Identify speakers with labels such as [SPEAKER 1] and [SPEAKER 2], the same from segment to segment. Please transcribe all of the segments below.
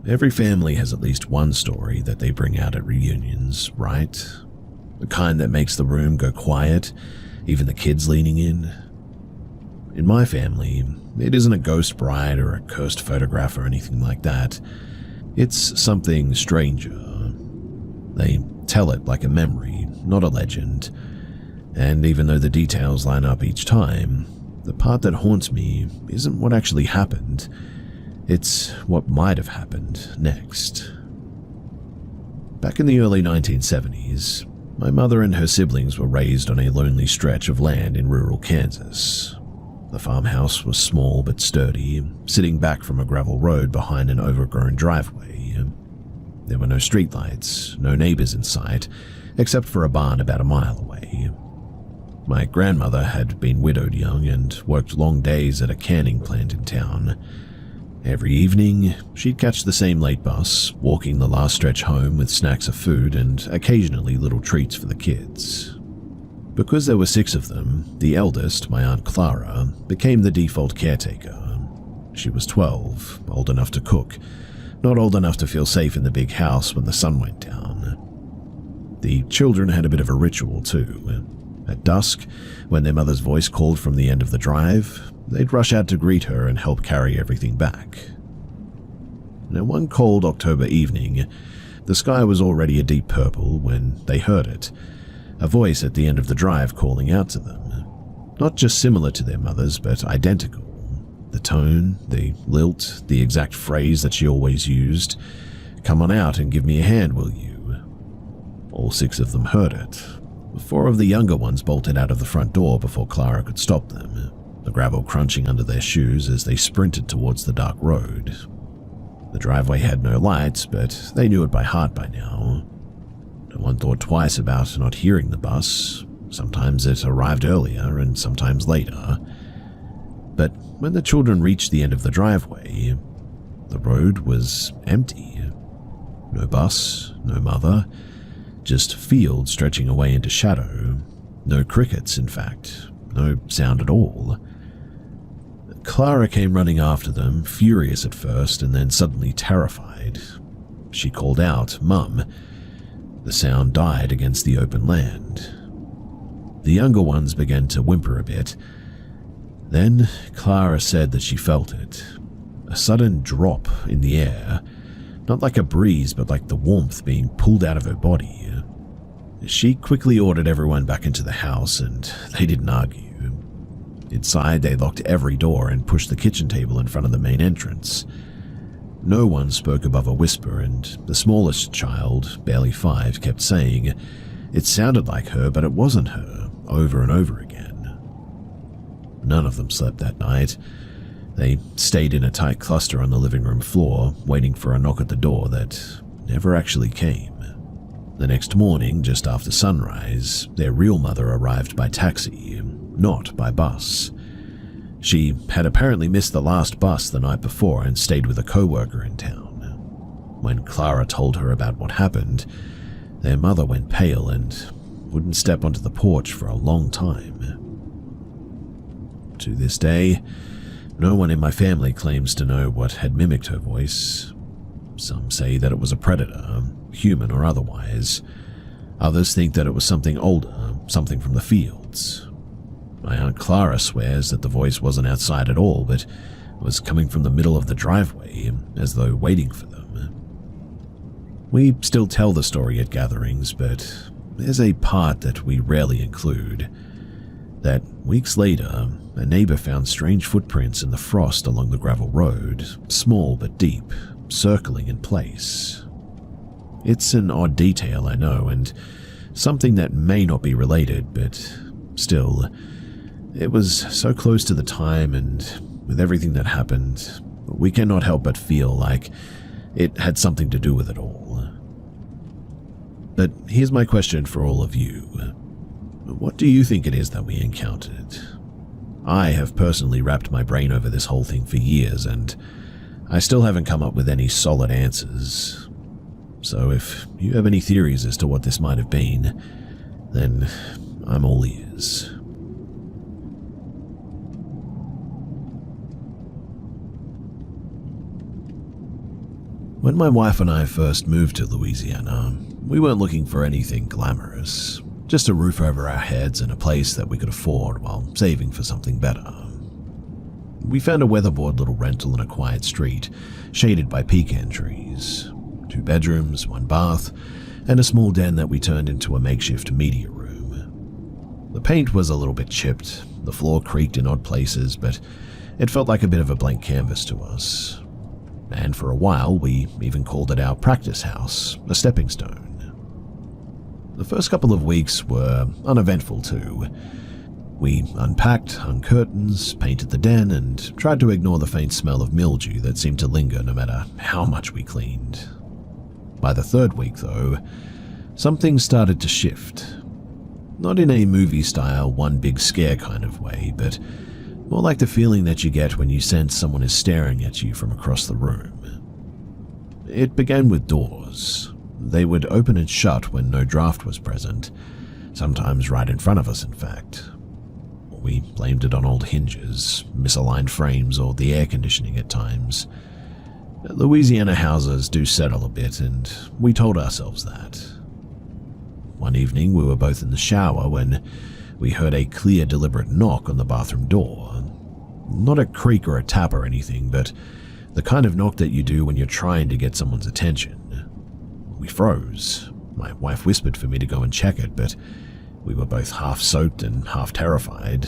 [SPEAKER 1] Every family has at least one story that they bring out at reunions, right? The kind that makes the room go quiet, even the kids leaning in. In my family, it isn't a ghost bride or a cursed photograph or anything like that. It's something stranger. They tell it like a memory, not a legend. And even though the details line up each time, the part that haunts me isn't what actually happened. It's what might have happened next. Back in the early 1970s, my mother and her siblings were raised on a lonely stretch of land in rural Kansas. The farmhouse was small but sturdy, sitting back from a gravel road behind an overgrown driveway. There were no streetlights, no neighbors in sight, except for a barn about a mile away. My grandmother had been widowed young and worked long days at a canning plant in town. Every evening, she'd catch the same late bus, walking the last stretch home with snacks of food and occasionally little treats for the kids. Because there were 6 of them, the eldest, my Aunt Clara, became the default caretaker. She was 12, old enough to cook, not old enough to feel safe in the big house when the sun went down. The children had a bit of a ritual too. At dusk, when their mother's voice called from the end of the drive, they'd rush out to greet her and help carry everything back. Now, one cold October evening, the sky was already a deep purple when they heard it, a voice at the end of the drive calling out to them. Not just similar to their mother's, but identical. The tone, the lilt, the exact phrase that she always used. "Come on out and give me a hand, will you?" All 6 of them heard it. 4 of the younger ones bolted out of the front door before Clara could stop them, the gravel crunching under their shoes as they sprinted towards the dark road. The driveway had no lights, but they knew it by heart by now. No one thought twice about not hearing the bus. Sometimes it arrived earlier and sometimes later. But when the children reached the end of the driveway, the road was empty. No bus, no mother, just field stretching away into shadow. No crickets, in fact. No sound at all. Clara came running after them, furious at first and then suddenly terrified. She called out, "Mum." The sound died against the open land. The younger ones began to whimper a bit. Then Clara said that she felt it. A sudden drop in the air. Not like a breeze, but like the warmth being pulled out of her body. She quickly ordered everyone back into the house, and they didn't argue. Inside, they locked every door and pushed the kitchen table in front of the main entrance. No one spoke above a whisper, and the smallest child, barely 5, kept saying, "It sounded like her, but it wasn't her," over and over again. None of them slept that night. They stayed in a tight cluster on the living room floor, waiting for a knock at the door that never actually came. The next morning, just after sunrise, their real mother arrived by taxi, not by bus. She had apparently missed the last bus the night before and stayed with a co-worker in town. When Clara told her about what happened, their mother went pale and wouldn't step onto the porch for a long time. To this day, no one in my family claims to know what had mimicked her voice. Some say that it was a predator, human or otherwise. Others think that it was something older, something from the fields. My Aunt Clara swears that the voice wasn't outside at all, but was coming from the middle of the driveway, as though waiting for them. We still tell the story at gatherings, but there's a part that we rarely include. That weeks later, a neighbor found strange footprints in the frost along the gravel road, small but deep, circling in place. It's an odd detail, I know, and something that may not be related, but still, it was so close to the time, and with everything that happened, we cannot help but feel like it had something to do with it all. But here's my question for all of you. What do you think it is that we encountered? I have personally wrapped my brain over this whole thing for years, and I still haven't come up with any solid answers. So if you have any theories as to what this might have been, then I'm all ears. When my wife and I first moved to Louisiana, we weren't looking for anything glamorous, just a roof over our heads and a place that we could afford while saving for something better. We found a weatherboard little rental in a quiet street, shaded by pecan trees. 2 bedrooms, 1 bath, and a small den that we turned into a makeshift media room. The paint was a little bit chipped, the floor creaked in odd places, but it felt like a bit of a blank canvas to us. And for a while, we even called it our practice house, a stepping stone. The first couple of weeks were uneventful too. We unpacked, hung curtains, painted the den, and tried to ignore the faint smell of mildew that seemed to linger no matter how much we cleaned. By the 3rd week, though, something started to shift. Not in a movie-style, one big scare kind of way, but more like the feeling that you get when you sense someone is staring at you from across the room. It began with doors. They would open and shut when no draft was present, sometimes right in front of us, in fact. We blamed it on old hinges, misaligned frames, or the air conditioning at times. Louisiana houses do settle a bit, and we told ourselves that. One evening, we were both in the shower when we heard a clear, deliberate knock on the bathroom door. Not a creak or a tap or anything, but the kind of knock that you do when you're trying to get someone's attention. We froze. My wife whispered for me to go and check it, but we were both half soaked and half terrified.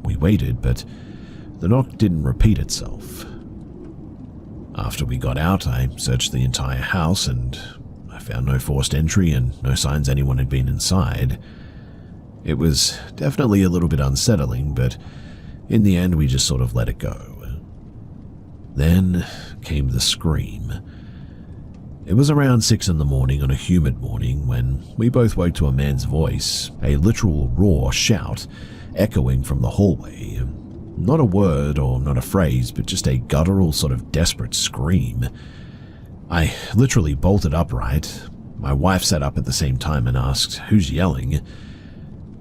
[SPEAKER 1] We waited, but the knock didn't repeat itself. After we got out, I searched the entire house, and I found no forced entry and no signs anyone had been inside. It was definitely a little bit unsettling, but in the end we just sort of let it go. Then came the scream. It was around 6 in the morning on a humid morning when we both woke to a man's voice, a literal raw shout, echoing from the hallway. Not a word or not a phrase, but just a guttural sort of desperate scream. I literally bolted upright. My wife sat up at the same time and asked, "Who's yelling?"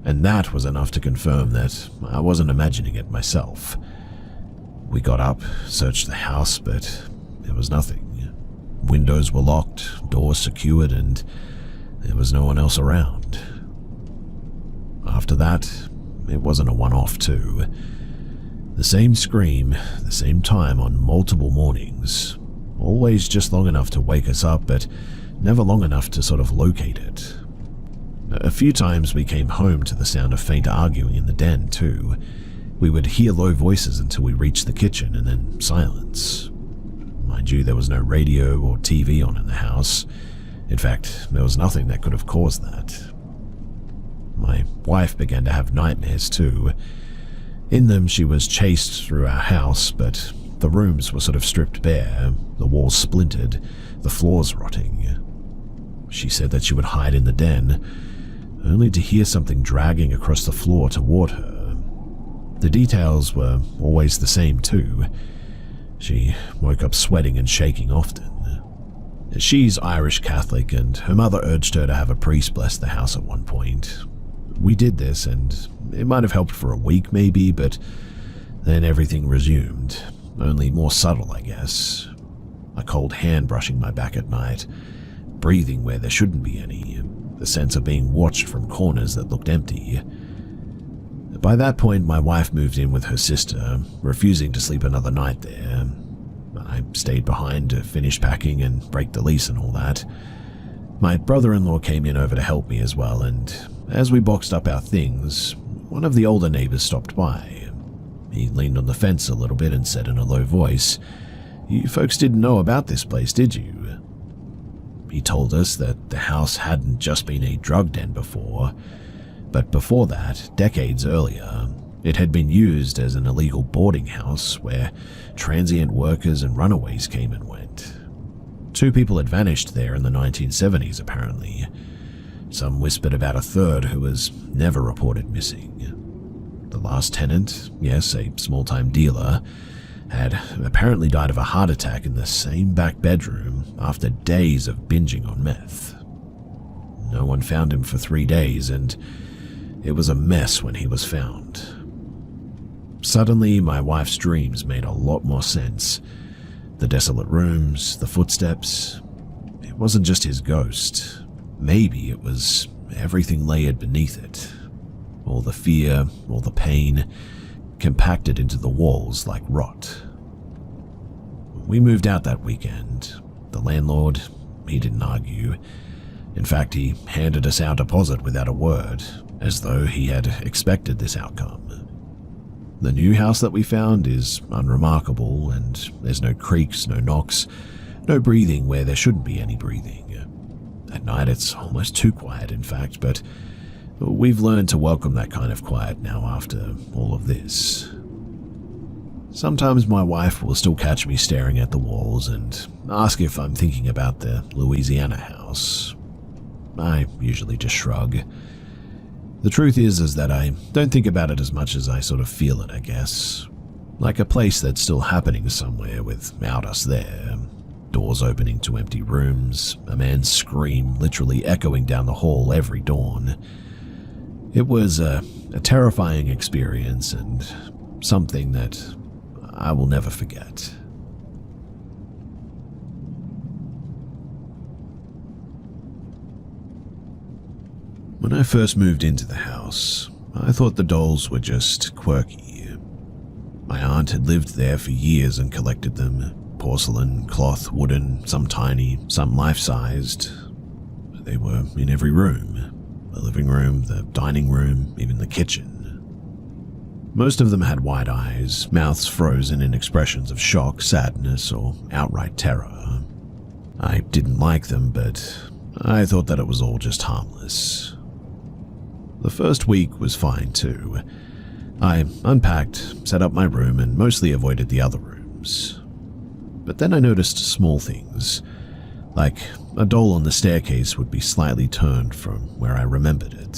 [SPEAKER 1] And that was enough to confirm that I wasn't imagining it myself. We got up, searched the house, but there was nothing. Windows were locked, doors secured, and there was no one else around. After that, it wasn't a one-off too. The same scream, the same time on multiple mornings. Always just long enough to wake us up, but never long enough to sort of locate it. A few times we came home to the sound of faint arguing in the den too. We would hear low voices until we reached the kitchen, and then silence. Mind you, there was no radio or TV on in the house. In fact, there was nothing that could have caused that. My wife began to have nightmares too. In them, she was chased through our house, but the rooms were sort of stripped bare, the walls splintered, the floors rotting. She said that she would hide in the den, only to hear something dragging across the floor toward her. The details were always the same too. She woke up sweating and shaking often. She's Irish Catholic, and her mother urged her to have a priest bless the house at one point. We did this, and it might have helped for a week maybe, but then everything resumed, only more subtle, I guess. A cold hand brushing my back at night, breathing where there shouldn't be any, the sense of being watched from corners that looked empty. By that point, my wife moved in with her sister, refusing to sleep another night there. I stayed behind to finish packing and break the lease and all that. My brother-in-law came in over to help me as well, and as we boxed up our things, one of the older neighbors stopped by. He leaned on the fence a little bit and said in a low voice, "You folks didn't know about this place, did you?" He told us that the house hadn't just been a drug den before, but before that, decades earlier, it had been used as an illegal boarding house where transient workers and runaways came and went. 2 people had vanished there in the 1970s, apparently. Some whispered about a third who was never reported missing. The last tenant, yes, a small-time dealer, had apparently died of a heart attack in the same back bedroom after days of binging on meth. No one found him for 3 days, and it was a mess when he was found. Suddenly, my wife's dreams made a lot more sense. The desolate rooms, the footsteps. It wasn't just his ghost. Maybe it was everything layered beneath it. All the fear, all the pain, compacted into the walls like rot. We moved out that weekend. The landlord, he didn't argue. In fact, he handed us our deposit without a word, as though he had expected this outcome. The new house that we found is unremarkable, and there's no creaks, no knocks, no breathing where there shouldn't be any breathing. At night it's almost too quiet, in fact, but we've learned to welcome that kind of quiet now after all of this. Sometimes my wife will still catch me staring at the walls and ask if I'm thinking about the Louisiana house. I usually just shrug. The truth is that I don't think about it as much as I sort of feel it, I guess. Like a place that's still happening somewhere without us there. Doors opening to empty rooms, a man's scream literally echoing down the hall every dawn. It was a terrifying experience and something that I will never forget. When I first moved into the house, I thought the dolls were just quirky. My aunt had lived there for years and collected them. Porcelain, cloth, wooden, some tiny, some life-sized. They were in every room. The living room, the dining room, even the kitchen. Most of them had wide eyes, mouths frozen in expressions of shock, sadness, or outright terror. I didn't like them, but I thought that it was all just harmless. The first week was fine too. I unpacked, set up my room, and mostly avoided the other rooms. But then I noticed small things, like a doll on the staircase would be slightly turned from where I remembered it.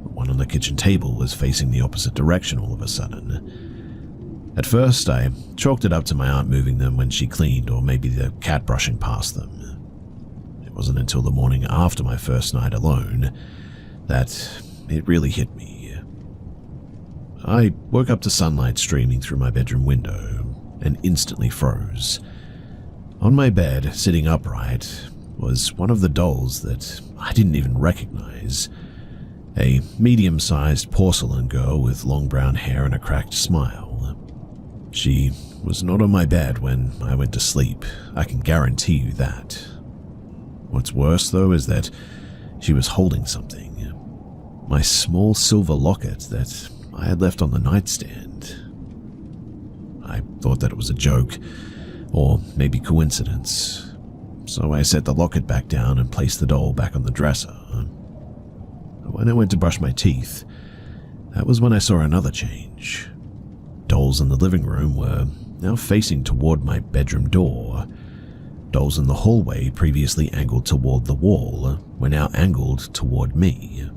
[SPEAKER 1] The one on the kitchen table was facing the opposite direction all of a sudden. At first, I chalked it up to my aunt moving them when she cleaned, or maybe the cat brushing past them. It wasn't until the morning after my first night alone that it really hit me. I woke up to sunlight streaming through my bedroom window and instantly froze. On my bed, sitting upright, was one of the dolls that I didn't even recognize. A medium-sized porcelain girl with long brown hair and a cracked smile. She was not on my bed when I went to sleep, I can guarantee you that. What's worse, though, is that she was holding something. My small silver locket that I had left on the nightstand. I thought that it was a joke, or maybe coincidence, so I set the locket back down and placed the doll back on the dresser. When I went to brush my teeth, that was when I saw another change. Dolls in the living room were now facing toward my bedroom door. Dolls in the hallway, previously angled toward the wall, were now angled toward me.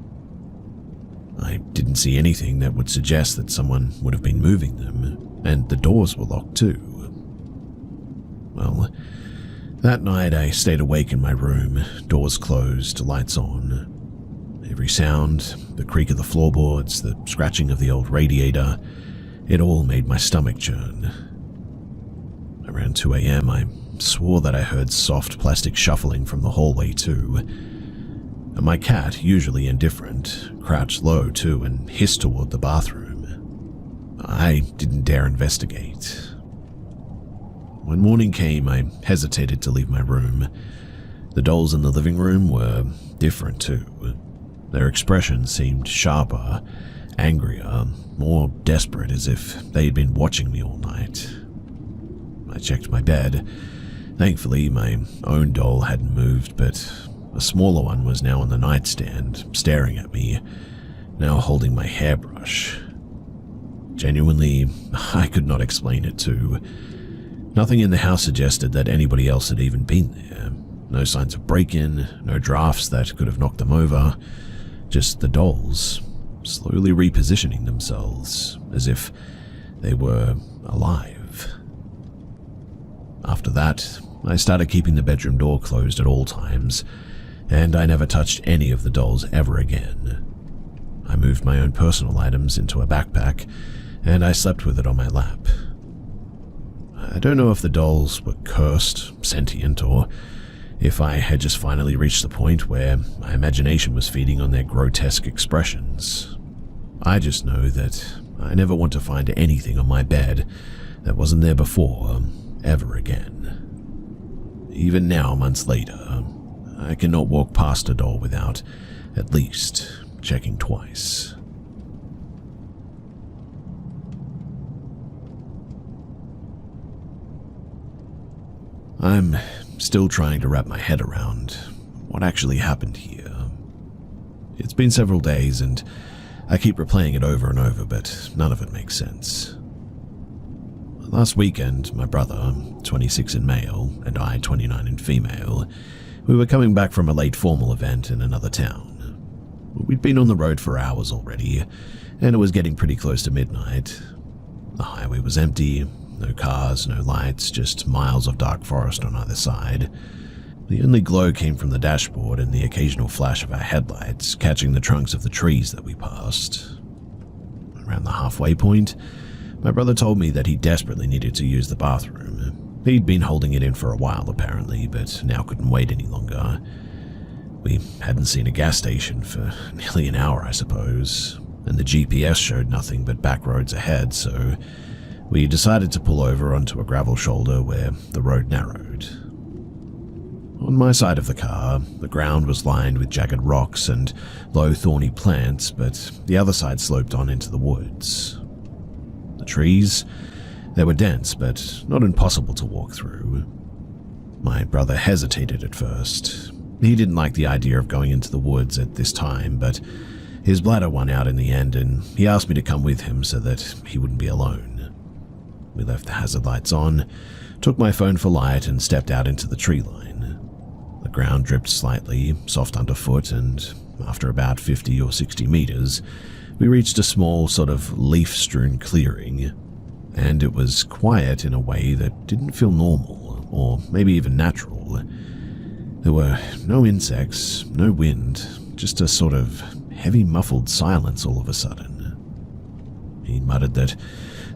[SPEAKER 1] I didn't see anything that would suggest that someone would have been moving them, and the doors were locked too. Well, that night I stayed awake in my room, doors closed, lights on. Every sound, the creak of the floorboards, the scratching of the old radiator, it all made my stomach churn. Around 2 a.m. I swore that I heard soft plastic shuffling from the hallway too. And my cat, usually indifferent, crouched low too and hissed toward the bathroom. I didn't dare investigate. When morning came, I hesitated to leave my room. The dolls in the living room were different too. Their expressions seemed sharper, angrier, more desperate, as if they had been watching me all night. I checked my bed. Thankfully, my own doll hadn't moved, but a smaller one was now on the nightstand, staring at me, now holding my hairbrush. Genuinely, I could not explain it too. Nothing in the house suggested that anybody else had even been there. No signs of break-in, no drafts that could have knocked them over. Just the dolls, slowly repositioning themselves, as if they were alive. After that, I started keeping the bedroom door closed at all times, and I never touched any of the dolls ever again. I moved my own personal items into a backpack, and I slept with it on my lap. I don't know if the dolls were cursed, sentient, or if I had just finally reached the point where my imagination was feeding on their grotesque expressions. I just know that I never want to find anything on my bed that wasn't there before, ever again. Even now, months later, I cannot walk past a doll without at least checking twice. I'm still trying to wrap my head around what actually happened here. It's been several days and I keep replaying it over and over, but none of it makes sense. Last weekend, my brother, 26 in male, and I, 29 in female, we were coming back from a late formal event in another town. We'd been on the road for hours already, and it was getting pretty close to midnight. The highway was empty. No cars, no lights, just miles of dark forest on either side. The only glow came from the dashboard and the occasional flash of our headlights catching the trunks of the trees that we passed. Around the halfway point, my brother told me that he desperately needed to use the bathroom. He'd been holding it in for a while apparently, but now couldn't wait any longer. We hadn't seen a gas station for nearly an hour, I suppose, and the GPS showed nothing but back roads ahead, so we decided to pull over onto a gravel shoulder where the road narrowed. On my side of the car, the ground was lined with jagged rocks and low thorny plants, but the other side sloped on into the woods. The trees, they were dense but not impossible to walk through. My brother hesitated at first. He didn't like the idea of going into the woods at this time, but his bladder won out in the end and he asked me to come with him so that he wouldn't be alone. We left the hazard lights on, took my phone for light, and stepped out into the tree line. The ground dripped slightly, soft underfoot, and after about 50 or 60 meters, we reached a small, sort of leaf-strewn clearing, and it was quiet in a way that didn't feel normal, or maybe even natural. There were no insects, no wind, just a sort of heavy muffled silence all of a sudden. He muttered that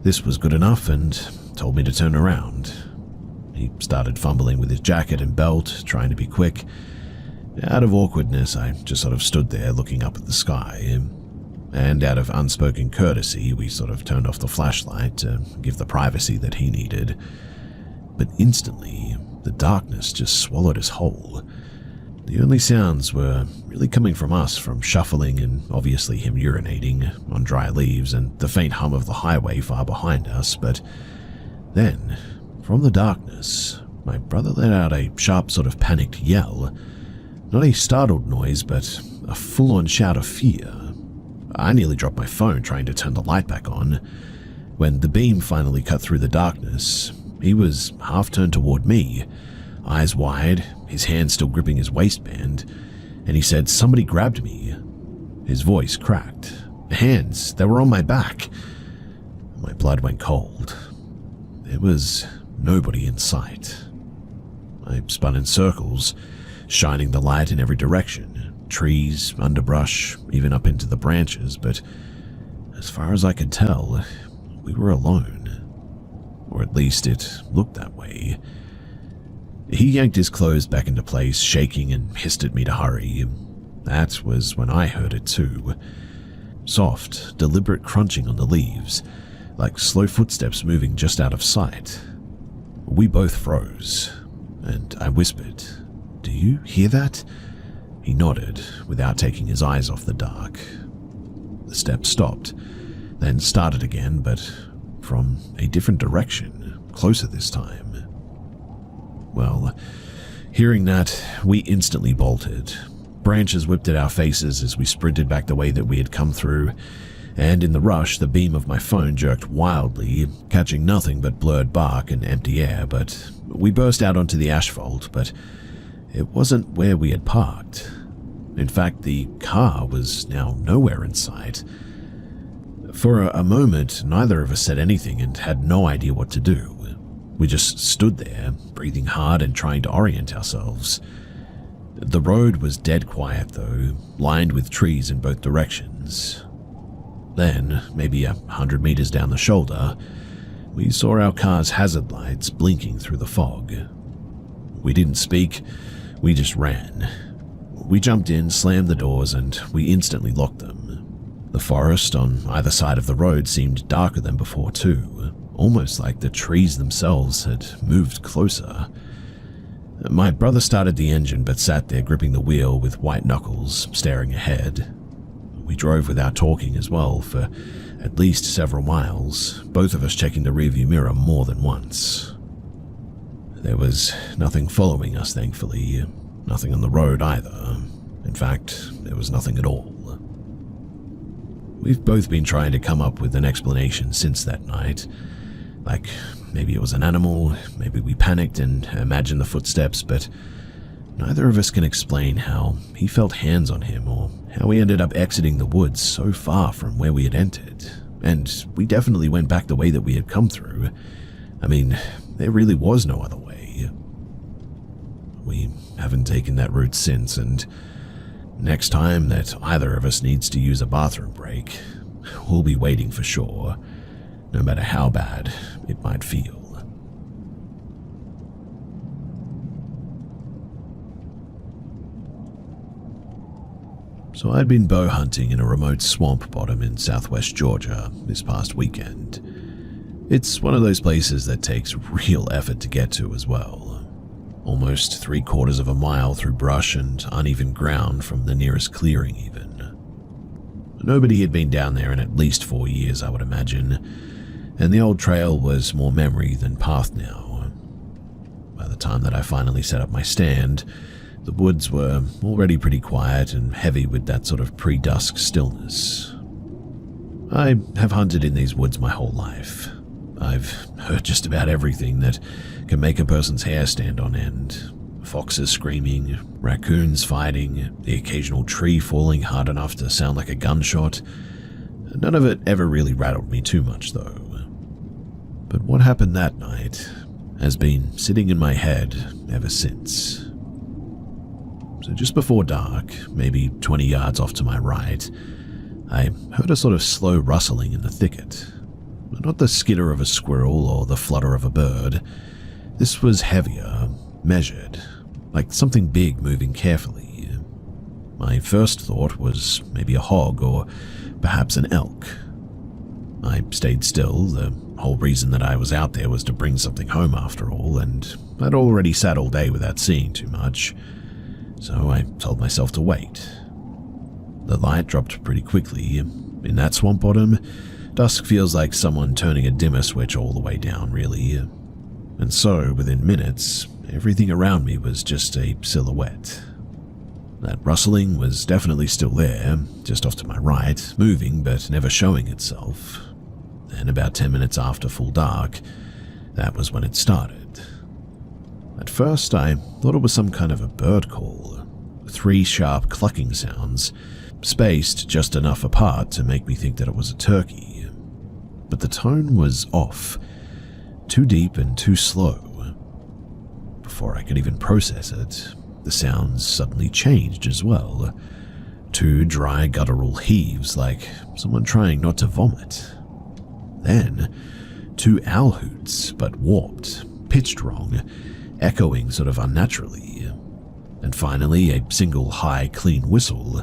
[SPEAKER 1] this was good enough and told me to turn around. He started fumbling with his jacket and belt, trying to be quick. Out of awkwardness, I just sort of stood there looking up at the sky, and out of unspoken courtesy, we sort of turned off the flashlight to give the privacy that he needed. But instantly, the darkness just swallowed us whole. The only sounds were really coming from us, from shuffling and obviously him urinating on dry leaves and the faint hum of the highway far behind us, but then, from the darkness, my brother let out a sharp sort of panicked yell. Not a startled noise, but a full-on shout of fear. I nearly dropped my phone trying to turn the light back on. When the beam finally cut through the darkness, he was half turned toward me, eyes wide, his hand still gripping his waistband, and he said, "Somebody grabbed me." His voice cracked. The hands, they were on my back. My blood went cold. There was nobody in sight. I spun in circles, shining the light in every direction, trees, underbrush, even up into the branches, but as far as I could tell, we were alone. Or at least it looked that way. He yanked his clothes back into place, shaking, and hissed at me to hurry. That was when I heard it too. Soft, deliberate crunching on the leaves, like slow footsteps moving just out of sight. We both froze, and I whispered, "Do you hear that?" He nodded, without taking his eyes off the dark. The steps stopped, then started again, but from a different direction, closer this time. Well, hearing that, we instantly bolted. Branches whipped at our faces as we sprinted back the way that we had come through, and in the rush, the beam of my phone jerked wildly, catching nothing but blurred bark and empty air, but we burst out onto the asphalt, but it wasn't where we had parked. In fact, the car was now nowhere in sight. For a moment, neither of us said anything and had no idea what to do. We just stood there, breathing hard and trying to orient ourselves. The road was dead quiet, though, lined with trees in both directions. Then, maybe 100 meters down the shoulder, we saw our car's hazard lights blinking through the fog. We didn't speak, we just ran. We jumped in, slammed the doors, and we instantly locked them. The forest on either side of the road seemed darker than before too, almost like the trees themselves had moved closer. My brother started the engine but sat there gripping the wheel with white knuckles, staring ahead. We drove without talking as well for at least several miles, both of us checking the rearview mirror more than once. There was nothing following us, thankfully, nothing on the road either. In fact, there was nothing at all. We've both been trying to come up with an explanation since that night. Like, maybe it was an animal, maybe we panicked and imagined the footsteps, but neither of us can explain how he felt hands on him or how we ended up exiting the woods so far from where we had entered. And we definitely went back the way that we had come through. I mean, there really was no other way. We haven't taken that route since, and next time that either of us needs to use a bathroom break, we'll be waiting for sure, no matter how bad it might feel. So I'd been bow hunting in a remote swamp bottom in southwest Georgia this past weekend. It's one of those places that takes real effort to get to as well. Almost 3/4 of a mile through brush and uneven ground from the nearest clearing even. Nobody had been down there in at least 4 years, I would imagine, and the old trail was more memory than path now. By the time that I finally set up my stand, the woods were already pretty quiet and heavy with that sort of pre-dusk stillness. I have hunted in these woods my whole life. I've heard just about everything that can make a person's hair stand on end. Foxes screaming, raccoons fighting, the occasional tree falling hard enough to sound like a gunshot. None of it ever really rattled me too much though. But what happened that night has been sitting in my head ever since. So just before dark, maybe 20 yards off to my right, I heard a sort of slow rustling in the thicket. Not the skitter of a squirrel or the flutter of a bird. This was heavier, measured, like something big moving carefully. My first thought was maybe a hog or perhaps an elk. I stayed still. The whole reason that I was out there was to bring something home after all, and I'd already sat all day without seeing too much. So I told myself to wait. The light dropped pretty quickly. In that swamp bottom, dusk feels like someone turning a dimmer switch all the way down, really. And so, within minutes, everything around me was just a silhouette. That rustling was definitely still there, just off to my right, moving but never showing itself. Then about 10 minutes after full dark, that was when it started. At first, I thought it was some kind of a bird call. 3 sharp clucking sounds, spaced just enough apart to make me think that it was a turkey. But the tone was off, too deep and too slow. Before I could even process it, the sounds suddenly changed as well. 2 dry guttural heaves like someone trying not to vomit. Then 2 owl hoots, but warped, pitched wrong, echoing sort of unnaturally. And finally a single high, clean whistle.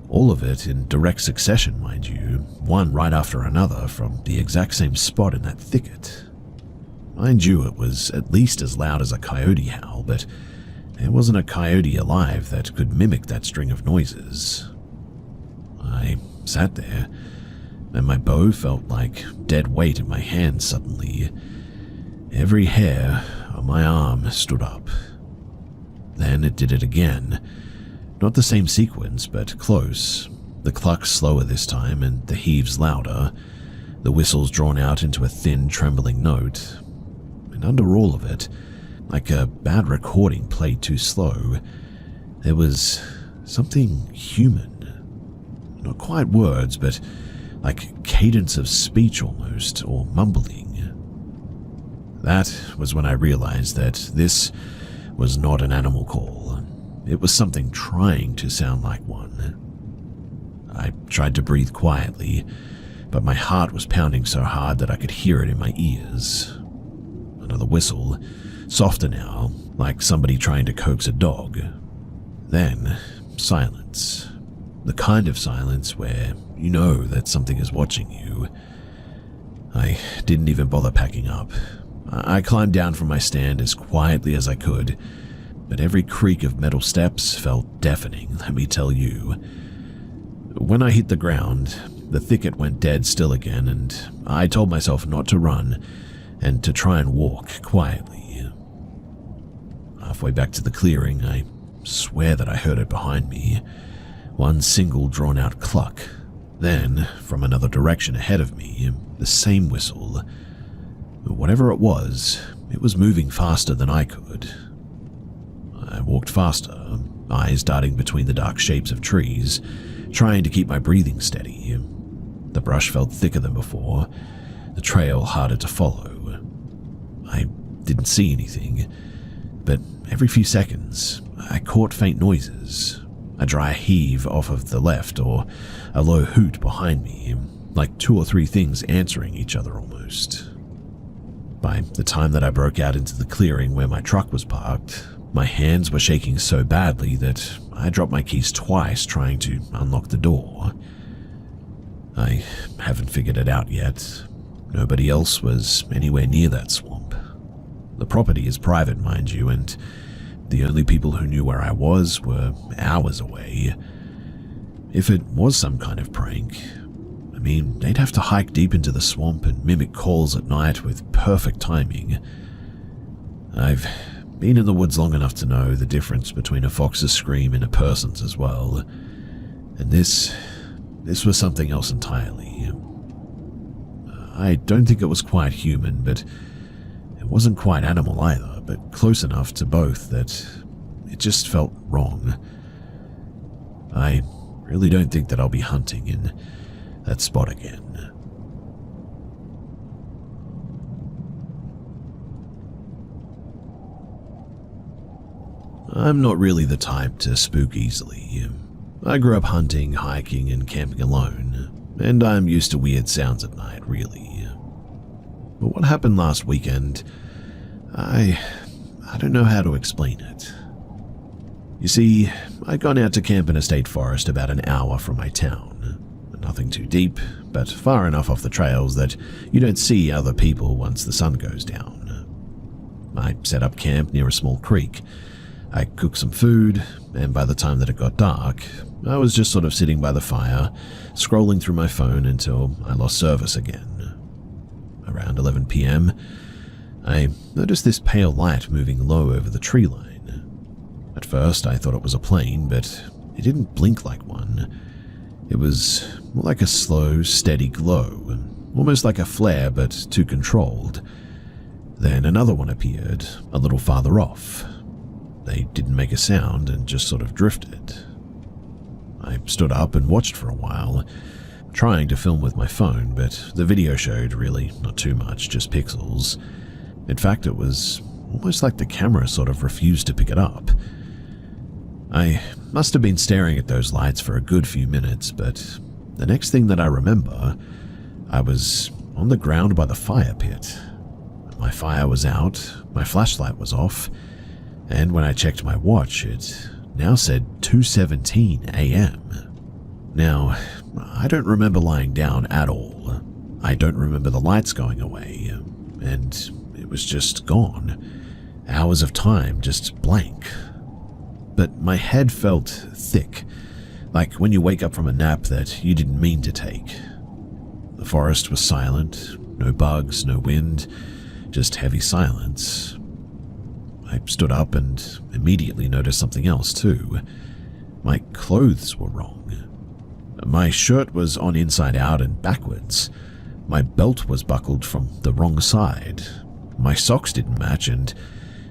[SPEAKER 1] All of it in direct succession, mind you, one right after another from the exact same spot in that thicket. Mind you, it was at least as loud as a coyote howl, but there wasn't a coyote alive that could mimic that string of noises. I sat there, and my bow felt like dead weight in my hand suddenly. Every hair on my arm stood up. Then it did it again. Not the same sequence, but close. The clucks slower this time, and the heaves louder. The whistles drawn out into a thin, trembling note. And under all of it, like a bad recording played too slow, there was something human. Not quite words, but like cadence of speech almost, or mumbling. That was when I realized that this was not an animal call. It was something trying to sound like one. I tried to breathe quietly, but my heart was pounding so hard that I could hear it in my ears. Another whistle, softer now, like somebody trying to coax a dog. Then, silence. The kind of silence where you know that something is watching you. I didn't even bother packing up. I climbed down from my stand as quietly as I could, but every creak of metal steps felt deafening, let me tell you. When I hit the ground, the thicket went dead still again, and I told myself not to run and to try and walk quietly. Halfway back to the clearing, I swear that I heard it behind me. One single drawn-out cluck. Then, from another direction ahead of me, the same whistle. Whatever it was moving faster than I could. I walked faster, eyes darting between the dark shapes of trees, trying to keep my breathing steady. The brush felt thicker than before, the trail harder to follow. I didn't see anything, but every few seconds, I caught faint noises. A dry heave off of the left, or a low hoot behind me, like 2 or 3 things answering each other almost. By the time that I broke out into the clearing where my truck was parked, my hands were shaking so badly that I dropped my keys twice trying to unlock the door. I haven't figured it out yet. Nobody else was anywhere near that swamp. The property is private, mind you, and the only people who knew where I was were hours away. If it was some kind of prank, I mean, they'd have to hike deep into the swamp and mimic calls at night with perfect timing. I've been in the woods long enough to know the difference between a fox's scream and a person's as well. And this was something else entirely. I don't think it was quite human, but it wasn't quite animal either, but close enough to both that it just felt wrong. I really don't think that I'll be hunting in that spot again. I'm not really the type to spook easily. I grew up hunting, hiking, and camping alone, and I'm used to weird sounds at night, really. But what happened last weekend, I don't know how to explain it. You see, I'd gone out to camp in a state forest about an hour from my town. Nothing too deep, but far enough off the trails that you don't see other people once the sun goes down. I set up camp near a small creek. I cooked some food, and by the time that it got dark, I was just sort of sitting by the fire, scrolling through my phone until I lost service again. Around 11 p.m., I noticed this pale light moving low over the tree line. At first, I thought it was a plane, but it didn't blink like one. It was more like a slow, steady glow, almost like a flare, but too controlled. Then another one appeared, a little farther off. They didn't make a sound and just sort of drifted. I stood up and watched for a while, trying to film with my phone, but the video showed really not too much, just pixels. In fact, it was almost like the camera sort of refused to pick it up. I must have been staring at those lights for a good few minutes, but the next thing that I remember, I was on the ground by the fire pit. My fire was out, my flashlight was off, and when I checked my watch, it now said 2:17 a.m. Now, I don't remember lying down at all. I don't remember the lights going away, and it was just gone. Hours of time, just blank. But my head felt thick, like when you wake up from a nap that you didn't mean to take. The forest was silent, no bugs, no wind, just heavy silence. I stood up and immediately noticed something else too. My clothes were wrong. My shirt was on inside out and backwards. My belt was buckled from the wrong side. My socks didn't match, and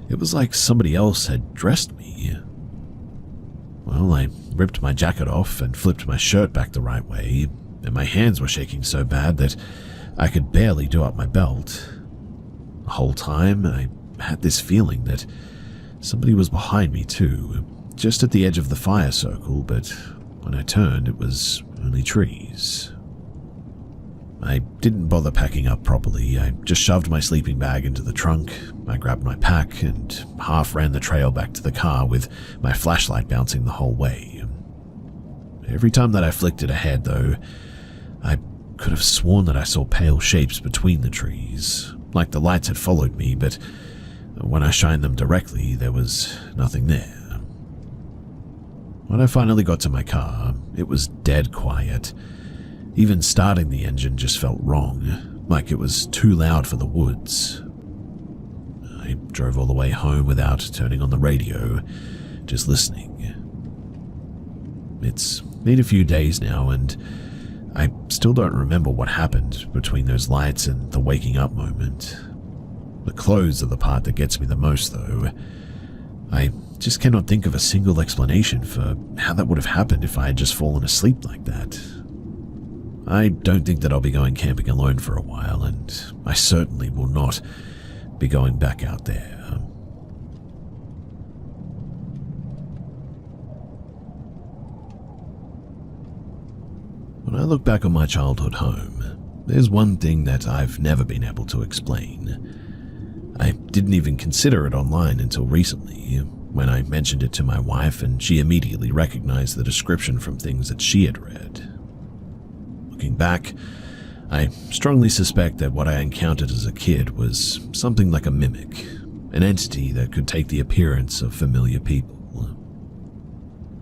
[SPEAKER 1] it was like somebody else had dressed me. Well, I ripped my jacket off and flipped my shirt back the right way, and my hands were shaking so bad that I could barely do up my belt. The whole time, I had this feeling that somebody was behind me too, just at the edge of the fire circle, but when I turned, it was only trees. I didn't bother packing up properly. I just shoved my sleeping bag into the trunk, I grabbed my pack, and half ran the trail back to the car with my flashlight bouncing the whole way. Every time that I flicked it ahead, though, I could have sworn that I saw pale shapes between the trees, like the lights had followed me, but when I shined them directly, there was nothing there. When I finally got to my car, it was dead quiet. Even starting the engine just felt wrong, like it was too loud for the woods. I drove all the way home without turning on the radio, just listening. It's been a few days now, and I still don't remember what happened between those lights and the waking up moment. The clothes are the part that gets me the most, though. I just cannot think of a single explanation for how that would have happened if I had just fallen asleep like that. I don't think that I'll be going camping alone for a while, and I certainly will not be going back out there. When I look back on my childhood home, there's one thing that I've never been able to explain. I didn't even consider it online until recently, when I mentioned it to my wife and she immediately recognized the description from things that she had read. Looking back, I strongly suspect that what I encountered as a kid was something like a mimic, an entity that could take the appearance of familiar people.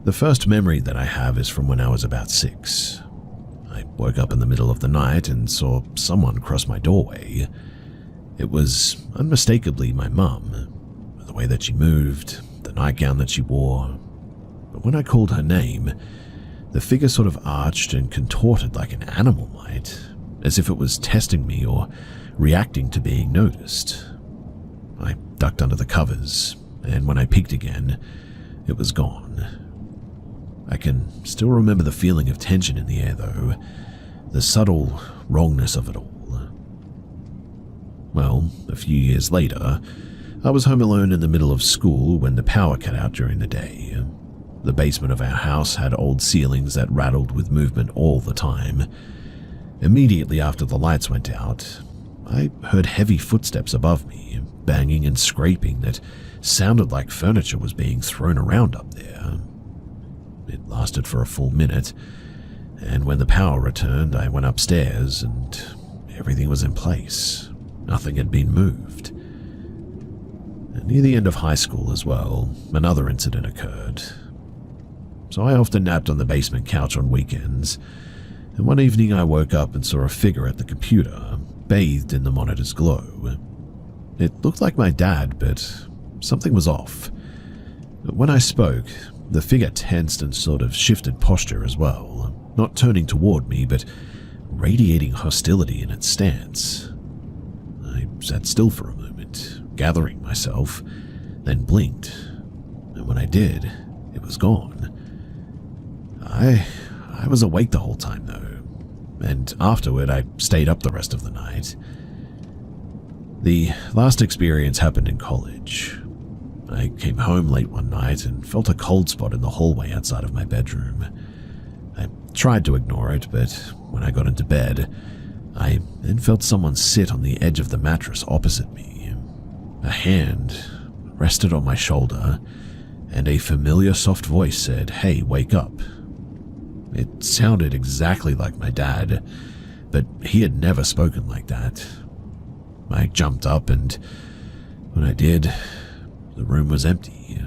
[SPEAKER 1] The first memory that I have is from when I was about 6. I woke up in the middle of the night and saw someone cross my doorway. It was unmistakably my mum, the way that she moved, the nightgown that she wore. But when I called her name, the figure sort of arched and contorted like an animal might, as if it was testing me or reacting to being noticed. I ducked under the covers, and when I peeked again, it was gone. I can still remember the feeling of tension in the air, though, the subtle wrongness of it all. Well, a few years later, I was home alone in the middle of school when the power cut out during the day. The basement of our house had old ceilings that rattled with movement all the time. Immediately after the lights went out, I heard heavy footsteps above me, banging and scraping that sounded like furniture was being thrown around up there. It lasted for a full minute, and when the power returned, I went upstairs and everything was in place. Nothing had been moved. And near the end of high school as well, another incident occurred. So I often napped on the basement couch on weekends, and one evening I woke up and saw a figure at the computer, bathed in the monitor's glow. It looked like my dad, but something was off. When I spoke, the figure tensed and sort of shifted posture as well, not turning toward me, but radiating hostility in its stance. I sat still for a moment, gathering myself, then blinked, and when I did, it was gone. I was awake the whole time, though, and afterward I stayed up the rest of the night. The last experience happened in college. I came home late one night and felt a cold spot in the hallway outside of my bedroom. I tried to ignore it, but when I got into bed, I then felt someone sit on the edge of the mattress opposite me. A hand rested on my shoulder, and a familiar soft voice said, "Hey, wake up." It sounded exactly like my dad, but he had never spoken like that. I jumped up, and when I did, the room was empty.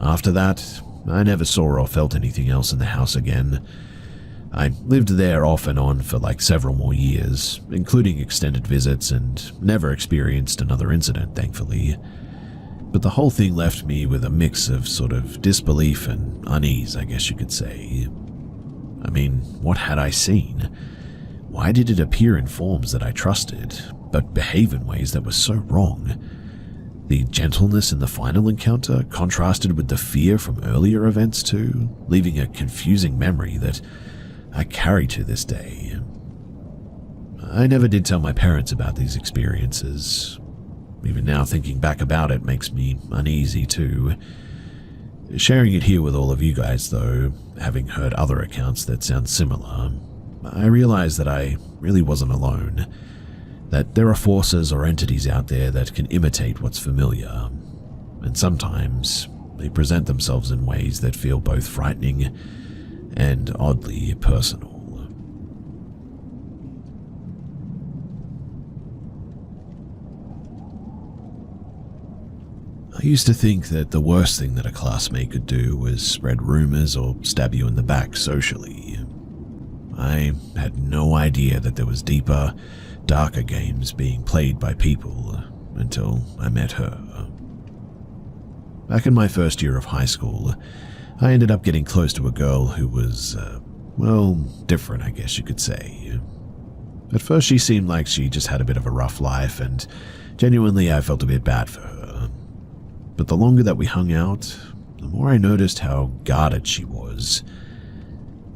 [SPEAKER 1] After that, I never saw or felt anything else in the house again. I lived there off and on for like several more years, including extended visits, and never experienced another incident, thankfully. But the whole thing left me with a mix of sort of disbelief and unease, I guess you could say. I mean, what had I seen? Why did it appear in forms that I trusted, but behave in ways that were so wrong? The gentleness in the final encounter contrasted with the fear from earlier events too, leaving a confusing memory that I carry to this day. I never did tell my parents about these experiences. Even now, thinking back about it makes me uneasy too. Sharing it here with all of you guys, though, having heard other accounts that sound similar, I realized that I really wasn't alone, that there are forces or entities out there that can imitate what's familiar, and sometimes they present themselves in ways that feel both frightening and oddly personal. I used to think that the worst thing that a classmate could do was spread rumors or stab you in the back socially. I had no idea that there was deeper, darker games being played by people until I met her. Back in my first year of high school, I ended up getting close to a girl who was, different, I guess you could say. At first she seemed like she just had a bit of a rough life, and genuinely I felt a bit bad for her. But the longer that we hung out, the more I noticed how guarded she was.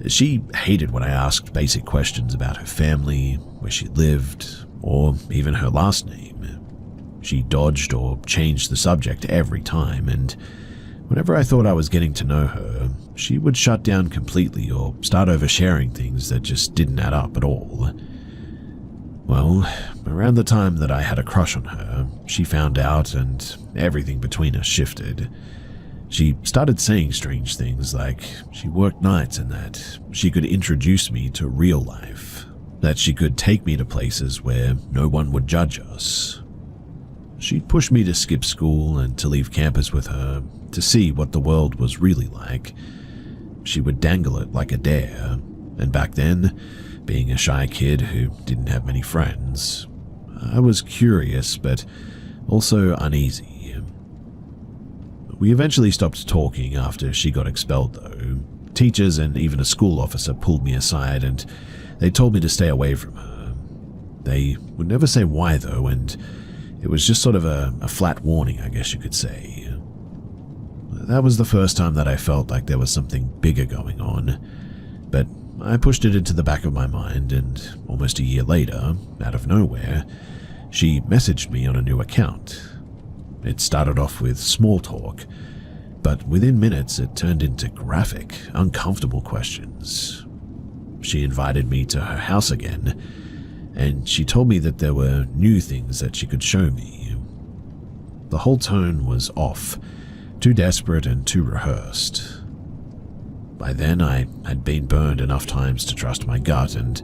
[SPEAKER 1] She hated when I asked basic questions about her family, where she lived, or even her last name. She dodged or changed the subject every time, and whenever I thought I was getting to know her, she would shut down completely or start oversharing things that just didn't add up at all. Well, around the time that I had a crush on her, she found out and everything between us shifted. She started saying strange things like she worked nights and that she could introduce me to real life, that she could take me to places where no one would judge us. She'd push me to skip school and to leave campus with her to see what the world was really like. She would dangle it like a dare, and back then, being a shy kid who didn't have many friends, I was curious but also uneasy. We eventually stopped talking after she got expelled though. Teachers and even a school officer pulled me aside and they told me to stay away from her. They would never say why though, and it was just sort of a flat warning, I guess you could say. That was the first time that I felt like there was something bigger going on, but I pushed it into the back of my mind, and almost a year later, out of nowhere, she messaged me on a new account. It started off with small talk, but within minutes it turned into graphic, uncomfortable questions. She invited me to her house again, and she told me that there were new things that she could show me. The whole tone was off, too desperate and too rehearsed. By then, I had been burned enough times to trust my gut, and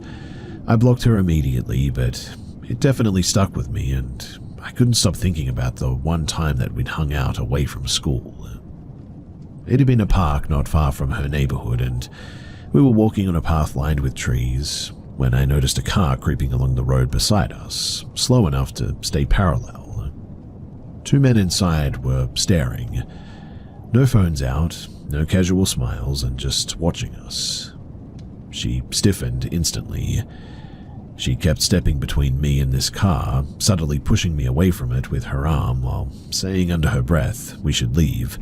[SPEAKER 1] I blocked her immediately, but it definitely stuck with me, and I couldn't stop thinking about the one time that we'd hung out away from school. It had been a park not far from her neighborhood, and we were walking on a path lined with trees when I noticed a car creeping along the road beside us, slow enough to stay parallel. Two men inside were staring. No phones out, no casual smiles, and just watching us. She stiffened instantly. She kept stepping between me and this car, subtly pushing me away from it with her arm while saying under her breath we should leave.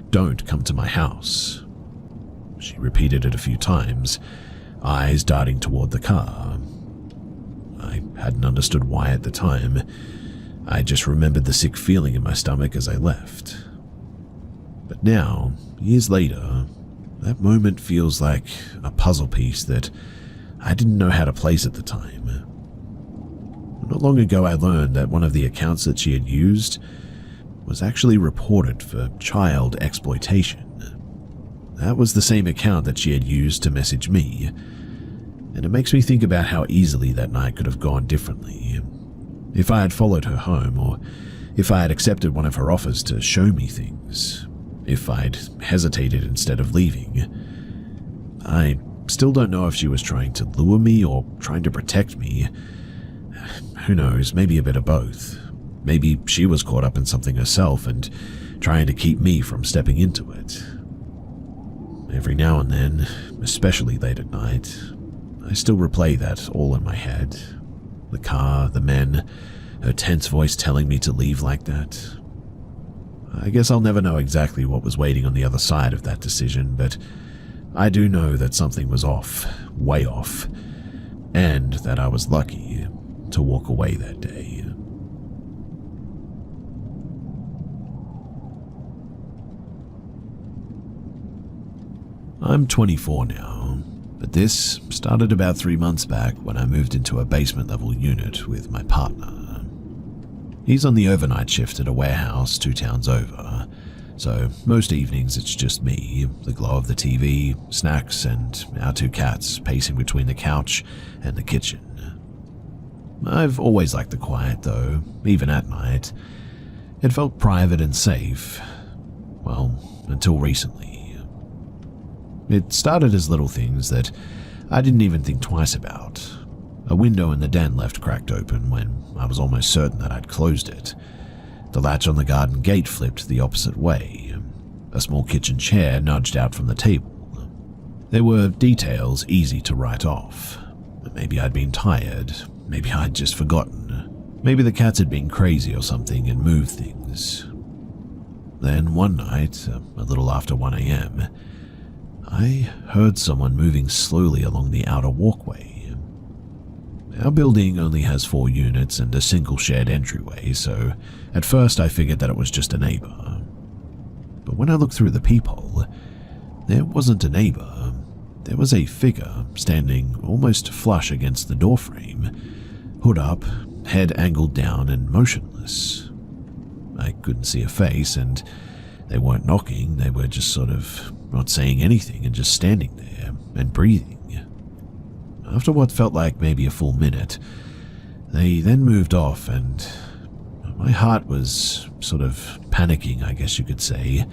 [SPEAKER 1] "Don't come to my house." She repeated it a few times, eyes darting toward the car. I hadn't understood why at the time. I just remembered the sick feeling in my stomach as I left. But now, years later, that moment feels like a puzzle piece that I didn't know how to place at the time. Not long ago I learned that one of the accounts that she had used was actually reported for child exploitation. That was the same account that she had used to message me, and it makes me think about how easily that night could have gone differently. If I had followed her home, or if I had accepted one of her offers to show me things, if I'd hesitated instead of leaving. I still don't know if she was trying to lure me or trying to protect me. Who knows, maybe a bit of both. Maybe she was caught up in something herself and trying to keep me from stepping into it. Every now and then, especially late at night, I still replay that all in my head. The car, the men, her tense voice telling me to leave like that. I guess I'll never know exactly what was waiting on the other side of that decision, but I do know that something was off, way off, and that I was lucky to walk away that day. I'm 24 now, But this started about 3 months back when I moved into a basement level unit with my partner. He's on the overnight shift at a warehouse 2 towns over, so most evenings it's just me, the glow of the TV, snacks, and our 2 cats pacing between the couch and the kitchen. I've always liked the quiet though, even at night. It felt private and safe. Well, until recently. It started as little things that I didn't even think twice about. A window in the den left cracked open when I was almost certain that I'd closed it. The latch on the garden gate flipped the opposite way. A small kitchen chair nudged out from the table. There were details easy to write off. Maybe I'd been tired. Maybe I'd just forgotten. Maybe the cats had been crazy or something and moved things. Then one night, a little after 1 a.m., I heard someone moving slowly along the outer walkway. Our building only has 4 units and a single shared entryway, so at first I figured that it was just a neighbor. But when I looked through the peephole, there wasn't a neighbor. There was a figure standing almost flush against the doorframe, hood up, head angled down and motionless. I couldn't see a face, and they weren't knocking, they were just sort of not saying anything and just standing there and breathing. After what felt like maybe a full minute, they then moved off, and my heart was sort of panicking, I guess you could say.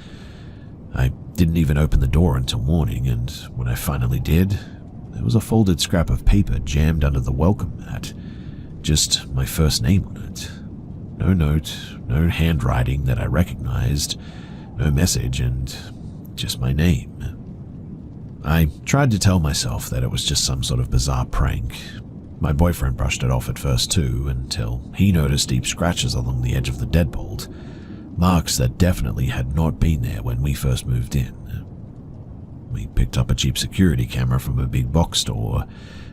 [SPEAKER 1] I didn't even open the door until morning, and when I finally did, there was a folded scrap of paper jammed under the welcome mat. Just my first name on it. No note, no handwriting that I recognized, no message, and just my name. I tried to tell myself that it was just some sort of bizarre prank. My boyfriend brushed it off at first too, until he noticed deep scratches along the edge of the deadbolt, marks that definitely had not been there when we first moved in. We picked up a cheap security camera from a big box store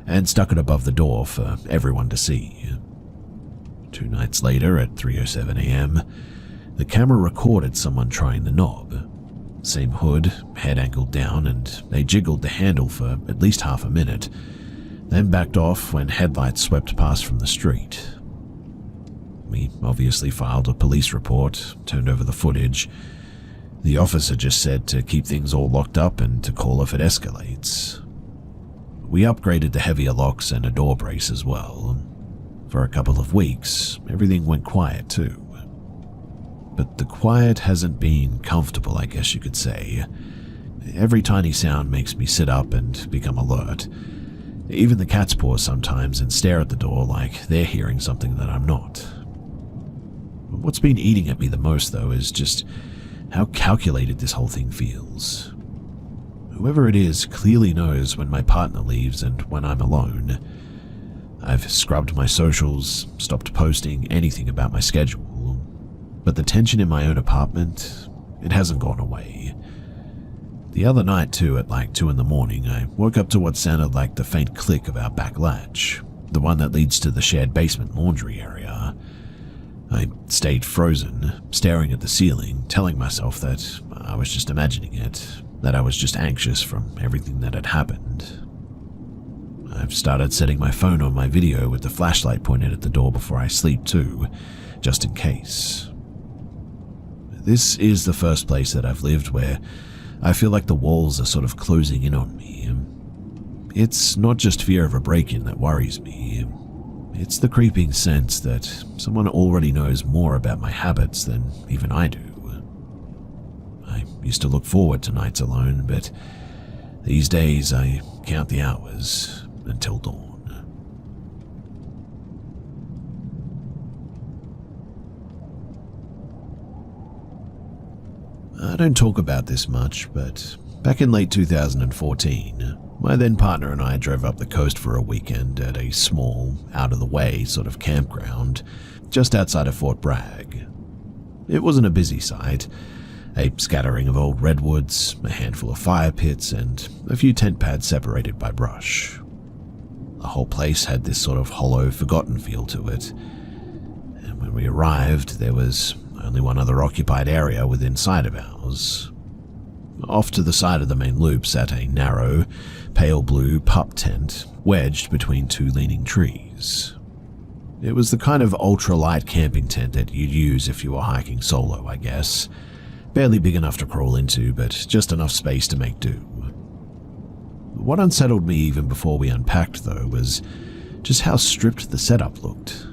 [SPEAKER 1] and stuck it above the door for everyone to see. 2 nights later at 3:07 a.m., the camera recorded someone trying the knob. Same hood, head angled down, and they jiggled the handle for at least half a minute, then backed off when headlights swept past from the street. We obviously filed a police report, turned over the footage. The officer just said to keep things all locked up and to call if it escalates. We upgraded to heavier locks and a door brace as well. For a couple of weeks, everything went quiet too. But the quiet hasn't been comfortable, I guess you could say. Every tiny sound makes me sit up and become alert. Even the cats pause sometimes and stare at the door like they're hearing something that I'm not. What's been eating at me the most, though, is just how calculated this whole thing feels. Whoever it is clearly knows when my partner leaves and when I'm alone. I've scrubbed my socials, stopped posting anything about my schedule. But the tension in my own apartment, it hasn't gone away. The other night too, at like 2 in the morning, I woke up to what sounded like the faint click of our back latch, the one that leads to the shared basement laundry area. I stayed frozen, staring at the ceiling, telling myself that I was just imagining it, that I was just anxious from everything that had happened. I've started setting my phone on my video with the flashlight pointed at the door before I sleep too, just in case. This is the first place that I've lived where I feel like the walls are sort of closing in on me. It's not just fear of a break-in that worries me. It's the creeping sense that someone already knows more about my habits than even I do. I used to look forward to nights alone, but these days I count the hours until dawn. I don't talk about this much, but back in late 2014, my then partner and I drove up the coast for a weekend at a small, out-of-the-way sort of campground just outside of Fort Bragg. It wasn't a busy site, a scattering of old redwoods, a handful of fire pits, and a few tent pads separated by brush. The whole place had this sort of hollow, forgotten feel to it, and when we arrived, there was only one other occupied area within sight of ours. Off to the side of the main loop sat a narrow, pale blue pup tent wedged between two leaning trees. It was the kind of ultra-light camping tent that you'd use if you were hiking solo, I guess. Barely big enough to crawl into, but just enough space to make do. What unsettled me even before we unpacked, though, was just how stripped the setup looked.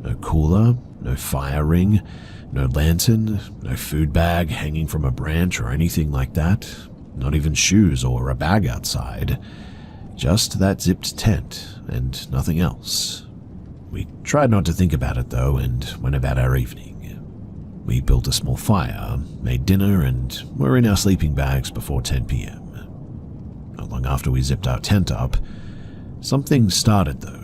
[SPEAKER 1] No cooler, no fire ring, no lantern, no food bag hanging from a branch or anything like that. Not even shoes or a bag outside. Just that zipped tent and nothing else. We tried not to think about it, though, and went about our evening. We built a small fire, made dinner, and were in our sleeping bags before 10 p.m. Not long after we zipped our tent up, something started, though.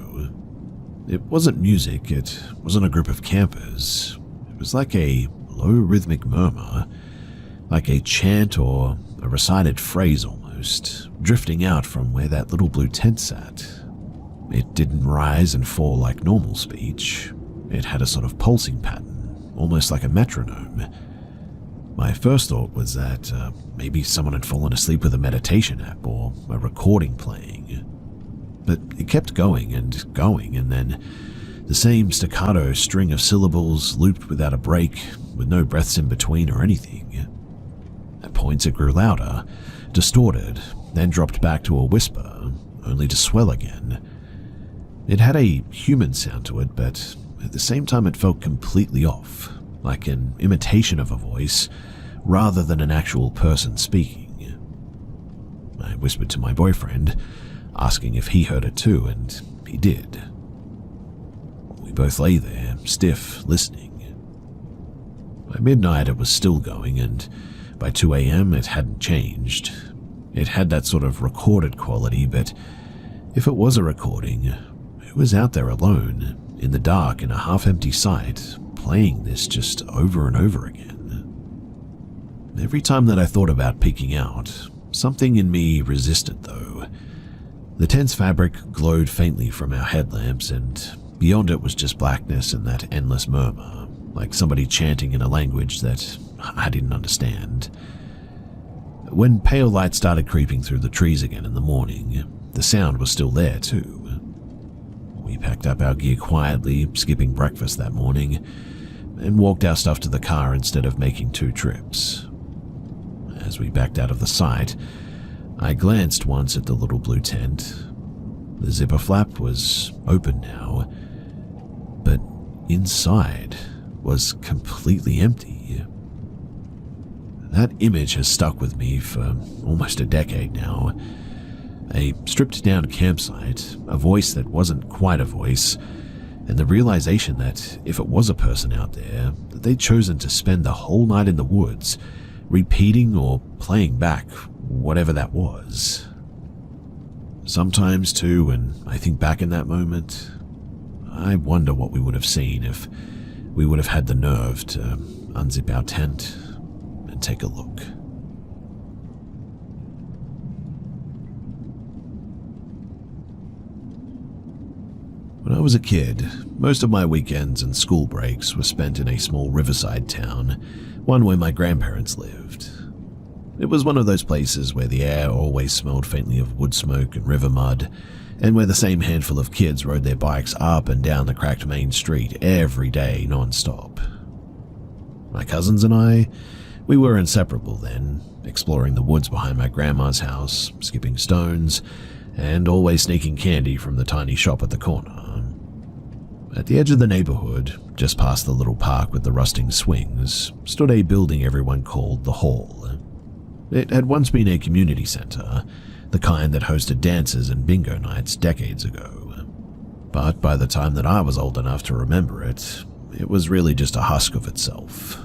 [SPEAKER 1] It wasn't music, it wasn't a group of campers. It was like a low rhythmic murmur, like a chant or a recited phrase almost, drifting out from where that little blue tent sat. It didn't rise and fall like normal speech. It had a sort of pulsing pattern, almost like a metronome. My first thought was that maybe someone had fallen asleep with a meditation app or a recording playing. But it kept going, and then the same staccato string of syllables looped without a break, with no breaths in between or anything. At points it grew louder, distorted, then dropped back to a whisper, only to swell again. It had a human sound to it, but at the same time it felt completely off, like an imitation of a voice, rather than an actual person speaking. I whispered to my boyfriend, asking if he heard it too, and he did. We both lay there, stiff, listening. By midnight it was still going, and by 2 a.m. it hadn't changed. It had that sort of recorded quality, but if it was a recording, who was out there alone, in the dark in a half-empty site, playing this just over and over again? Every time that I thought about peeking out, something in me resisted, though. The tent's fabric glowed faintly from our headlamps, and beyond it was just blackness and that endless murmur, like somebody chanting in a language that I didn't understand. When pale light started creeping through the trees again in the morning, the sound was still there too. We packed up our gear quietly, skipping breakfast that morning, and walked our stuff to the car instead of making 2 trips. As we backed out of the site, I glanced once at the little blue tent. The zipper flap was open now, but inside was completely empty. That image has stuck with me for almost a decade now. A stripped-down campsite, a voice that wasn't quite a voice, and the realization that if it was a person out there, that they'd chosen to spend the whole night in the woods, repeating or playing back whatever that was. Sometimes, too, when I think back in that moment, I wonder what we would have seen if we would have had the nerve to unzip our tent and take a look. When I was a kid, most of my weekends and school breaks were spent in a small riverside town, one where my grandparents lived. It was one of those places where the air always smelled faintly of wood smoke and river mud, and where the same handful of kids rode their bikes up and down the cracked main street every day non-stop. My cousins and I, we were inseparable then, exploring the woods behind my grandma's house, skipping stones, and always sneaking candy from the tiny shop at the corner. At the edge of the neighborhood, just past the little park with the rusting swings, stood a building everyone called the Hall. It had once been a community center, the kind that hosted dances and bingo nights decades ago. But by the time that I was old enough to remember it, it was really just a husk of itself.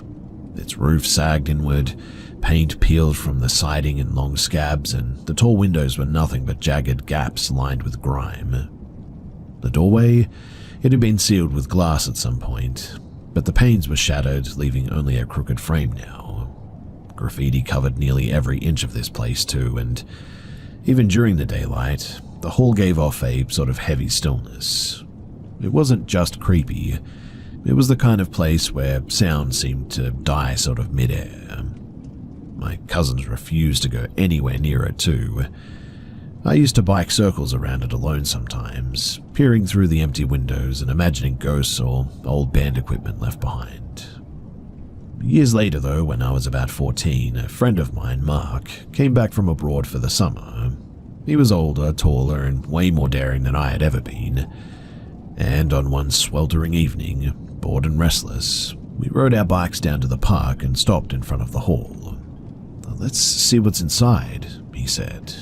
[SPEAKER 1] Its roof sagged inward, paint peeled from the siding in long scabs, and the tall windows were nothing but jagged gaps lined with grime. The doorway, it had been sealed with glass at some point, but the panes were shattered, leaving only a crooked frame now. Graffiti covered nearly every inch of this place too, and even during the daylight, the hall gave off a sort of heavy stillness. It wasn't just creepy, it was the kind of place where sound seemed to die sort of mid-air. My cousins refused to go anywhere near it too. I used to bike circles around it alone sometimes, peering through the empty windows and imagining ghosts or old band equipment left behind. Years later though, when I was about 14, a friend of mine, Mark, came back from abroad for the summer. He was older, taller, and way more daring than I had ever been. And on one sweltering evening, bored and restless, we rode our bikes down to the park and stopped in front of the hall. "Let's see what's inside," he said.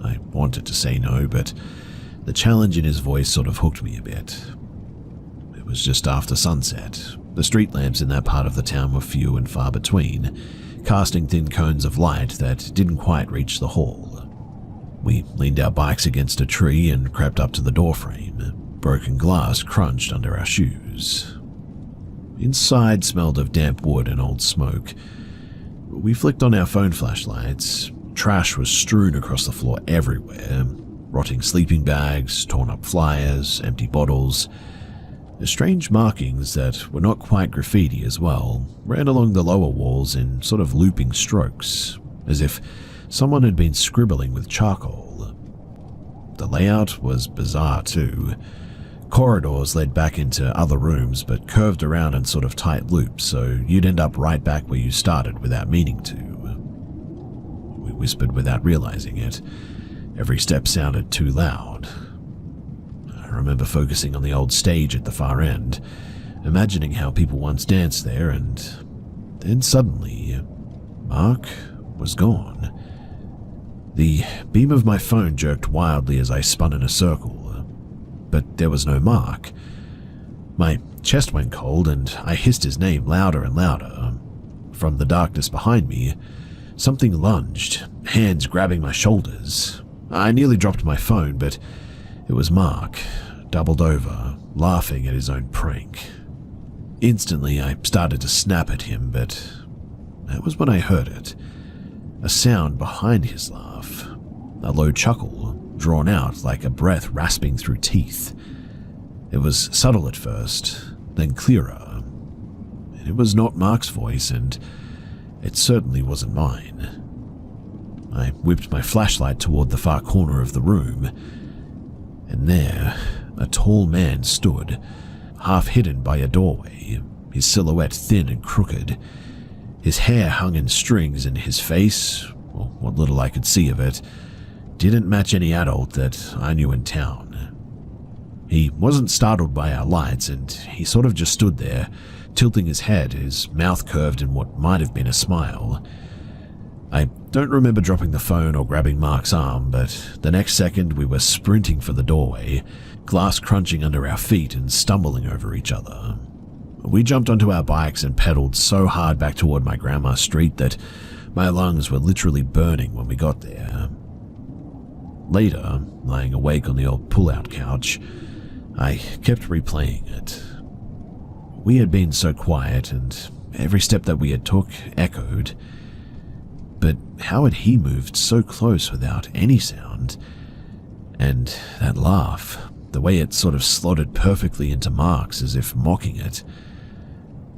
[SPEAKER 1] I wanted to say no, but the challenge in his voice sort of hooked me a bit. It was just after sunset. The street lamps in that part of the town were few and far between, casting thin cones of light that didn't quite reach the hall. We leaned our bikes against a tree and crept up to the doorframe. Broken glass crunched under our shoes. Inside smelled of damp wood and old smoke. We flicked on our phone flashlights. Trash was strewn across the floor everywhere. Rotting sleeping bags, torn up flyers, empty bottles. Strange markings that were not quite graffiti as well ran along the lower walls in sort of looping strokes, as if someone had been scribbling with charcoal. The layout was bizarre too. Corridors led back into other rooms but curved around in sort of tight loops, so you'd end up right back where you started without meaning to. We whispered without realizing it. Every step sounded too loud. I remember focusing on the old stage at the far end, imagining how people once danced there, and then suddenly, Mark was gone. The beam of my phone jerked wildly as I spun in a circle, but there was no Mark. My chest went cold and I hissed his name louder and louder. From the darkness behind me, something lunged, hands grabbing my shoulders. I nearly dropped my phone, but it was Mark, doubled over, laughing at his own prank. Instantly, I started to snap at him, but that was when I heard it. A sound behind his laugh. A low chuckle, drawn out like a breath rasping through teeth. It was subtle at first, then clearer. It was not Mark's voice, and it certainly wasn't mine. I whipped my flashlight toward the far corner of the room, and there, a tall man stood, half hidden by a doorway, his silhouette thin and crooked. His hair hung in strings, and his face, or what little I could see of it, didn't match any adult that I knew in town. He wasn't startled by our lights, and he sort of just stood there, tilting his head, his mouth curved in what might have been a smile. I don't remember dropping the phone or grabbing Mark's arm, but the next second we were sprinting for the doorway, glass crunching under our feet and stumbling over each other. We jumped onto our bikes and pedaled so hard back toward my grandma's street that my lungs were literally burning when we got there. Later, lying awake on the old pull-out couch, I kept replaying it. We had been so quiet, and every step that we had took echoed. But how had he moved so close without any sound? And that laugh, the way it sort of slotted perfectly into Mark's as if mocking it.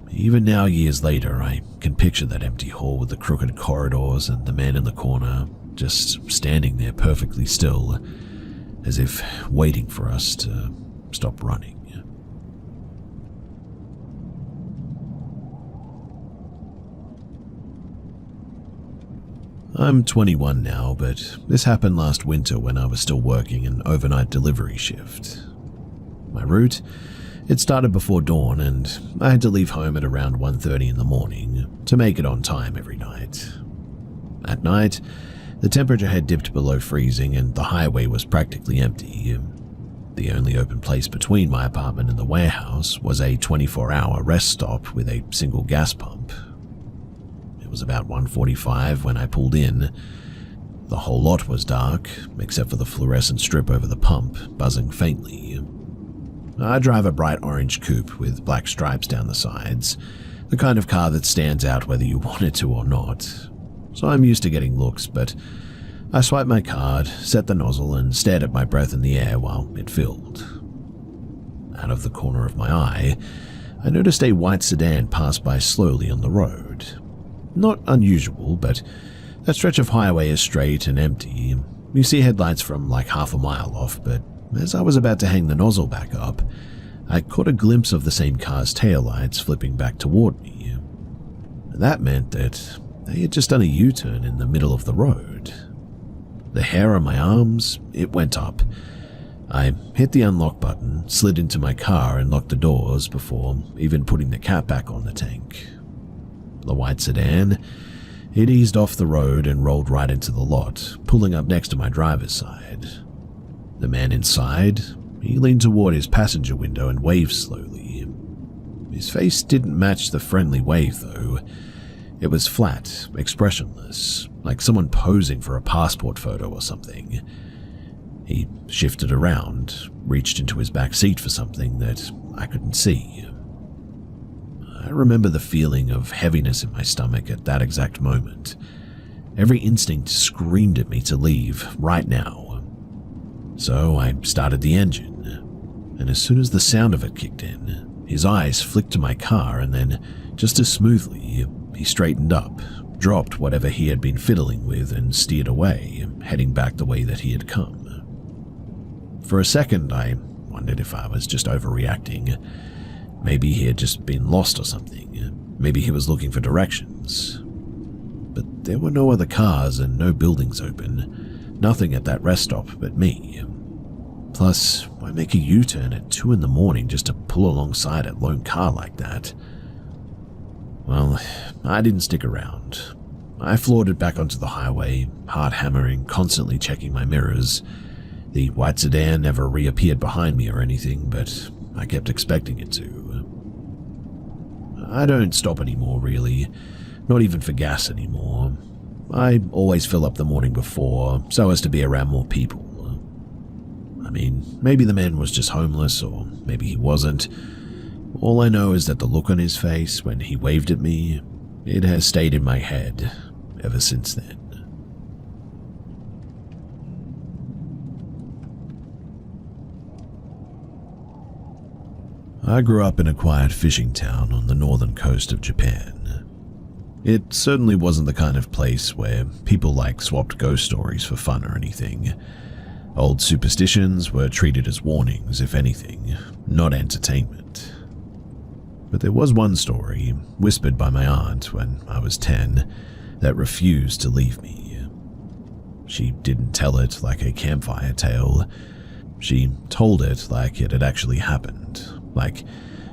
[SPEAKER 1] Even now, years later, I can picture that empty hall with the crooked corridors and the man in the corner, just standing there perfectly still, as if waiting for us to stop running. I'm 21 now, but this happened last winter when I was still working an overnight delivery shift. My route? It started before dawn, and I had to leave home at around 1:30 in the morning to make it on time every night. At night, the temperature had dipped below freezing and the highway was practically empty. The only open place between my apartment and the warehouse was a 24-hour rest stop with a single gas pump. It was about 1:45 when I pulled in. The whole lot was dark, except for the fluorescent strip over the pump, buzzing faintly. I drive a bright orange coupe with black stripes down the sides, the kind of car that stands out whether you want it to or not. So I'm used to getting looks, but I swiped my card, set the nozzle, and stared at my breath in the air while it filled. Out of the corner of my eye, I noticed a white sedan pass by slowly on the road. Not unusual, but that stretch of highway is straight and empty. You see headlights from like half a mile off, but as I was about to hang the nozzle back up, I caught a glimpse of the same car's taillights flipping back toward me. That meant that they had just done a U-turn in the middle of the road. The hair on my arms, it went up. I hit the unlock button, slid into my car and locked the doors before even putting the cap back on the tank. The white sedan, it eased off the road and rolled right into the lot, pulling up next to my driver's side. The man inside, he leaned toward his passenger window and waved slowly. His face didn't match the friendly wave, though. It was flat, expressionless, like someone posing for a passport photo or something. He shifted around, reached into his back seat for something that I couldn't see. I remember the feeling of heaviness in my stomach at that exact moment. Every instinct screamed at me to leave right now. So I started the engine, and as soon as the sound of it kicked in, his eyes flicked to my car, and then, just as smoothly, he straightened up, dropped whatever he had been fiddling with, and steered away, heading back the way that he had come. For a second, I wondered if I was just overreacting. Maybe he had just been lost or something. Maybe he was looking for directions. But there were no other cars and no buildings open. Nothing at that rest stop but me. Plus, why make a U-turn at 2 a.m. just to pull alongside a lone car like that? Well, I didn't stick around. I floored it back onto the highway, hard hammering, constantly checking my mirrors. The white sedan never reappeared behind me or anything, but I kept expecting it to. I don't stop anymore, really. Not even for gas anymore. I always fill up the morning before, so as to be around more people. I mean, maybe the man was just homeless, or maybe he wasn't. All I know is that the look on his face when he waved at me, it has stayed in my head ever since then. I grew up in a quiet fishing town on the northern coast of Japan. It certainly wasn't the kind of place where people swapped ghost stories for fun or anything. Old superstitions were treated as warnings, if anything, not entertainment. But there was one story, whispered by my aunt when I was 10, that refused to leave me. She didn't tell it like a campfire tale. She told it like it had actually happened, like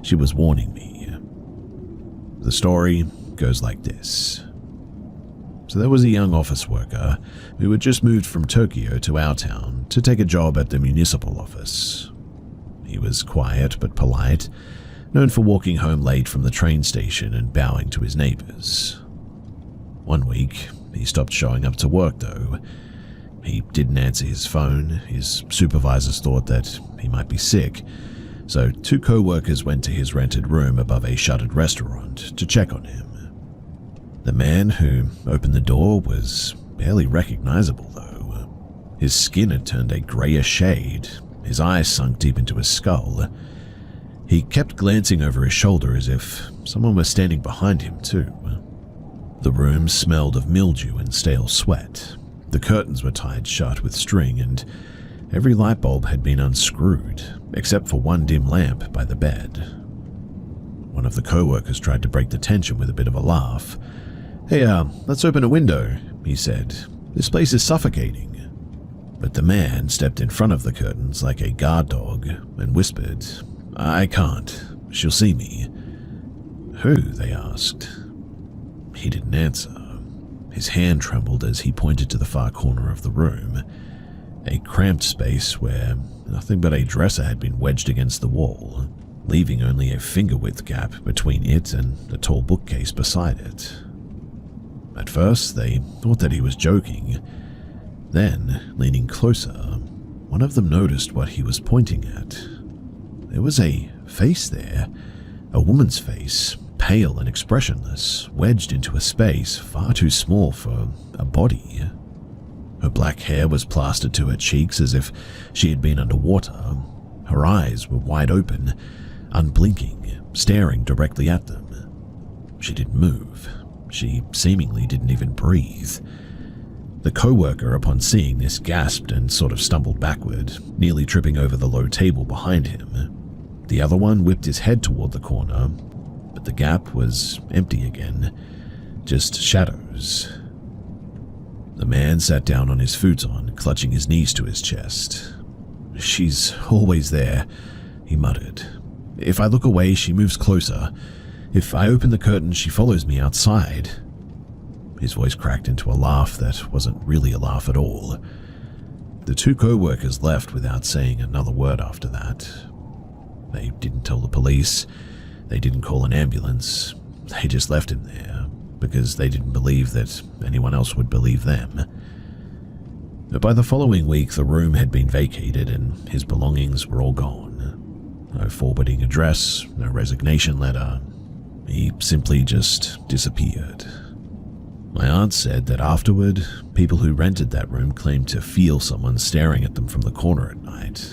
[SPEAKER 1] she was warning me. The story goes like this. So there was a young office worker who had just moved from Tokyo to our town to take a job at the municipal office. He was quiet but polite, known for walking home late from the train station and bowing to his neighbors. One week, he stopped showing up to work though. He didn't answer his phone. His supervisors thought that he might be sick, so 2 co-workers went to his rented room above a shuttered restaurant to check on him. The man who opened the door was barely recognizable though. His skin had turned a grayish shade, his eyes sunk deep into his skull. He kept glancing over his shoulder as if someone was standing behind him too. The room smelled of mildew and stale sweat. The curtains were tied shut with string, and every light bulb had been unscrewed, except for one dim lamp by the bed. One of the co-workers tried to break the tension with a bit of a laugh. "Hey, let's open a window," he said. "This place is suffocating." But the man stepped in front of the curtains like a guard dog and whispered, "I can't. She'll see me." "Who?" they asked. He didn't answer. His hand trembled as he pointed to the far corner of the room, a cramped space where nothing but a dresser had been wedged against the wall, leaving only a finger-width gap between it and the tall bookcase beside it. At first, they thought that he was joking. Then, leaning closer, one of them noticed what he was pointing at. There was a face there, a woman's face, pale and expressionless, wedged into a space far too small for a body. Her black hair was plastered to her cheeks as if she had been underwater. Her eyes were wide open, unblinking, staring directly at them. She didn't move. She seemingly didn't even breathe. The co-worker, upon seeing this, gasped and sort of stumbled backward, nearly tripping over the low table behind him. The other one whipped his head toward the corner, but the gap was empty again, just shadows. The man sat down on his futon, clutching his knees to his chest. "She's always there," he muttered. "If I look away, she moves closer. If I open the curtain, she follows me outside." His voice cracked into a laugh that wasn't really a laugh at all. The two co-workers left without saying another word after that. They didn't tell the police. They didn't call an ambulance. They just left him there because they didn't believe that anyone else would believe them. But by the following week, the room had been vacated and his belongings were all gone. No forwarding address, no resignation letter. He simply just disappeared. My aunt said that afterward, people who rented that room claimed to feel someone staring at them from the corner at night.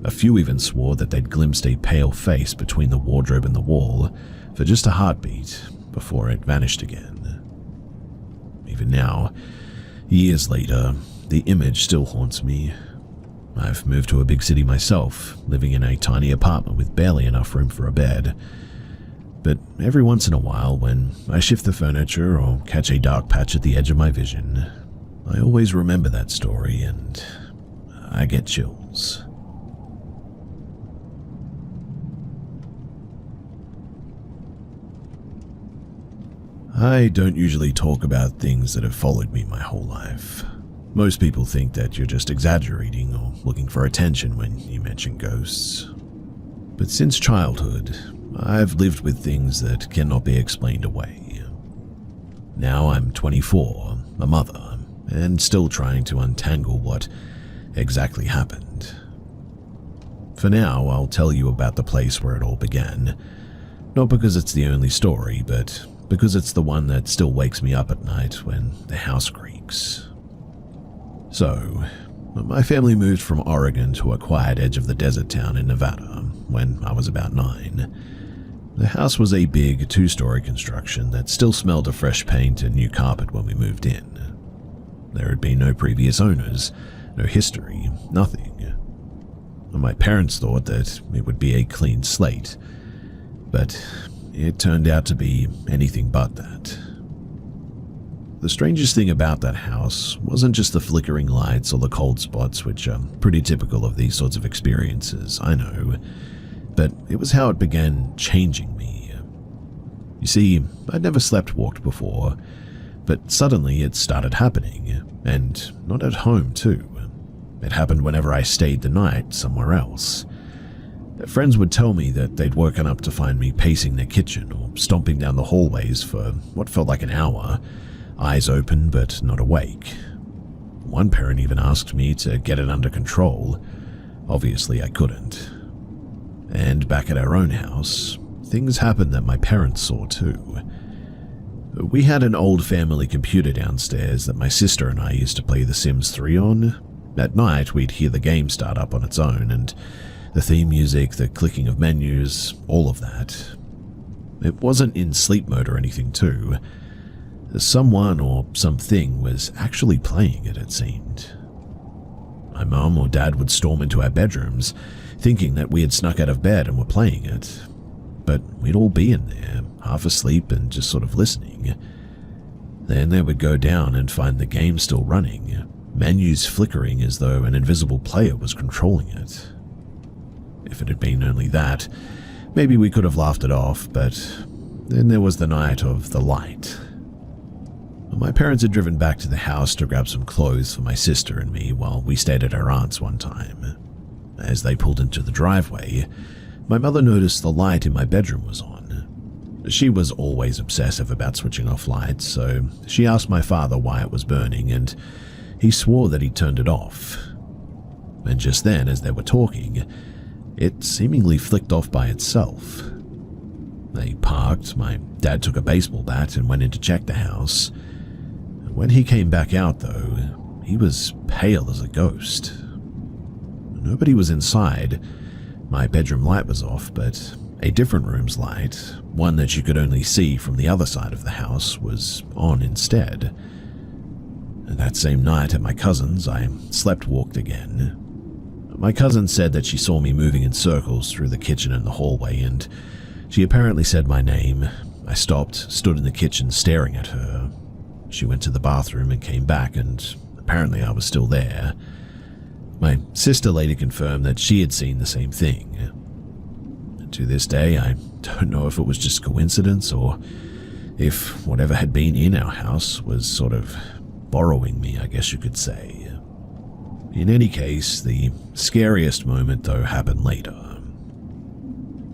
[SPEAKER 1] A few even swore that they'd glimpsed a pale face between the wardrobe and the wall for just a heartbeat before it vanished again. Even now, years later, the image still haunts me. I've moved to a big city myself, living in a tiny apartment with barely enough room for a bed. But every once in a while, when I shift the furniture or catch a dark patch at the edge of my vision, I always remember that story and I get chills. I don't usually talk about things that have followed me my whole life. Most people think that you're just exaggerating or looking for attention when you mention ghosts. But since childhood, I've lived with things that cannot be explained away. Now I'm 24, a mother, and still trying to untangle what exactly happened. For now, I'll tell you about the place where it all began. Not because it's the only story, but because it's the one that still wakes me up at night when the house creaks. So, my family moved from Oregon to a quiet edge of the desert town in Nevada when I was about 9. The house was a big, 2-story construction that still smelled of fresh paint and new carpet when we moved in. There had been no previous owners, no history, nothing. My parents thought that it would be a clean slate, but it turned out to be anything but that. The strangest thing about that house wasn't just the flickering lights or the cold spots, which are pretty typical of these sorts of experiences, I know, but it was how it began changing me. You see, I'd never slept-walked before, but suddenly it started happening, and not at home too. It happened whenever I stayed the night somewhere else. Friends would tell me that they'd woken up to find me pacing their kitchen or stomping down the hallways for what felt like an hour, eyes open but not awake. One parent even asked me to get it under control. Obviously, I couldn't. And back at our own house, things happened that my parents saw too. We had an old family computer downstairs that my sister and I used to play The Sims 3 on. At night, we'd hear the game start up on its own, and the theme music, the clicking of menus, all of that. It wasn't in sleep mode or anything too. Someone or something was actually playing it seemed. My mum or dad would storm into our bedrooms, thinking that we had snuck out of bed and were playing it. But we'd all be in there, half asleep and just sort of listening. Then they would go down and find the game still running, menus flickering as though an invisible player was controlling it. If it had been only that, maybe we could have laughed it off, but then there was the night of the light. My parents had driven back to the house to grab some clothes for my sister and me while we stayed at our aunt's one time. As they pulled into the driveway, my mother noticed the light in my bedroom was on. She was always obsessive about switching off lights, so she asked my father why it was burning, and he swore that he'd turned it off. And just then, as they were talking, it seemingly flicked off by itself. They parked, my dad took a baseball bat and went in to check the house. When he came back out, though, he was pale as a ghost. Nobody was inside. My bedroom light was off, but A different room's light, one that you could only see from the other side of the house, was on instead. That same night at my cousin's, I slept-walked again. My cousin said that she saw me moving in circles through the kitchen and the hallway, and she apparently said my name. I stopped, stood in the kitchen staring at her. She went to the bathroom and came back, and apparently I was still there. My sister later confirmed that she had seen the same thing. To this day, I don't know if it was just coincidence or if whatever had been in our house was sort of borrowing me, I guess you could say. In any case, the scariest moment, though, happened later.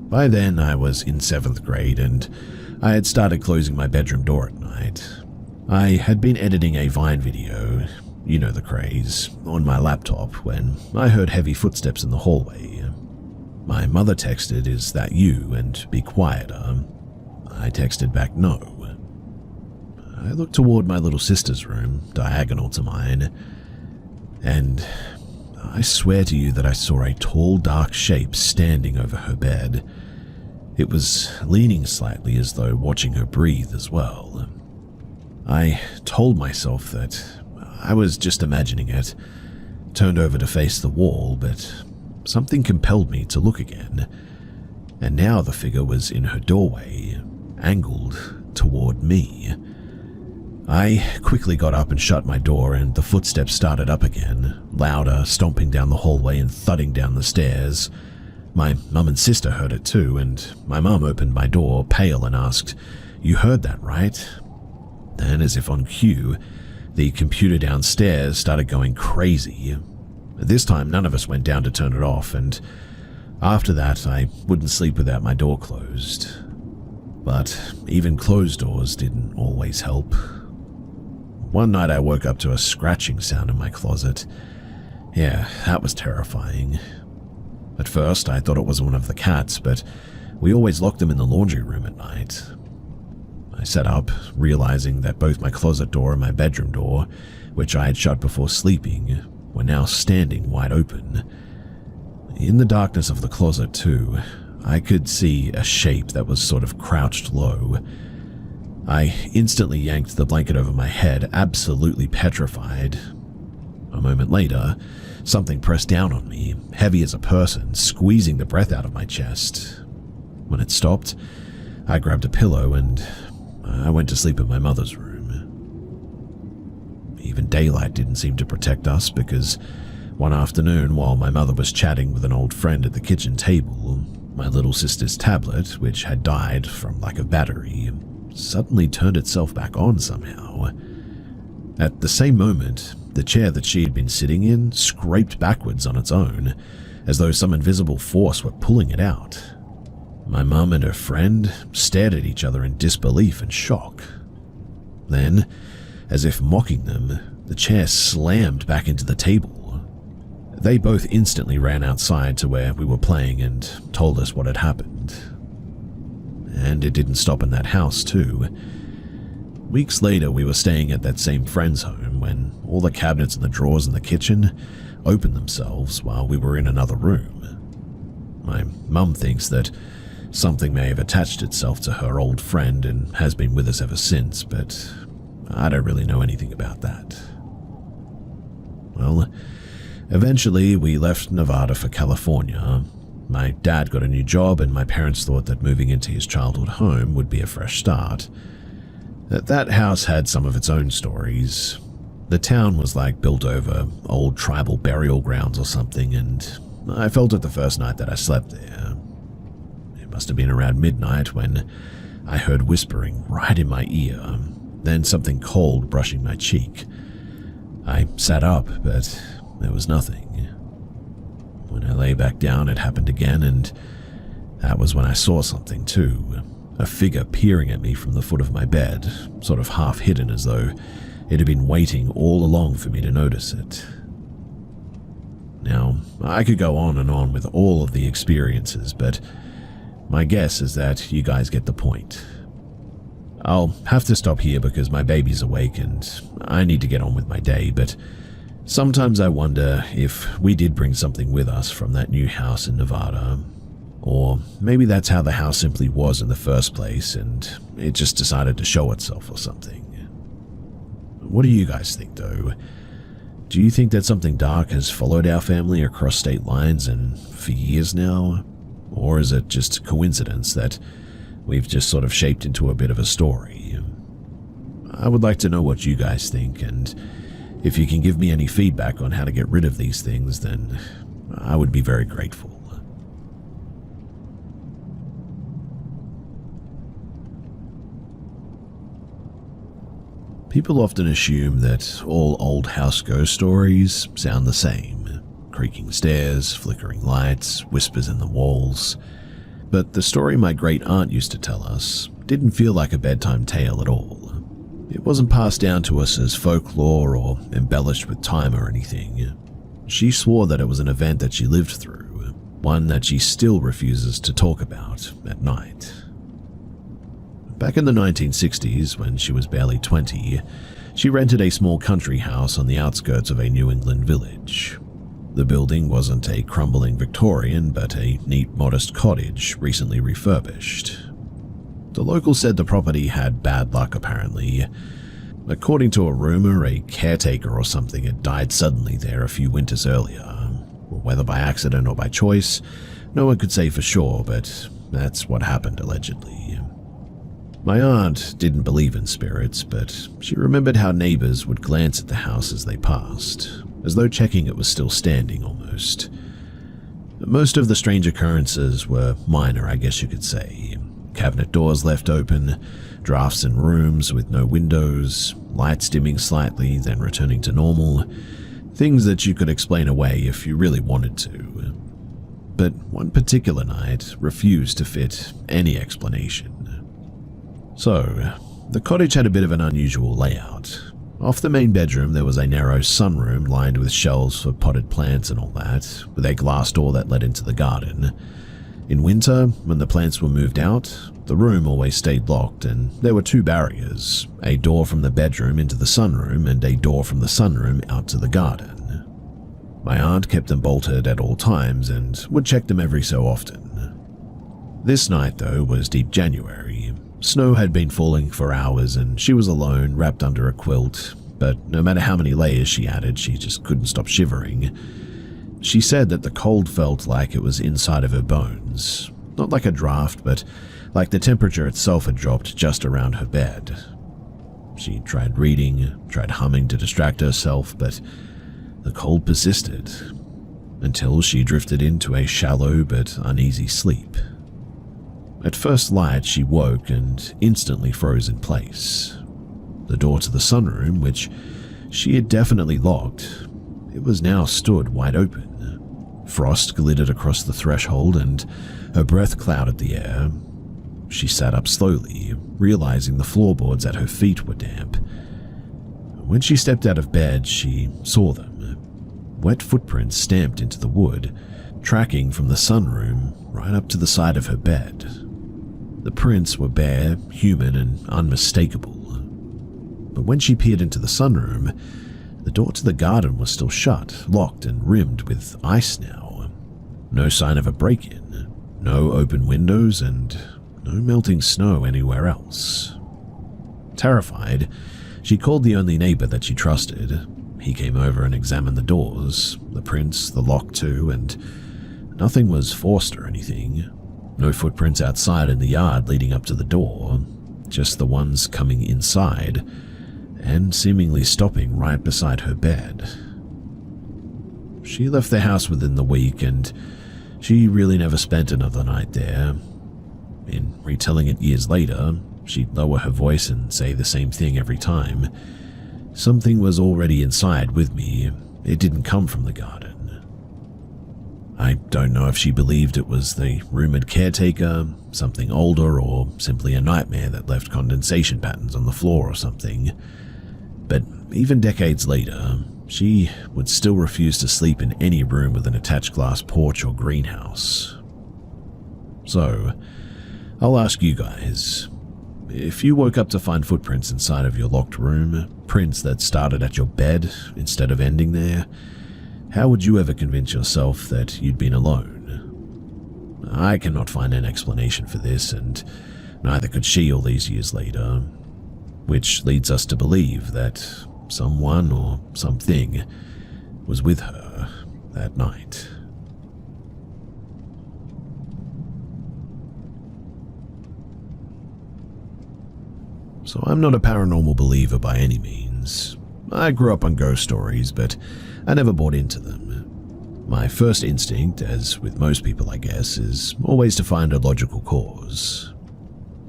[SPEAKER 1] By then, I was in 7th grade, and I had started closing my bedroom door at night. I had been editing a Vine video, you know the craze, on my laptop when I heard heavy footsteps in the hallway. My mother texted, "Is that you?" and "Be quieter." I texted back, "No." I looked toward my little sister's room, diagonal to mine, and I swear to you that I saw a tall, dark shape standing over her bed. It was leaning slightly as though watching her breathe as well. I told myself that I was just imagining it, turned over to face the wall, but something compelled me to look again, and now the figure was in her doorway, angled toward me. I quickly got up and shut my door, and the footsteps started up again, louder, stomping down the hallway and thudding down the stairs. My mum and sister heard it too, and my mum opened my door, pale, and asked, "You heard that, right?" Then, as if on cue, the computer downstairs started going crazy. This time, none of us went down to turn it off, and after that, I wouldn't sleep without my door closed. But even closed doors didn't always help. One night I woke up to a scratching sound in my closet. Yeah, that was terrifying. At first, I thought it was one of the cats, but we always locked them in the laundry room at night. I sat up, realizing that both my closet door and my bedroom door, which I had shut before sleeping, were now standing wide open. In the darkness of the closet, too, I could see a shape that was sort of crouched low. I instantly yanked the blanket over my head, absolutely petrified. A moment later, something pressed down on me, heavy as a person, squeezing the breath out of my chest. When it stopped, I grabbed a pillow and I went to sleep in my mother's room. Even daylight didn't seem to protect us, because one afternoon, while my mother was chatting with an old friend at the kitchen table, my little sister's tablet, which had died from lack of battery, suddenly turned itself back on somehow. At the same moment, the chair that she had been sitting in scraped backwards on its own, as though some invisible force were pulling it out. My mum and her friend stared at each other in disbelief and shock. Then, as if mocking them, the chair slammed back into the table. They both instantly ran outside to where we were playing and told us what had happened. And it didn't stop in that house, too. Weeks later, we were staying at that same friend's home when all the cabinets and the drawers in the kitchen opened themselves while we were in another room. My mum thinks that something may have attached itself to her old friend and has been with us ever since, but I don't really know anything about that. Well, eventually we left Nevada for California. My dad got a new job, and my parents thought that moving into his childhood home would be a fresh start. That house had some of its own stories. The town was like built over old tribal burial grounds or something, and I felt it the first night that I slept there. It must have been around midnight when I heard whispering right in my ear, then something cold brushing my cheek. I sat up, but there was nothing. When I lay back down, it happened again, and that was when I saw something too. A figure peering at me from the foot of my bed, sort of half hidden as though it had been waiting all along for me to notice it. Now, I could go on and on with all of the experiences, but my guess is that you guys get the point. I'll have to stop here because my baby's awake and I need to get on with my day, but sometimes I wonder if we did bring something with us from that new house in Nevada. Or maybe that's how the house simply was in the first place and it just decided to show itself or something. What do you guys think though? Do you think that something dark has followed our family across state lines and for years now? Or is it just a coincidence that we've just sort of shaped into a bit of a story? I would like to know what you guys think, and if you can give me any feedback on how to get rid of these things, then I would be very grateful. People often assume that all old house ghost stories sound the same. Creaking stairs, flickering lights, whispers in the walls. But the story my great-aunt used to tell us didn't feel like a bedtime tale at all. It wasn't passed down to us as folklore or embellished with time or anything. She swore that it was an event that she lived through, one that she still refuses to talk about at night. Back in the 1960s, when she was barely 20, she rented a small country house on the outskirts of a New England village. The building wasn't a crumbling Victorian, but a neat, modest cottage recently refurbished. The locals said the property had bad luck, apparently. According to a rumor, a caretaker or something had died suddenly there a few winters earlier. Whether by accident or by choice, no one could say for sure, but that's what happened allegedly. My aunt didn't believe in spirits, but she remembered how neighbors would glance at the house as they passed, as though checking it was still standing almost. Most of the strange occurrences were minor, I guess you could say. Cabinet doors left open, drafts in rooms with no windows, lights dimming slightly, then returning to normal. Things that you could explain away if you really wanted to. But one particular night refused to fit any explanation. So, the cottage had a bit of an unusual layout. Off the main bedroom there was a narrow sunroom lined with shelves for potted plants and all that, with a glass door that led into the garden. In winter, when the plants were moved out, the room always stayed locked and there were two barriers, a door from the bedroom into the sunroom and a door from the sunroom out to the garden. My aunt kept them bolted at all times and would check them every so often. This night, though, was deep January. Snow had been falling for hours and she was alone, wrapped under a quilt, but no matter how many layers she added, she just couldn't stop shivering. She said that the cold felt like it was inside of her bones, not like a draft, but like the temperature itself had dropped just around her bed. She tried reading, tried humming to distract herself, but the cold persisted, until she drifted into a shallow but uneasy sleep. At first light, she woke and instantly froze in place. The door to the sunroom, which she had definitely locked, it was now stood wide open. Frost glittered across the threshold and her breath clouded the air. She sat up slowly, realizing the floorboards at her feet were damp. When she stepped out of bed, she saw them. Wet footprints stamped into the wood, tracking from the sunroom right up to the side of her bed. The prints were bare, human, and unmistakable. But when she peered into the sunroom, the door to the garden was still shut, locked and rimmed with ice now. No sign of a break-in, no open windows, and no melting snow anywhere else. Terrified, she called the only neighbor that she trusted. He came over and examined the doors, the prints, the lock too, and nothing was forced or anything. No footprints outside in the yard leading up to the door, just the ones coming inside and seemingly stopping right beside her bed. She left the house within the week and she really never spent another night there. In retelling it years later, she'd lower her voice and say the same thing every time. Something was already inside with me. It didn't come from the garden. I don't know if she believed it was the rumored caretaker, something older, or simply a nightmare that left condensation patterns on the floor or something. But even decades later, she would still refuse to sleep in any room with an attached glass porch or greenhouse. So, I'll ask you guys, if you woke up to find footprints inside of your locked room, prints that started at your bed instead of ending there, how would you ever convince yourself that you'd been alone? I cannot find an explanation for this, and neither could she all these years later, which leads us to believe that someone or something was with her that night. So I'm not a paranormal believer by any means. I grew up on ghost stories, but I never bought into them. My first instinct, as with most people I guess, is always to find a logical cause.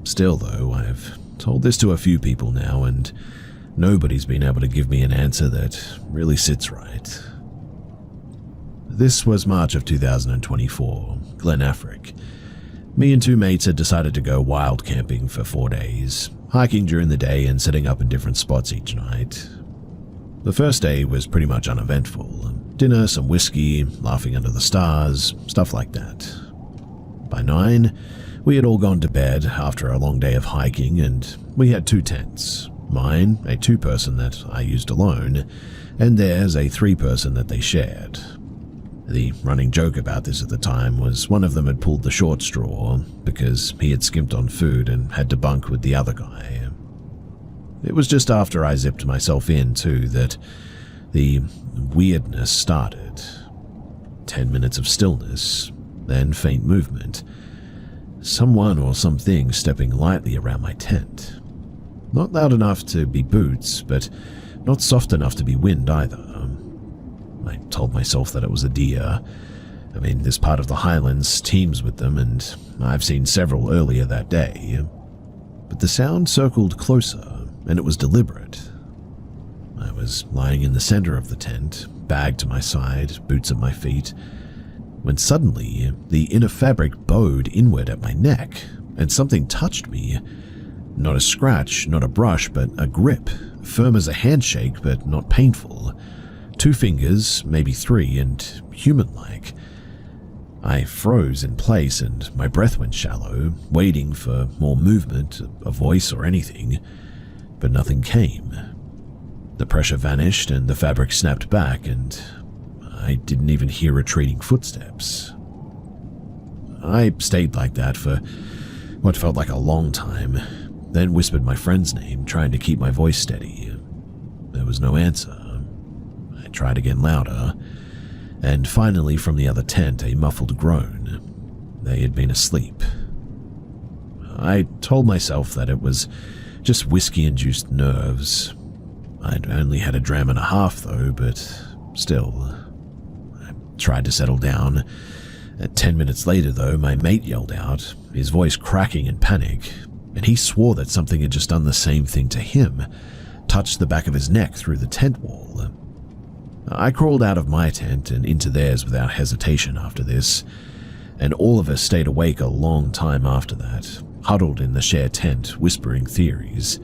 [SPEAKER 1] Still though, I've told this to a few people now, and nobody's been able to give me an answer that really sits right. This was March of 2024, Glen Affric. Me and two mates had decided to go wild camping for 4 days, hiking during the day and setting up in different spots each night. The first day was pretty much uneventful. Dinner, some whiskey, laughing under the stars, stuff like that. By 9, we had all gone to bed after a long day of hiking, and we had 2 tents. Mine, a 2-person that I used alone, and theirs, a 3-person that they shared. The running joke about this at the time was one of them had pulled the short straw because he had skimped on food and had to bunk with the other guy. It was just after I zipped myself in, too, that the weirdness started. 10 minutes of stillness, then faint movement. Someone or something stepping lightly around my tent. Not loud enough to be boots, but not soft enough to be wind either. I told myself that it was a deer. I mean, this part of the Highlands teems with them, and I've seen several earlier that day. But the sound circled closer, and it was deliberate. I was lying in the center of the tent, bag to my side, boots at my feet, when suddenly the inner fabric bowed inward at my neck, and something touched me. Not a scratch, not a brush, but a grip, firm as a handshake, but not painful. 2 fingers, maybe 3, and human-like. I froze in place and my breath went shallow, waiting for more movement, a voice or anything, but nothing came. The pressure vanished and the fabric snapped back, and I didn't even hear retreating footsteps. I stayed like that for what felt like a long time, then whispered my friend's name, trying to keep my voice steady. There was no answer. I tried again louder, and finally from the other tent a muffled groan. They had been asleep. I told myself that it was just whiskey-induced nerves. I'd only had a dram and a half though, but still. I tried to settle down. 10 minutes later though, my mate yelled out, his voice cracking in panic, and he swore that something had just done the same thing to him, touched the back of his neck through the tent wall. I crawled out of my tent and into theirs without hesitation after this, and all of us stayed awake a long time after that, huddled in the shared tent, whispering theories.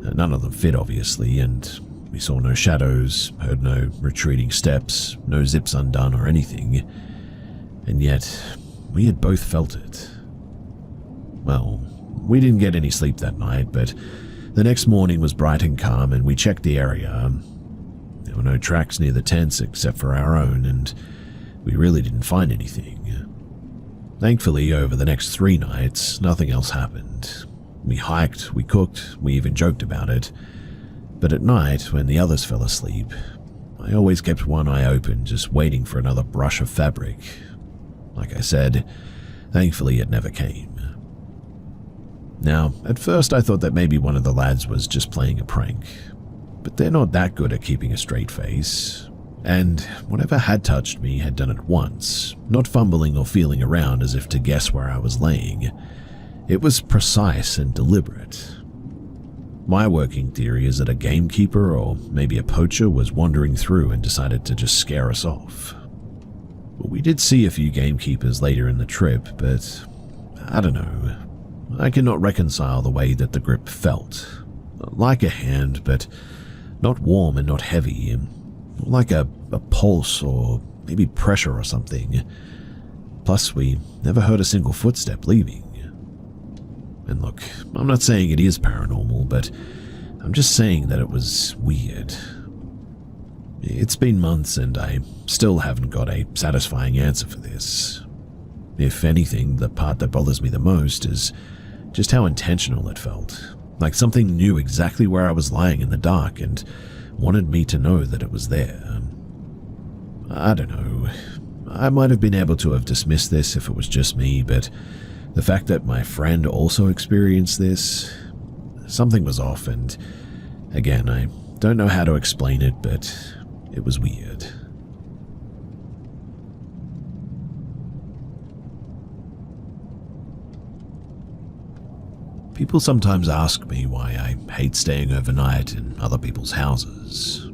[SPEAKER 1] None of them fit, obviously, and we saw no shadows, heard no retreating steps, no zips undone or anything, and yet we had both felt it. Well, we didn't get any sleep that night, but the next morning was bright and calm, and we checked the area. There were no tracks near the tents except for our own, and we really didn't find anything. Thankfully, over the next 3 nights, nothing else happened. We hiked, we cooked, we even joked about it. But at night, when the others fell asleep, I always kept one eye open, just waiting for another brush of fabric. Like I said, thankfully it never came. Now, at first I thought that maybe one of the lads was just playing a prank, but they're not that good at keeping a straight face. And whatever had touched me had done it once, not fumbling or feeling around as if to guess where I was laying. It was precise and deliberate. My working theory is that a gamekeeper or maybe a poacher was wandering through and decided to just scare us off. We did see a few gamekeepers later in the trip, but I don't know. I cannot reconcile the way that the grip felt. Like a hand, but not warm and not heavy. Like a pulse or maybe pressure or something. Plus, we never heard a single footstep leaving. And look, I'm not saying it is paranormal, but I'm just saying that it was weird. It's been months and I still haven't got a satisfying answer for this. If anything, the part that bothers me the most is just how intentional it felt. Like something knew exactly where I was lying in the dark and wanted me to know that it was there. I don't know. I might have been able to have dismissed this if it was just me, but the fact that my friend also experienced this, something was off, and again, I don't know how to explain it, but it was weird. People sometimes ask me why I hate staying overnight in other people's houses.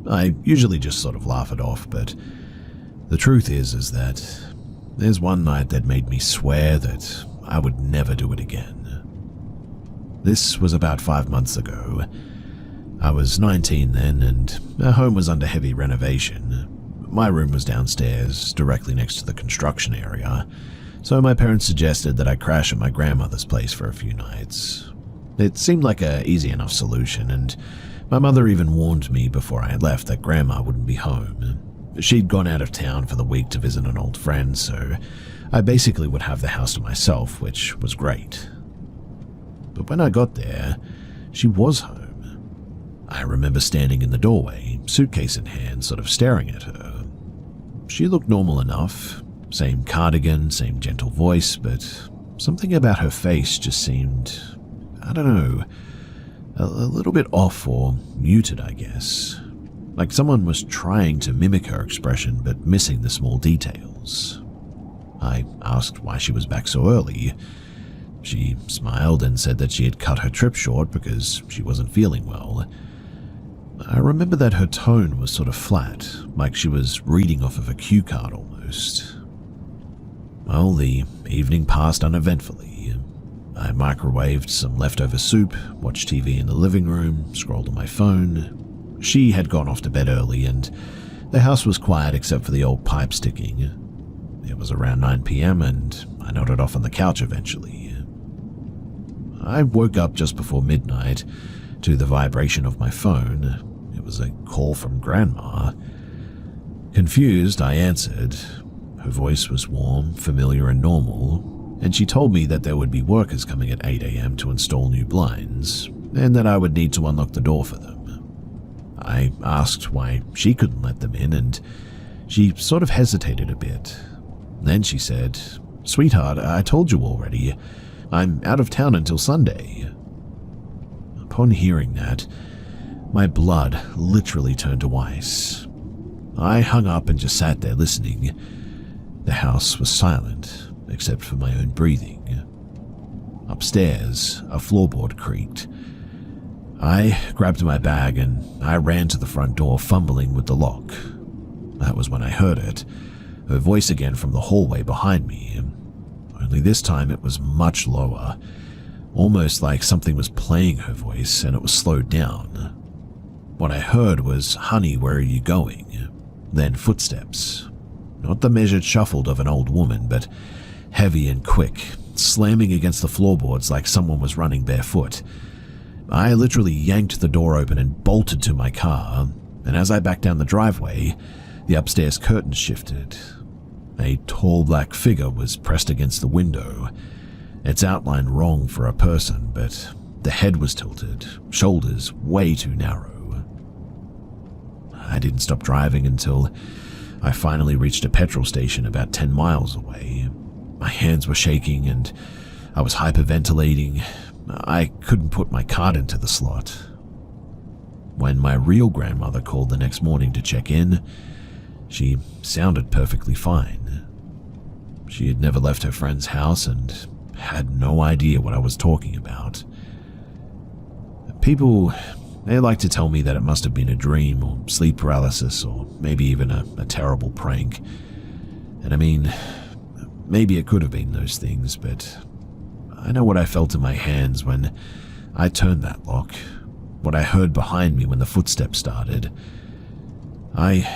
[SPEAKER 1] I usually just sort of laugh it off, but the truth is that there's one night that made me swear that I would never do it again. This was about 5 months ago. I was 19 then, and our home was under heavy renovation. My room was downstairs, directly next to the construction area, so my parents suggested that I crash at my grandmother's place for a few nights. It seemed like an easy enough solution, and my mother even warned me before I had left that Grandma wouldn't be home. She'd gone out of town for the week to visit an old friend, so I basically would have the house to myself, which was great. But when I got there, she was home. I remember standing in the doorway, suitcase in hand, sort of staring at her. She looked normal enough. Same cardigan, same gentle voice, but something about her face just seemed, I don't know, a little bit off or muted, I guess. Like someone was trying to mimic her expression but missing the small details. I asked why she was back so early. She smiled and said that she had cut her trip short because she wasn't feeling well. I remember that her tone was sort of flat, like she was reading off of a cue card almost. Well, the evening passed uneventfully. I microwaved some leftover soup, watched TV in the living room, scrolled on my phone. She had gone off to bed early, and the house was quiet except for the old pipe sticking. It was around 9 p.m., and I nodded off on the couch eventually. I woke up just before midnight to the vibration of my phone. It was a call from Grandma. Confused, I answered. Her voice was warm, familiar, and normal, and she told me that there would be workers coming at 8 a.m. to install new blinds, and that I would need to unlock the door for them. I asked why she couldn't let them in, and she sort of hesitated a bit. Then she said, "Sweetheart, I told you already. I'm out of town until Sunday." Upon hearing that, my blood literally turned to ice. I hung up and just sat there listening. The house was silent, except for my own breathing. Upstairs, a floorboard creaked. I grabbed my bag and I ran to the front door, fumbling with the lock. That was when I heard it, her voice again from the hallway behind me. Only this time it was much lower, almost like something was playing her voice and it was slowed down. What I heard was, "Honey, where are you going?" Then footsteps. Not the measured shuffle of an old woman, but heavy and quick, slamming against the floorboards like someone was running barefoot. I literally yanked the door open and bolted to my car, and as I backed down the driveway, the upstairs curtains shifted. A tall black figure was pressed against the window, its outline wrong for a person, but the head was tilted, shoulders way too narrow. I didn't stop driving until I finally reached a petrol station about 10 miles away. My hands were shaking and I was hyperventilating. I couldn't put my card into the slot. When my real grandmother called the next morning to check in, she sounded perfectly fine. She had never left her friend's house and had no idea what I was talking about. People, they like to tell me that it must have been a dream or sleep paralysis or maybe even a terrible prank. And I mean, maybe it could have been those things, but I know what I felt in my hands when I turned that lock, what I heard behind me when the footsteps started. I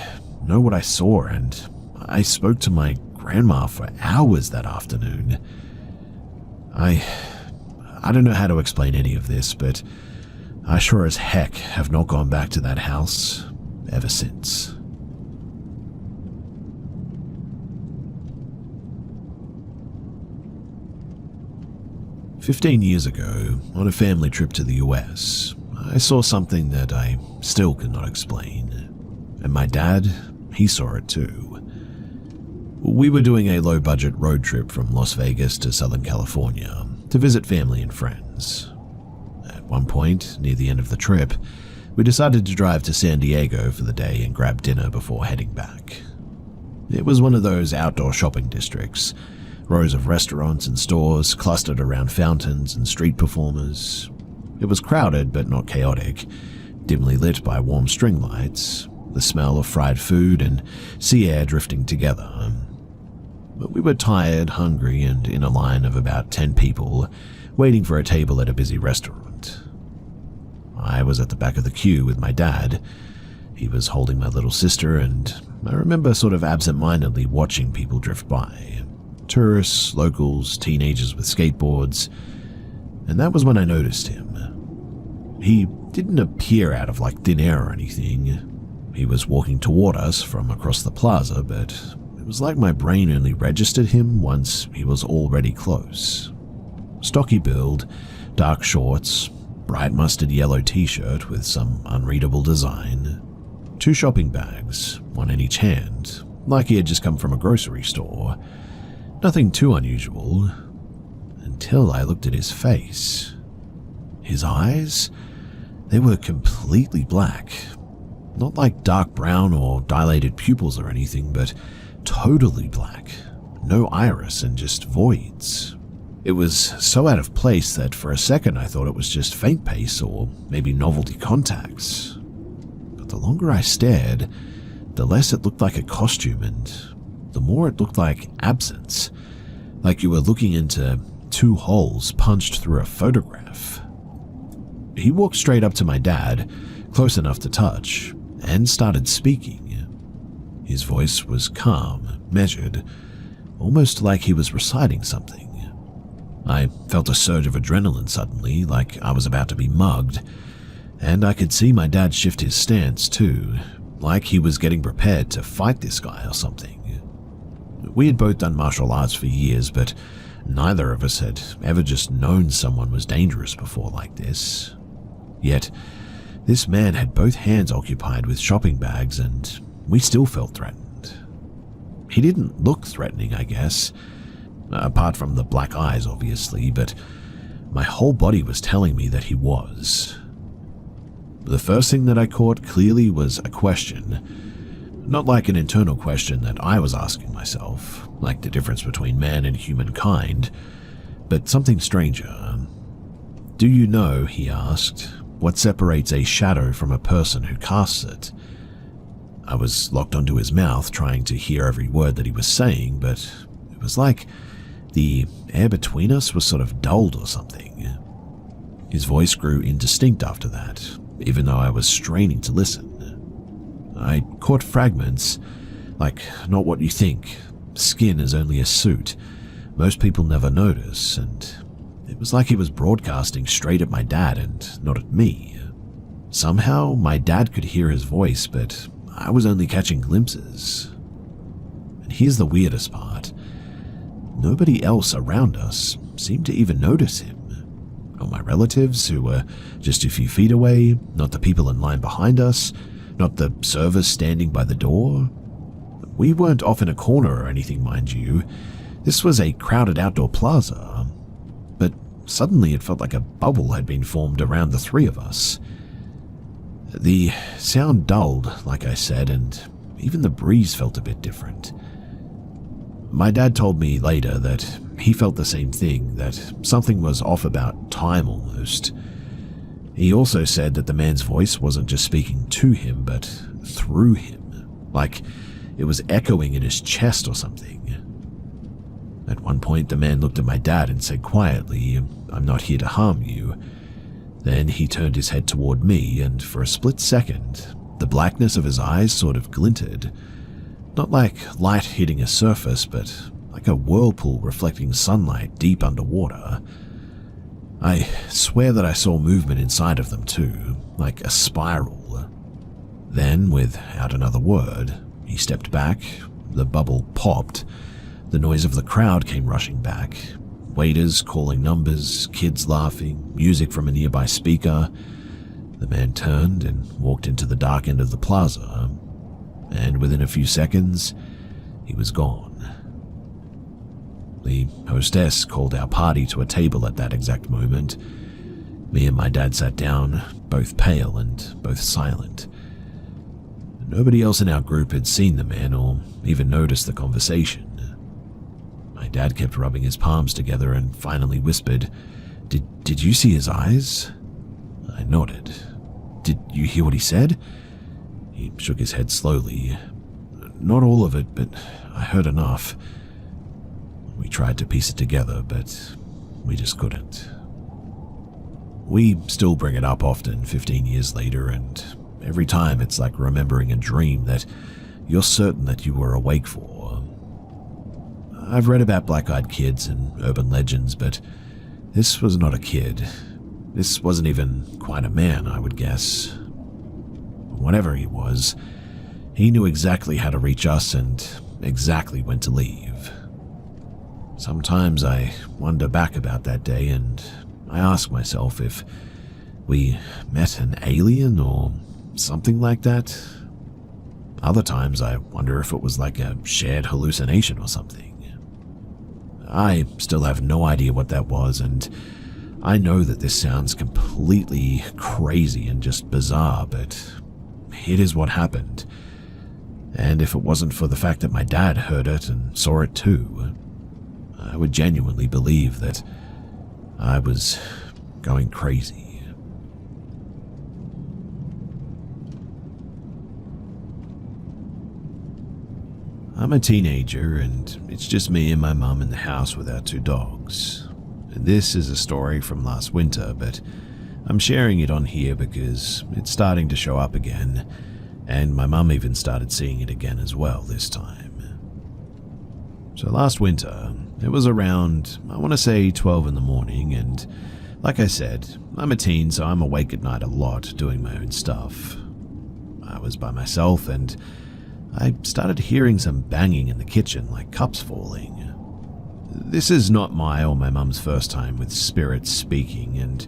[SPEAKER 1] know what I saw, and I spoke to my grandma for hours that afternoon. I don't know how to explain any of this, but I sure as heck have not gone back to that house ever since. 15 years ago, on a family trip to the US, I saw something that I still could not explain. And my dad, he saw it too. We were doing a low-budget road trip from Las Vegas to Southern California to visit family and friends. At one point, near the end of the trip, we decided to drive to San Diego for the day and grab dinner before heading back. It was one of those outdoor shopping districts, rows of restaurants and stores clustered around fountains and street performers. It was crowded but not chaotic, dimly lit by warm string lights, the smell of fried food and sea air drifting together. But we were tired, hungry, and in a line of about 10 people, waiting for a table at a busy restaurant. I was at the back of the queue with my dad. He was holding my little sister, and I remember sort of absent-mindedly watching people drift by. Tourists, locals, teenagers with skateboards. And that was when I noticed him. He didn't appear out of thin air or anything. He was walking toward us from across the plaza, but it was like my brain only registered him once he was already close. Stocky build, dark shorts, bright mustard yellow t-shirt with some unreadable design, 2 shopping bags, one in each hand, like he had just come from a grocery store. Nothing too unusual, until I looked at his face. His eyes, they were completely black. Not like dark brown or dilated pupils or anything, but totally black. No iris and just voids. It was so out of place that for a second I thought it was just faint pace or maybe novelty contacts. But the longer I stared, the less it looked like a costume and the more it looked like absence, like you were looking into 2 holes punched through a photograph. He walked straight up to my dad, close enough to touch, and started speaking. His voice was calm, measured, almost like he was reciting something. I felt a surge of adrenaline suddenly, like I was about to be mugged, and I could see my dad shift his stance too, like he was getting prepared to fight this guy or something. We had both done martial arts for years, but neither of us had ever just known someone was dangerous before like this. Yet, this man had both hands occupied with shopping bags, and we still felt threatened. He didn't look threatening, I guess, apart from the black eyes, obviously, but my whole body was telling me that he was. The first thing that I caught clearly was a question. Not like an internal question that I was asking myself, like the difference between man and humankind, but something stranger. Do you know, he asked, what separates a shadow from a person who casts it? I was locked onto his mouth, trying to hear every word that he was saying, but it was like the air between us was sort of dulled or something. His voice grew indistinct after that, even though I was straining to listen. I caught fragments, like not what you think. Skin is only a suit. Most people never notice, and it was like he was broadcasting straight at my dad and not at me. Somehow, my dad could hear his voice, but I was only catching glimpses. And here's the weirdest part. Nobody else around us seemed to even notice him. Not my relatives, who were just a few feet away, not the people in line behind us, not the servers standing by the door. We weren't off in a corner or anything, mind you. This was a crowded outdoor plaza. But suddenly it felt like a bubble had been formed around the 3 of us. The sound dulled, like I said, and even the breeze felt a bit different. My dad told me later that he felt the same thing, that something was off about time almost. He also said that the man's voice wasn't just speaking to him, but through him, like it was echoing in his chest or something. At one point, the man looked at my dad and said quietly, "I'm not here to harm you." Then he turned his head toward me, and for a split second, the blackness of his eyes sort of glinted. Not like light hitting a surface, but like a whirlpool reflecting sunlight deep underwater. I swear that I saw movement inside of them too, like a spiral. Then, without another word, he stepped back, the bubble popped, the noise of the crowd came rushing back, waiters calling numbers, kids laughing, music from a nearby speaker. The man turned and walked into the dark end of the plaza, and within a few seconds, he was gone. The hostess called our party to a table at that exact moment. Me and my dad sat down, both pale and both silent. Nobody else in our group had seen the man or even noticed the conversation. My dad kept rubbing his palms together and finally whispered, Did you see his eyes?" I nodded. "Did you hear what he said?" He shook his head slowly. "Not all of it, but I heard enough." We tried to piece it together, but we just couldn't. We still bring it up often 15 years later, and every time it's like remembering a dream that you're certain that you were awake for. I've read about black-eyed kids and urban legends, but this was not a kid. This wasn't even quite a man, I would guess. Whatever he was, he knew exactly how to reach us and exactly when to leave. Sometimes I wonder back about that day and I ask myself if we met an alien or something like that. Other times I wonder if it was like a shared hallucination or something. I still have no idea what that was, and I know that this sounds completely crazy and just bizarre, but it is what happened. And if it wasn't for the fact that my dad heard it and saw it too, I would genuinely believe that I was going crazy. I'm a teenager, and it's just me and my mum in the house with our 2 dogs. This is a story from last winter, but I'm sharing it on here because it's starting to show up again, and my mum even started seeing it again as well this time. So last winter, it was around, I want to say 12 in the morning, and like I said, I'm a teen, so I'm awake at night a lot doing my own stuff. I was by myself, and I started hearing some banging in the kitchen, like cups falling. This is not my or my mum's first time with spirits speaking, and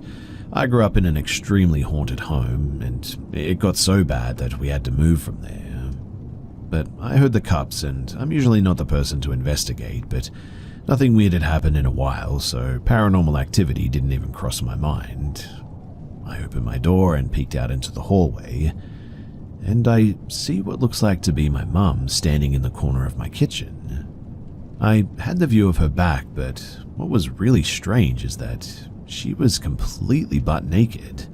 [SPEAKER 1] I grew up in an extremely haunted home, and it got so bad that we had to move from there. But I heard the cups, and I'm usually not the person to investigate, but nothing weird had happened in a while, so paranormal activity didn't even cross my mind. I opened my door and peeked out into the hallway, and I see what looks like to be my mum standing in the corner of my kitchen. I had the view of her back, but what was really strange is that she was completely butt naked.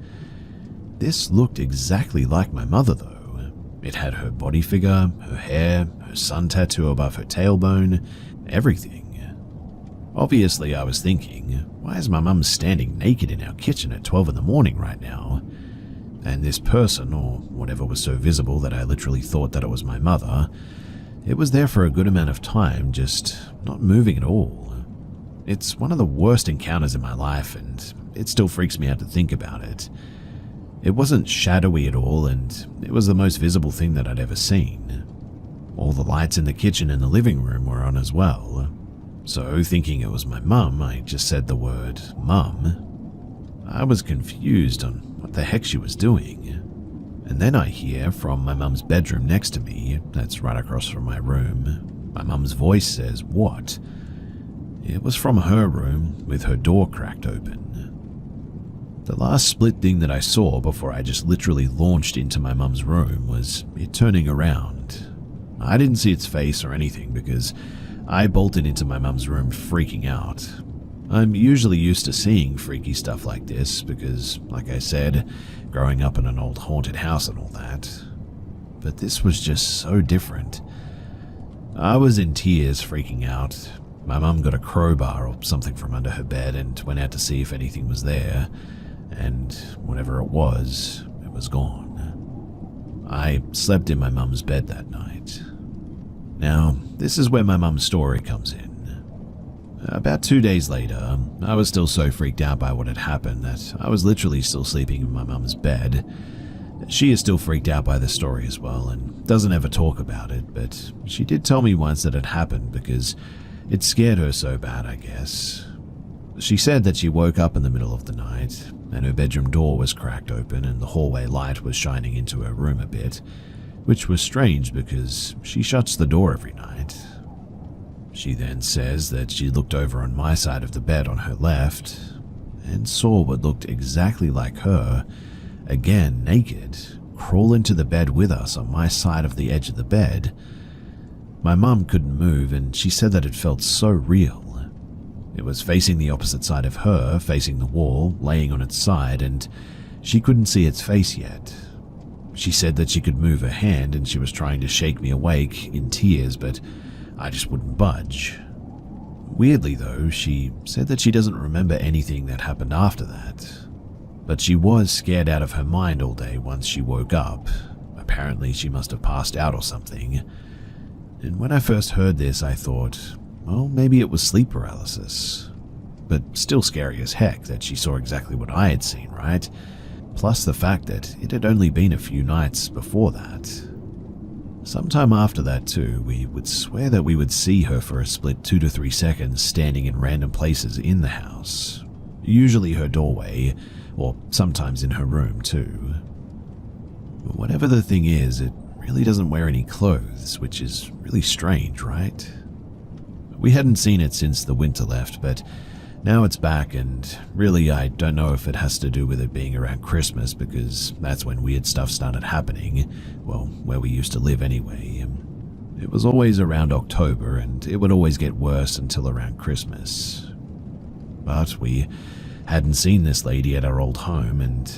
[SPEAKER 1] This looked exactly like my mother, though. It had her body figure, her hair, her sun tattoo above her tailbone, everything. Obviously, I was thinking, why is my mum standing naked in our kitchen at 12 in the morning right now? And this person, or whatever was so visible that I literally thought that it was my mother, it was there for a good amount of time, just not moving at all. It's one of the worst encounters in my life, and it still freaks me out to think about it. It wasn't shadowy at all, and it was the most visible thing that I'd ever seen. All the lights in the kitchen and the living room were on as well. So, thinking it was my mum, I just said the word, "Mum." I was confused on what the heck she was doing. And then I hear from my mum's bedroom next to me, that's right across from my room, my mum's voice says, "What?" It was from her room, with her door cracked open. The last split thing that I saw before I just literally launched into my mum's room was it turning around. I didn't see its face or anything because I bolted into my mum's room freaking out. I'm usually used to seeing freaky stuff like this because, like I said, growing up in an old haunted house and all that. But this was just so different. I was in tears freaking out. My mum got a crowbar or something from under her bed and went out to see if anything was there, and whatever it was gone. I slept in my mum's bed that night. Now, this is where my mum's story comes in. About 2 days later, I was still so freaked out by what had happened that I was literally still sleeping in my mum's bed. She is still freaked out by the story as well and doesn't ever talk about it, but she did tell me once that it happened because it scared her so bad, I guess. She said that she woke up in the middle of the night and her bedroom door was cracked open and the hallway light was shining into her room a bit, which was strange because she shuts the door every night. She then says that she looked over on my side of the bed on her left and saw what looked exactly like her, again naked, crawl into the bed with us on my side of the edge of the bed. My mum couldn't move and she said that it felt so real. It was facing the opposite side of her, facing the wall, laying on its side, and she couldn't see its face yet. She said that she could move her hand and she was trying to shake me awake in tears, but I just wouldn't budge. Weirdly though, she said that she doesn't remember anything that happened after that, but she was scared out of her mind all day once she woke up. Apparently she must have passed out or something. And when I first heard this, I thought, well, maybe it was sleep paralysis. But still scary as heck that she saw exactly what I had seen, right? Plus the fact that it had only been a few nights before that. Sometime after that too, we would swear that we would see her for a split 2 to 3 seconds standing in random places in the house. Usually her doorway, or sometimes in her room too. But whatever the thing is, it really doesn't wear any clothes, which is really strange, right? We hadn't seen it since the winter left, but now it's back, and really I don't know if it has to do with it being around Christmas because that's when weird stuff started happening, well, where we used to live anyway. It was always around October and it would always get worse until around Christmas. But we hadn't seen this lady at our old home, and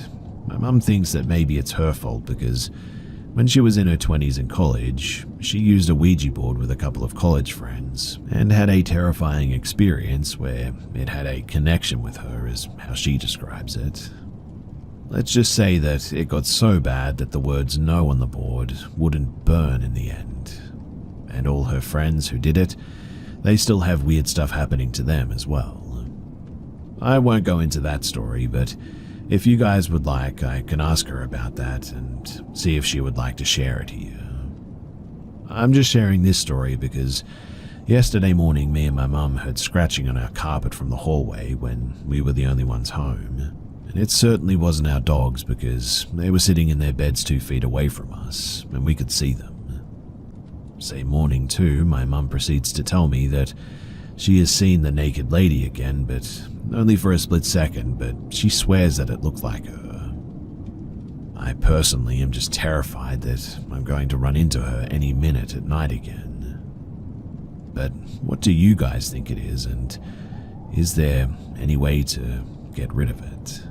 [SPEAKER 1] my mum thinks that maybe it's her fault because when she was in her 20s in college, she used a Ouija board with a couple of college friends and had a terrifying experience where it had a connection with her, is how she describes it. Let's just say that it got so bad that the words no on the board wouldn't burn in the end. And all her friends who did it, they still have weird stuff happening to them as well. I won't go into that story, but if you guys would like, I can ask her about that and see if she would like to share it here. I'm just sharing this story because yesterday morning me and my mum heard scratching on our carpet from the hallway when we were the only ones home. And it certainly wasn't our dogs because they were sitting in their beds 2 feet away from us and we could see them. Same morning too, my mum proceeds to tell me that she has seen the naked lady again, but only for a split second, but she swears that it looked like her. I personally am just terrified that I'm going to run into her any minute at night again. But what do you guys think it is, and is there any way to get rid of it?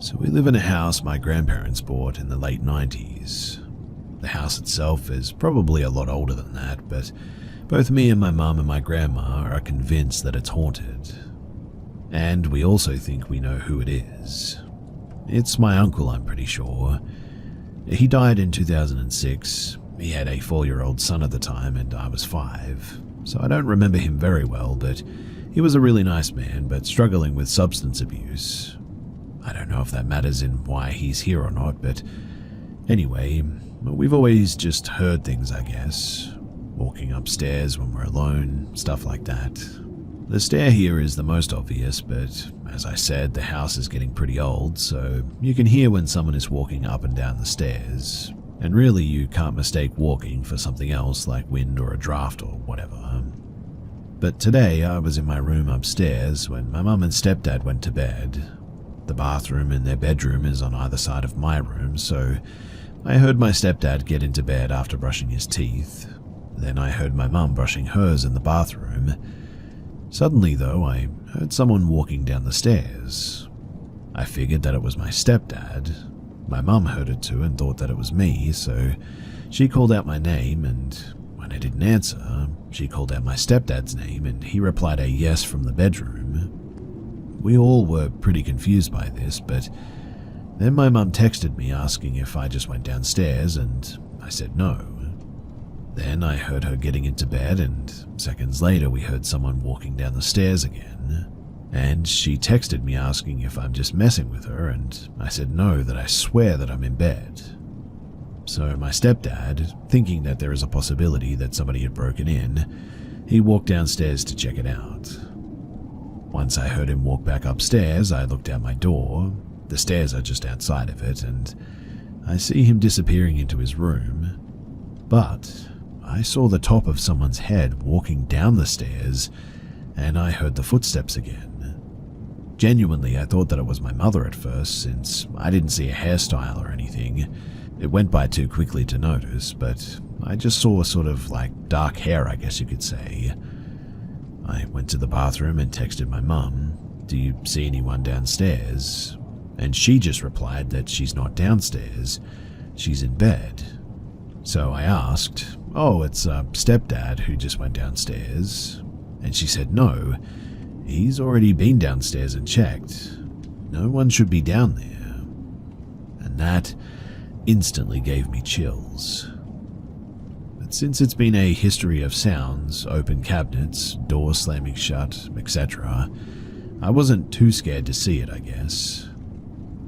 [SPEAKER 1] So we live in a house my grandparents bought in the late 90s. The house itself is probably a lot older than that, but both me and my mum and my grandma are convinced that it's haunted. And we also think we know who it is. It's my uncle, I'm pretty sure. He died in 2006. He had a 4-year-old son at the time and I was 5, so I don't remember him very well, but he was a really nice man, but struggling with substance abuse. I don't know if that matters in why he's here or not, but anyway, we've always just heard things, I guess. Walking upstairs when we're alone, stuff like that. The stair here is the most obvious, but as I said, the house is getting pretty old, so you can hear when someone is walking up and down the stairs. And really, you can't mistake walking for something else like wind or a draft or whatever. But today, I was in my room upstairs when my mum and stepdad went to bed. The bathroom and their bedroom is on either side of my room, so I heard my stepdad get into bed after brushing his teeth. Then I heard my mum brushing hers in the bathroom. Suddenly, though, I heard someone walking down the stairs. I figured that it was my stepdad. My mum heard it too and thought that it was me, so she called out my name, and when I didn't answer, she called out my stepdad's name and he replied a yes from the bedroom. We all were pretty confused by this, but then my mum texted me asking if I just went downstairs, and I said no. Then I heard her getting into bed, and seconds later we heard someone walking down the stairs again. And she texted me asking if I'm just messing with her, and I said no, that I swear that I'm in bed. So my stepdad, thinking that there is a possibility that somebody had broken in, he walked downstairs to check it out. Once I heard him walk back upstairs, I looked out my door. The stairs are just outside of it, and I see him disappearing into his room. But I saw the top of someone's head walking down the stairs, and I heard the footsteps again. Genuinely, I thought that it was my mother at first, since I didn't see a hairstyle or anything. It went by too quickly to notice, but I just saw sort of like dark hair, I guess you could say. I went to the bathroom and texted my mum, "Do you see anyone downstairs?" And she just replied that she's not downstairs, she's in bed. So I asked, "Oh, it's stepdad who just went downstairs." And she said, "No, he's already been downstairs and checked. No one should be down there." And that instantly gave me chills. But since it's been a history of sounds, open cabinets, doors slamming shut, etc., I wasn't too scared to see it, I guess.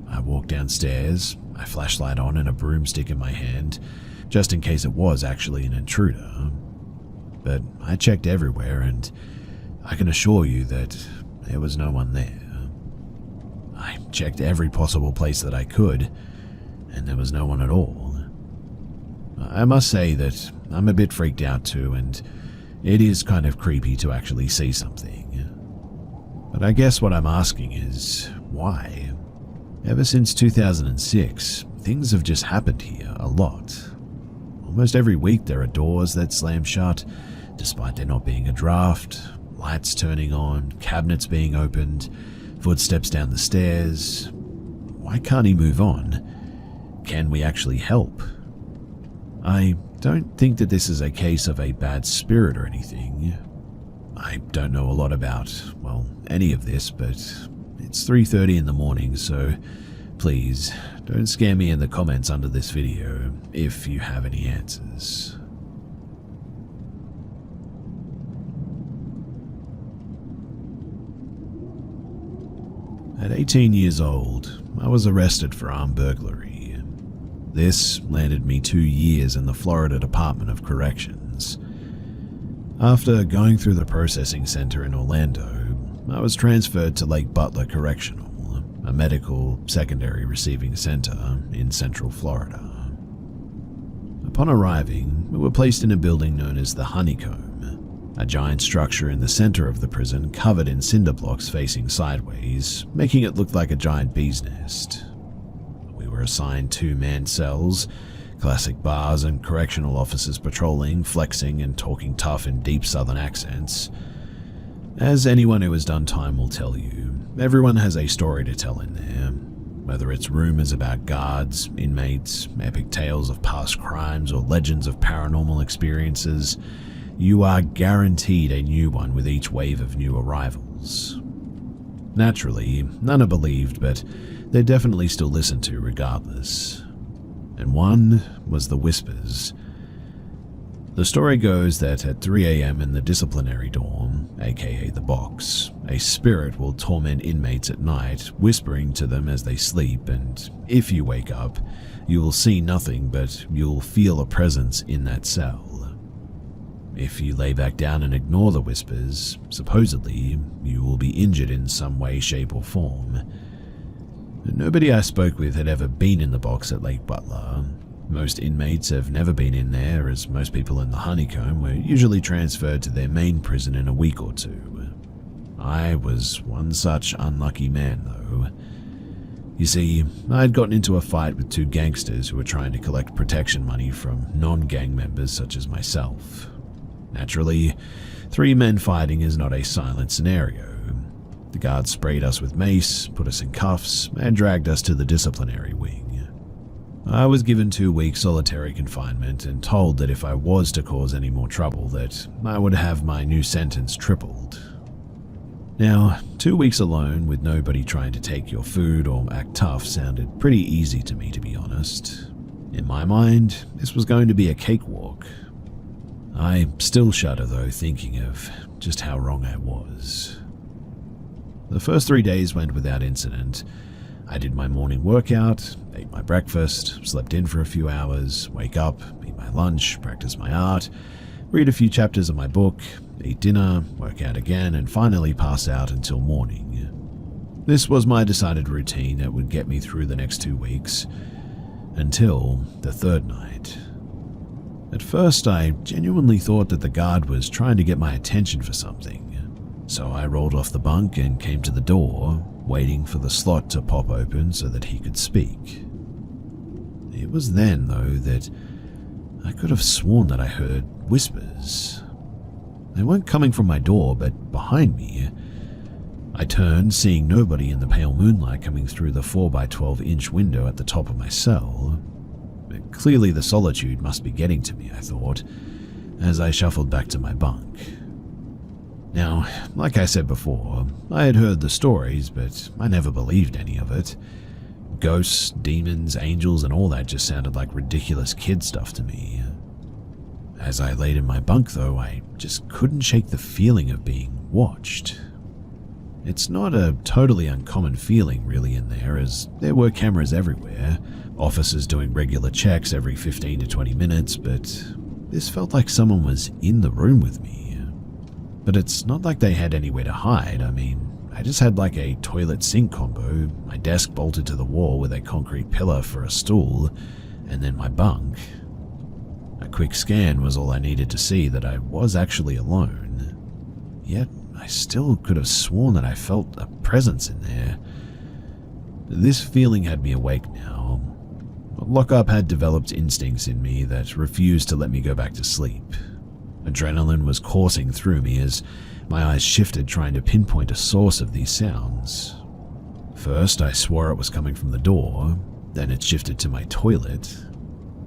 [SPEAKER 1] I walked downstairs, my flashlight on and a broomstick in my hand, just in case it was actually an intruder. But I checked everywhere, and I can assure you that there was no one there. I checked every possible place that I could, and there was no one at all. I must say that I'm a bit freaked out too, and it is kind of creepy to actually see something. But I guess what I'm asking is, why? Ever since 2006, things have just happened here a lot. Almost every week there are doors that slam shut, despite there not being a draft, lights turning on, cabinets being opened, footsteps down the stairs. Why can't he move on? Can we actually help? I don't think that this is a case of a bad spirit or anything. I don't know a lot about, well, any of this, but it's 3:30 in the morning, so please don't scare me in the comments under this video if you have any answers. At 18 years old, I was arrested for armed burglary. This landed me 2 years in the Florida Department of Corrections. After going through the processing center in Orlando, I was transferred to Lake Butler Correctional, a medical secondary receiving center in Central Florida. Upon arriving, we were placed in a building known as the Honeycomb, a giant structure in the center of the prison covered in cinder blocks facing sideways, making it look like a giant bee's nest. We were assigned 2-man cells, classic bars and correctional officers patrolling, flexing, and talking tough in deep southern accents. As anyone who has done time will tell you, everyone has a story to tell in there. Whether it's rumors about guards, inmates, epic tales of past crimes, or legends of paranormal experiences, you are guaranteed a new one with each wave of new arrivals. Naturally, none are believed, but they're definitely still listened to regardless. And one was the Whispers. The story goes that at 3 a.m. in the disciplinary dorm, aka the box, a spirit will torment inmates at night, whispering to them as they sleep, and if you wake up, you will see nothing, but you'll feel a presence in that cell. If you lay back down and ignore the whispers, supposedly, you will be injured in some way, shape, or form. Nobody I spoke with had ever been in the box at Lake Butler. Most inmates have never been in there, as most people in the Honeycomb were usually transferred to their main prison in a week or two. I was one such unlucky man, though. You see, I had gotten into a fight with 2 gangsters who were trying to collect protection money from non-gang members such as myself. Naturally, 3 men fighting is not a silent scenario. The guards sprayed us with mace, put us in cuffs, and dragged us to the disciplinary wing. I was given 2 weeks solitary confinement and told that if I was to cause any more trouble that I would have my new sentence tripled. Now, 2 weeks alone with nobody trying to take your food or act tough sounded pretty easy to me, to be honest. In my mind, this was going to be a cakewalk. I still shudder though thinking of just how wrong I was. The first 3 days went without incident. I did my morning workout, ate my breakfast, slept in for a few hours, wake up, eat my lunch, practice my art, read a few chapters of my book, eat dinner, work out again, and finally pass out until morning. This was my decided routine that would get me through the next 2 weeks, until the third night. At first, I genuinely thought that the guard was trying to get my attention for something, so I rolled off the bunk and came to the door, waiting for the slot to pop open so that he could speak. It was then, though, that I could have sworn that I heard whispers. They weren't coming from my door, but behind me. I turned, seeing nobody in the pale moonlight coming through the 4x12-inch window at the top of my cell. But clearly the solitude must be getting to me, I thought, as I shuffled back to my bunk. Now, like I said before, I had heard the stories, but I never believed any of it. Ghosts, demons, angels, and all that just sounded like ridiculous kid stuff to me. As I laid in my bunk, though, I just couldn't shake the feeling of being watched. It's not a totally uncommon feeling really in there, as there were cameras everywhere, officers doing regular checks every 15 to 20 minutes, but this felt like someone was in the room with me. But it's not like they had anywhere to hide. I mean, I just had like a toilet sink combo, my desk bolted to the wall with a concrete pillar for a stool, and then my bunk. A quick scan was all I needed to see that I was actually alone. Yet, I still could have sworn that I felt a presence in there. This feeling had me awake now. Lockup had developed instincts in me that refused to let me go back to sleep. Adrenaline was coursing through me as my eyes shifted, trying to pinpoint a source of these sounds. First, I swore it was coming from the door, then it shifted to my toilet.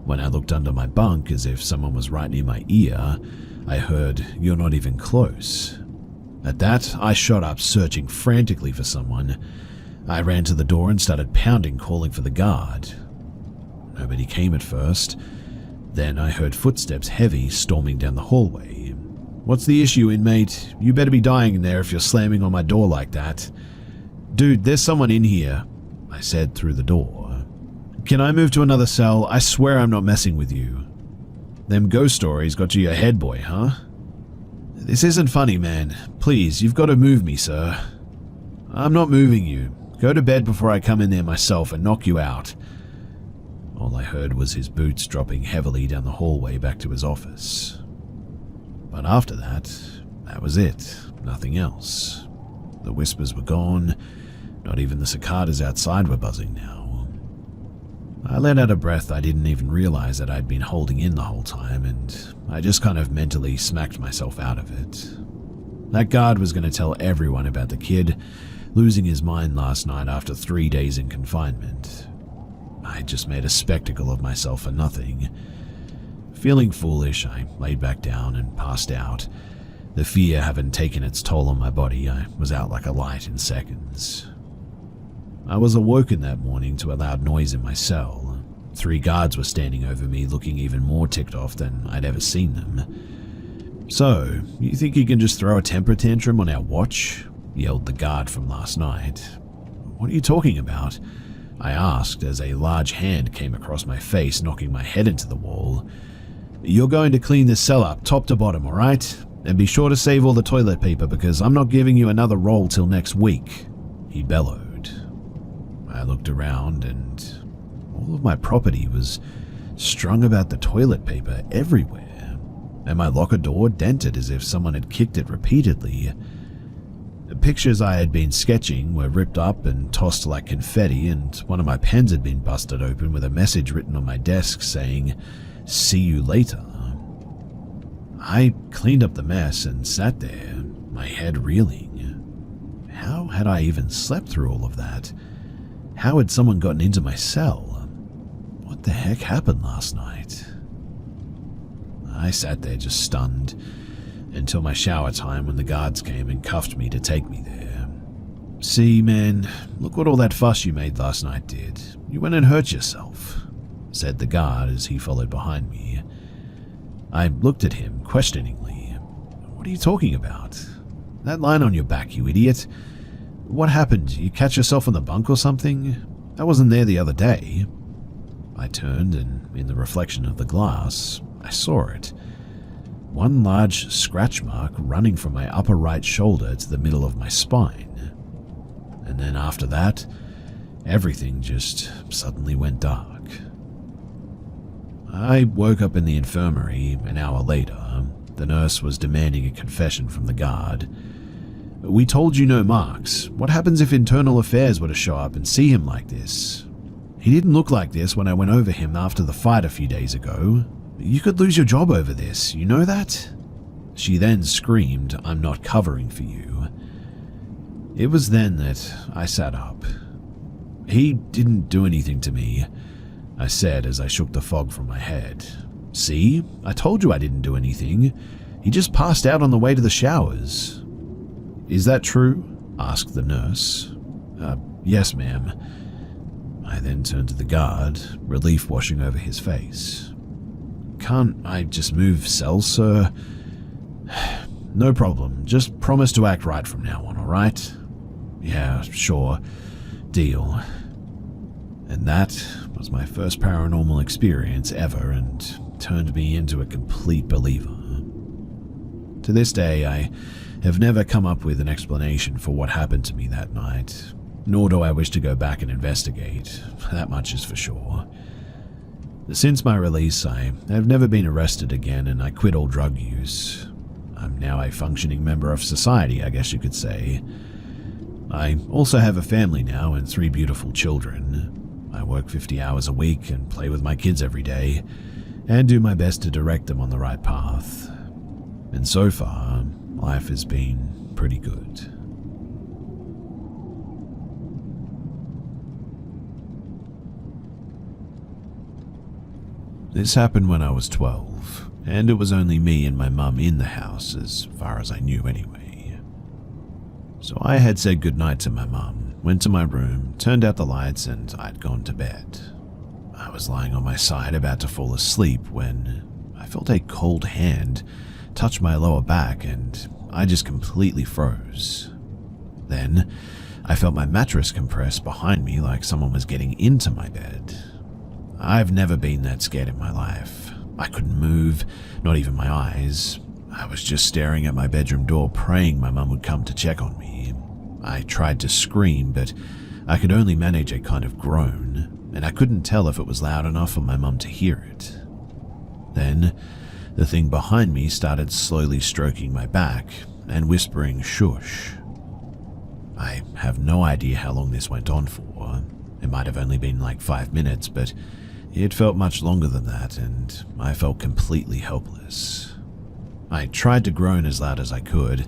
[SPEAKER 1] When I looked under my bunk as if someone was right near my ear, I heard, "You're not even close." At that, I shot up, searching frantically for someone. I ran to the door and started pounding, calling for the guard. Nobody came at first. Then I heard footsteps heavy storming down the hallway. "What's the issue, inmate? You better be dying in there if you're slamming on my door like that." "Dude, there's someone in here," I said through the door. "Can I move to another cell? I swear I'm not messing with you." "Them ghost stories got to your head, boy, huh?" "This isn't funny, man. Please, you've got to move me, sir." "I'm not moving you. Go to bed before I come in there myself and knock you out." All I heard was his boots dropping heavily down the hallway back to his office. But after that was it. Nothing else. The whispers were gone. Not even the cicadas outside were buzzing now. I let out a breath I didn't even realize that I'd been holding in the whole time, and I just kind of mentally smacked myself out of it. That guard was going to tell everyone about the kid losing his mind last night after 3 days in confinement. I just made a spectacle of myself for nothing. Feeling foolish, I laid back down and passed out. The fear having taken its toll on my body, I was out like a light in seconds. I was awoken that morning to a loud noise in my cell. 3 guards were standing over me, looking even more ticked off than I'd ever seen them. "So, you think you can just throw a temper tantrum on our watch?" yelled the guard from last night. "What are you talking about?" I asked as a large hand came across my face, knocking my head into the wall. "You're going to clean this cell up, top to bottom, alright? And be sure to save all the toilet paper because I'm not giving you another roll till next week," he bellowed. I looked around and all of my property was strung about the toilet paper everywhere, and my locker door dented as if someone had kicked it repeatedly. The pictures I had been sketching were ripped up and tossed like confetti, and one of my pens had been busted open with a message written on my desk saying, "See you later." I cleaned up the mess and sat there, my head reeling. How had I even slept through all of that? How had someone gotten into my cell? What the heck happened last night? I sat there just stunned, until my shower time when the guards came and cuffed me to take me there. "See, man, look what all that fuss you made last night did. You went and hurt yourself," said the guard as he followed behind me. I looked at him questioningly. "What are you talking about? That line on your back, you idiot. What happened? You catch yourself on the bunk or something? I wasn't there the other day." I turned, and in the reflection of the glass, I saw it. One large scratch mark running from my upper right shoulder to the middle of my spine. And then after that, everything just suddenly went dark. I woke up in the infirmary an hour later. The nurse was demanding a confession from the guard. "We told you no marks. What happens if internal affairs were to show up and see him like this? He didn't look like this when I went over him after the fight a few days ago. You could lose your job over this, you know that?" She then screamed, "I'm not covering for you." It was then that I sat up. "He didn't do anything to me," I said as I shook the fog from my head. "See? I told you I didn't do anything. He just passed out on the way to the showers." "Is that true?" asked the nurse. Yes, ma'am." I then turned to the guard, relief washing over his face. "Can't I just move cells, sir?" "No problem. Just promise to act right from now on, alright?" "Yeah, sure. Deal." And that was my first paranormal experience ever and turned me into a complete believer. To this day, I have never come up with an explanation for what happened to me that night, nor do I wish to go back and investigate, that much is for sure. Since my release, I have never been arrested again and I quit all drug use. I'm now a functioning member of society, I guess you could say. I also have a family now and 3 beautiful children. I work 50 hours a week and play with my kids every day, and do my best to direct them on the right path. And so far, life has been pretty good. This happened when I was 12, and it was only me and my mum in the house, as far as I knew anyway. So I had said goodnight to my mum, went to my room, turned out the lights, and I'd gone to bed. I was lying on my side about to fall asleep when I felt a cold hand touch my lower back and I just completely froze. Then I felt my mattress compress behind me like someone was getting into my bed. I've never been that scared in my life. I couldn't move, not even my eyes. I was just staring at my bedroom door, praying my mum would come to check on me. I tried to scream, but I could only manage a kind of groan, and I couldn't tell if it was loud enough for my mum to hear it. Then the thing behind me started slowly stroking my back and whispering shush. I have no idea how long this went on for. It might have only been like 5 minutes, but it felt much longer than that, and I felt completely helpless. I tried to groan as loud as I could,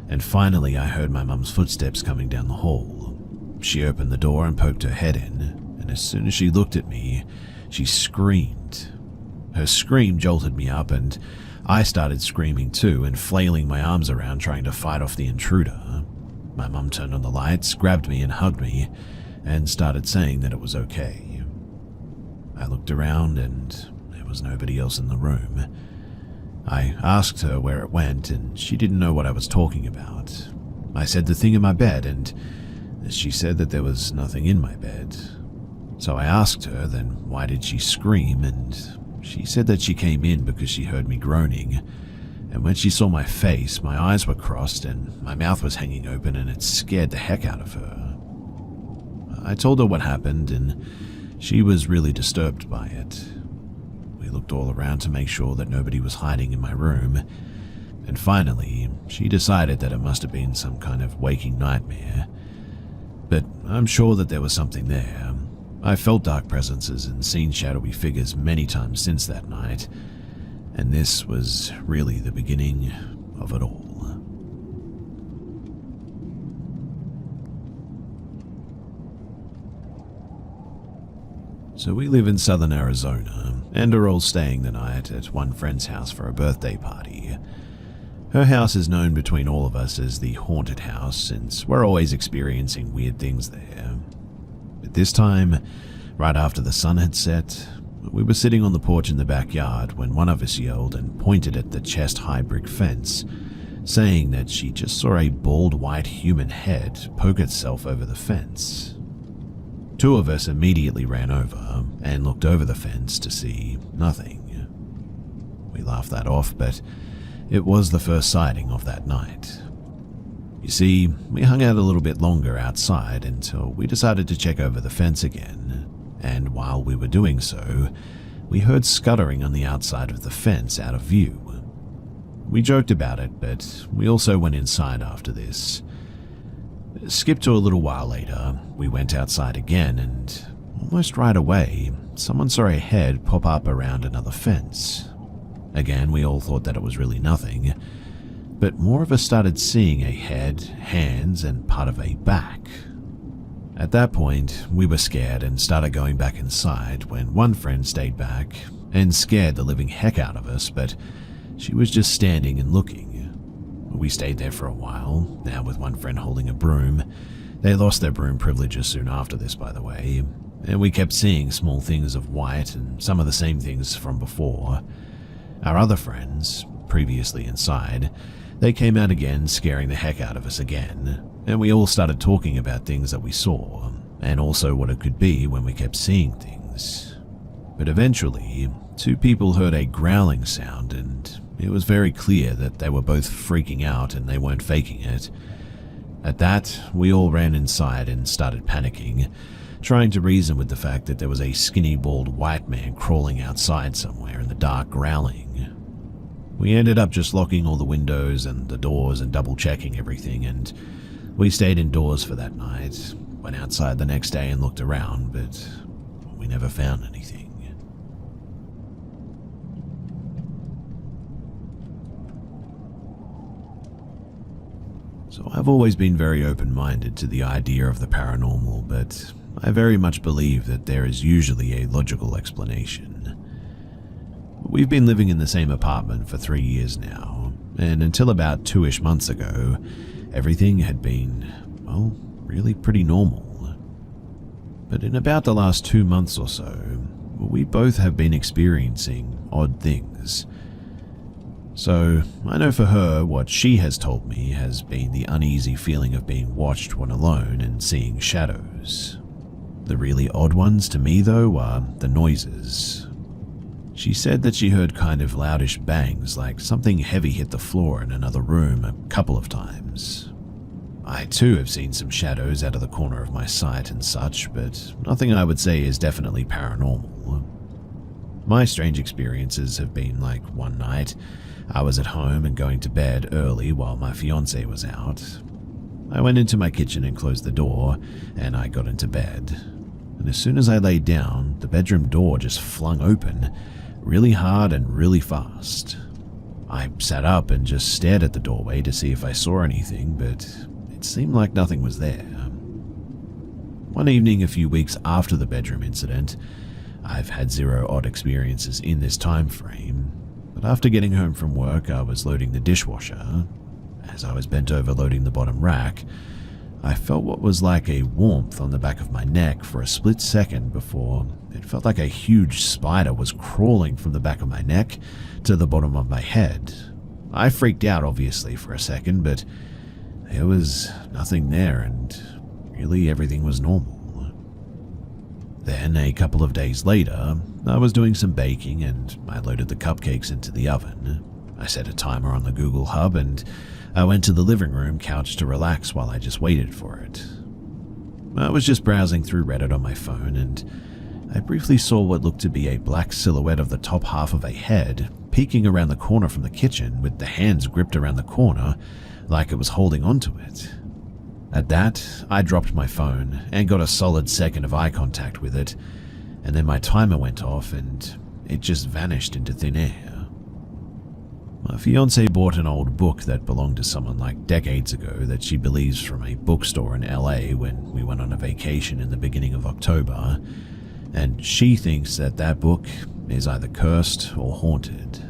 [SPEAKER 1] and finally I heard my mum's footsteps coming down the hall. She opened the door and poked her head in, and as soon as she looked at me, she screamed. Her scream jolted me up, and I started screaming too and flailing my arms around trying to fight off the intruder. My mum turned on the lights, grabbed me and hugged me, and started saying that it was okay. I looked around and there was nobody else in the room. I asked her where it went and she didn't know what I was talking about. I said the thing in my bed and she said that there was nothing in my bed. So I asked her then why did she scream, and she said that she came in because she heard me groaning, and when she saw my face, my eyes were crossed and my mouth was hanging open and it scared the heck out of her. I told her what happened and she was really disturbed by it. We looked all around to make sure that nobody was hiding in my room, and finally she decided that it must have been some kind of waking nightmare. But I'm sure that there was something there. I've felt dark presences and seen shadowy figures many times since that night, and this was really the beginning of it all. So we live in southern Arizona and are all staying the night at one friend's house for a birthday party. Her house is known between all of us as the haunted house since we're always experiencing weird things there. But this time, right after the sun had set, we were sitting on the porch in the backyard when one of us yelled and pointed at the chest-high brick fence saying that she just saw a bald white human head poke itself over the fence. Two of us immediately ran over and looked over the fence to see nothing. We laughed that off, but it was the first sighting of that night. You see, we hung out a little bit longer outside until we decided to check over the fence again, and while we were doing so, we heard scuttering on the outside of the fence out of view. We joked about it, but we also went inside after this. Skip to a little while later, we went outside again, and almost right away, someone saw a head pop up around another fence. Again, we all thought that it was really nothing, but more of us started seeing a head, hands, and part of a back. At that point, we were scared and started going back inside when one friend stayed back and scared the living heck out of us, but she was just standing and looking. We stayed there for a while, now with one friend holding a broom. They lost their broom privileges soon after this, by the way, and we kept seeing small things of white and some of the same things from before. Our other friends, previously inside, they came out again, scaring the heck out of us again, and we all started talking about things that we saw, and also what it could be when we kept seeing things. But eventually, two people heard a growling sound, and it was very clear that they were both freaking out and they weren't faking it. At that, we all ran inside and started panicking, trying to reason with the fact that there was a skinny, bald white man crawling outside somewhere in the dark growling. We ended up just locking all the windows and the doors and double-checking everything, and we stayed indoors for that night, went outside the next day and looked around, but we never found anything. So I've always been very open-minded to the idea of the paranormal, but I very much believe that there is usually a logical explanation. We've been living in the same apartment for 3 years now, and until about 2-ish months ago, everything had been, well, really pretty normal. But in about the last 2 months or so, we both have been experiencing odd things. So I know for her, what she has told me has been the uneasy feeling of being watched when alone and seeing shadows. The really odd ones to me, though, are the noises. She said that she heard kind of loudish bangs, like something heavy hit the floor in another room a couple of times. I too have seen some shadows out of the corner of my sight and such, but nothing I would say is definitely paranormal. My strange experiences have been like one night, I was at home and going to bed early while my fiancé was out. I went into my kitchen and closed the door, and I got into bed. And as soon as I laid down, the bedroom door just flung open, really hard and really fast. I sat up and just stared at the doorway to see if I saw anything, but it seemed like nothing was there. One evening a few weeks after the bedroom incident, I've had 0 odd experiences in this time frame, but after getting home from work, I was loading the dishwasher. As I was bent over loading the bottom rack, I felt what was like a warmth on the back of my neck for a split second before it felt like a huge spider was crawling from the back of my neck to the bottom of my head. I freaked out, obviously, for a second, but there was nothing there, and really everything was normal. Then, a couple of days later, I was doing some baking and I loaded the cupcakes into the oven. I set a timer on the Google Hub and I went to the living room couch to relax while I just waited for it. I was just browsing through Reddit on my phone and I briefly saw what looked to be a black silhouette of the top half of a head peeking around the corner from the kitchen with the hands gripped around the corner like it was holding onto it. At that, I dropped my phone and got a solid second of eye contact with it, and then my timer went off and it just vanished into thin air. My fiancée bought an old book that belonged to someone like decades ago that she believes from a bookstore in LA when we went on a vacation in the beginning of October, and she thinks that that book is either cursed or haunted.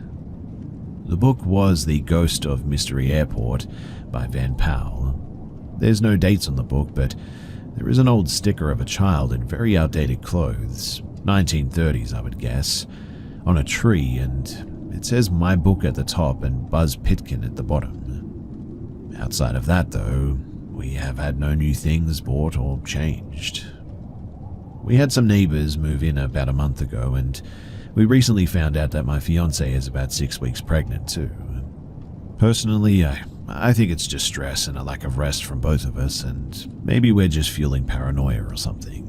[SPEAKER 1] The book was The Ghost of Mystery Airport by Van Powell. There's no dates on the book, but there is an old sticker of a child in very outdated clothes, 1930s I would guess, on a tree, and it says My Book at the top and Buzz Pitkin at the bottom. Outside of that, though, we have had no new things bought or changed. We had some neighbors move in about a month ago, and we recently found out that my fiancée is about 6 weeks pregnant too. Personally, I think it's just stress and a lack of rest from both of us, and maybe we're just fueling paranoia or something.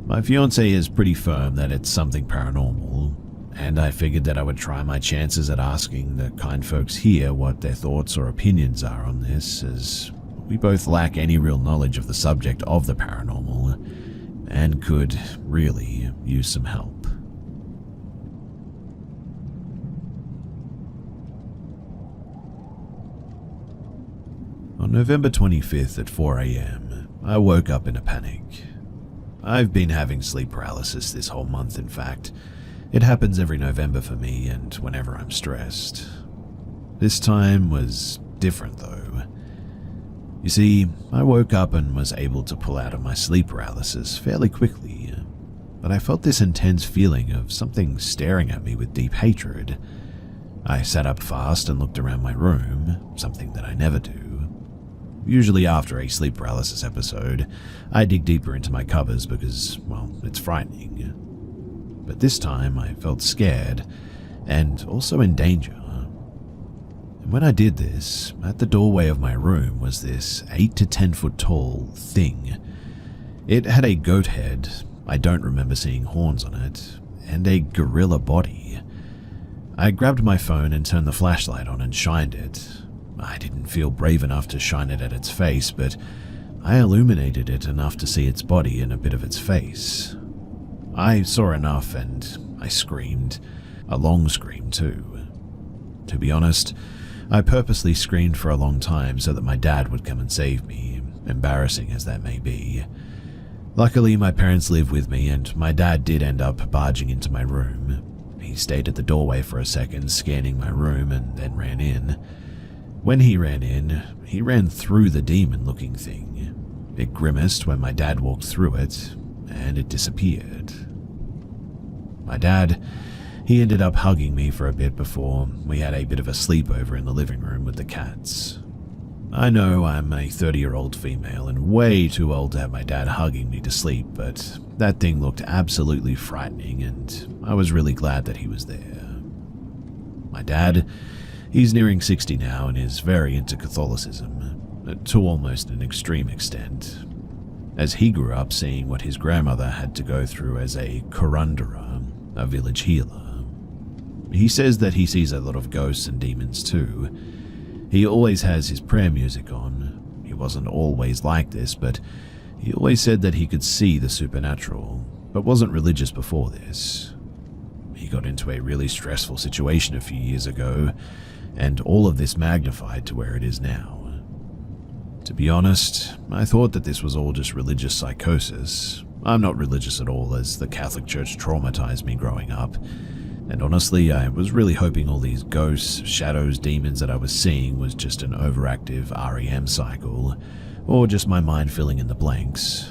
[SPEAKER 1] My fiancée is pretty firm that it's something paranormal, and I figured that I would try my chances at asking the kind folks here what their thoughts or opinions are on this, as we both lack any real knowledge of the subject of the paranormal, and could really use some help. On November 25th at 4 a.m., I woke up in a panic. I've been having sleep paralysis this whole month, in fact. It happens every November for me and whenever I'm stressed. This time was different though. You see, I woke up and was able to pull out of my sleep paralysis fairly quickly, but I felt this intense feeling of something staring at me with deep hatred. I sat up fast and looked around my room, something that I never do. Usually after a sleep paralysis episode, I dig deeper into my covers because, well, it's frightening. But this time I felt scared and also in danger. And when I did this, at the doorway of my room was this 8 to 10 foot tall thing. It had a goat head, I don't remember seeing horns on it, and a gorilla body. I grabbed my phone and turned the flashlight on and shined it. I didn't feel brave enough to shine it at its face, but I illuminated it enough to see its body and a bit of its face. I saw enough and I screamed, a long scream too. To be honest, I purposely screamed for a long time so that my dad would come and save me, embarrassing as that may be. Luckily, my parents live with me and my dad did end up barging into my room. He stayed at the doorway for a second, scanning my room, and then ran in. When he ran in, he ran through the demon-looking thing. It grimaced when my dad walked through it, and it disappeared. My dad, he ended up hugging me for a bit before we had a bit of a sleepover in the living room with the cats. I know I'm a 30-year-old female and way too old to have my dad hugging me to sleep, but that thing looked absolutely frightening and I was really glad that he was there. My dad, he's nearing 60 now and is very into Catholicism, to almost an extreme extent, as he grew up seeing what his grandmother had to go through as a curandera, a village healer. He says that he sees a lot of ghosts and demons too. He always has his prayer music on. He wasn't always like this, but he always said that he could see the supernatural, but wasn't religious before this. He got into a really stressful situation a few years ago, and all of this magnified to where it is now. To be honest, I thought that this was all just religious psychosis. I'm not religious at all, as the Catholic Church traumatized me growing up, and honestly, I was really hoping all these ghosts, shadows, demons that I was seeing was just an overactive REM cycle, or just my mind filling in the blanks.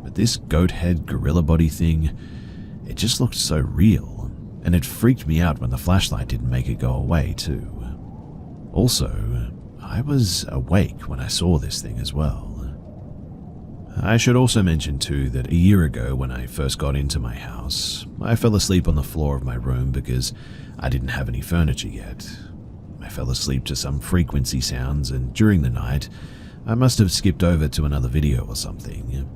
[SPEAKER 1] But this goat head gorilla body thing, it just looked so real, and it freaked me out when the flashlight didn't make it go away too. Also, I was awake when I saw this thing as well. I should also mention too that a year ago when I first got into my house, I fell asleep on the floor of my room because I didn't have any furniture yet. I fell asleep to some frequency sounds, and during the night, I must have skipped over to another video or something.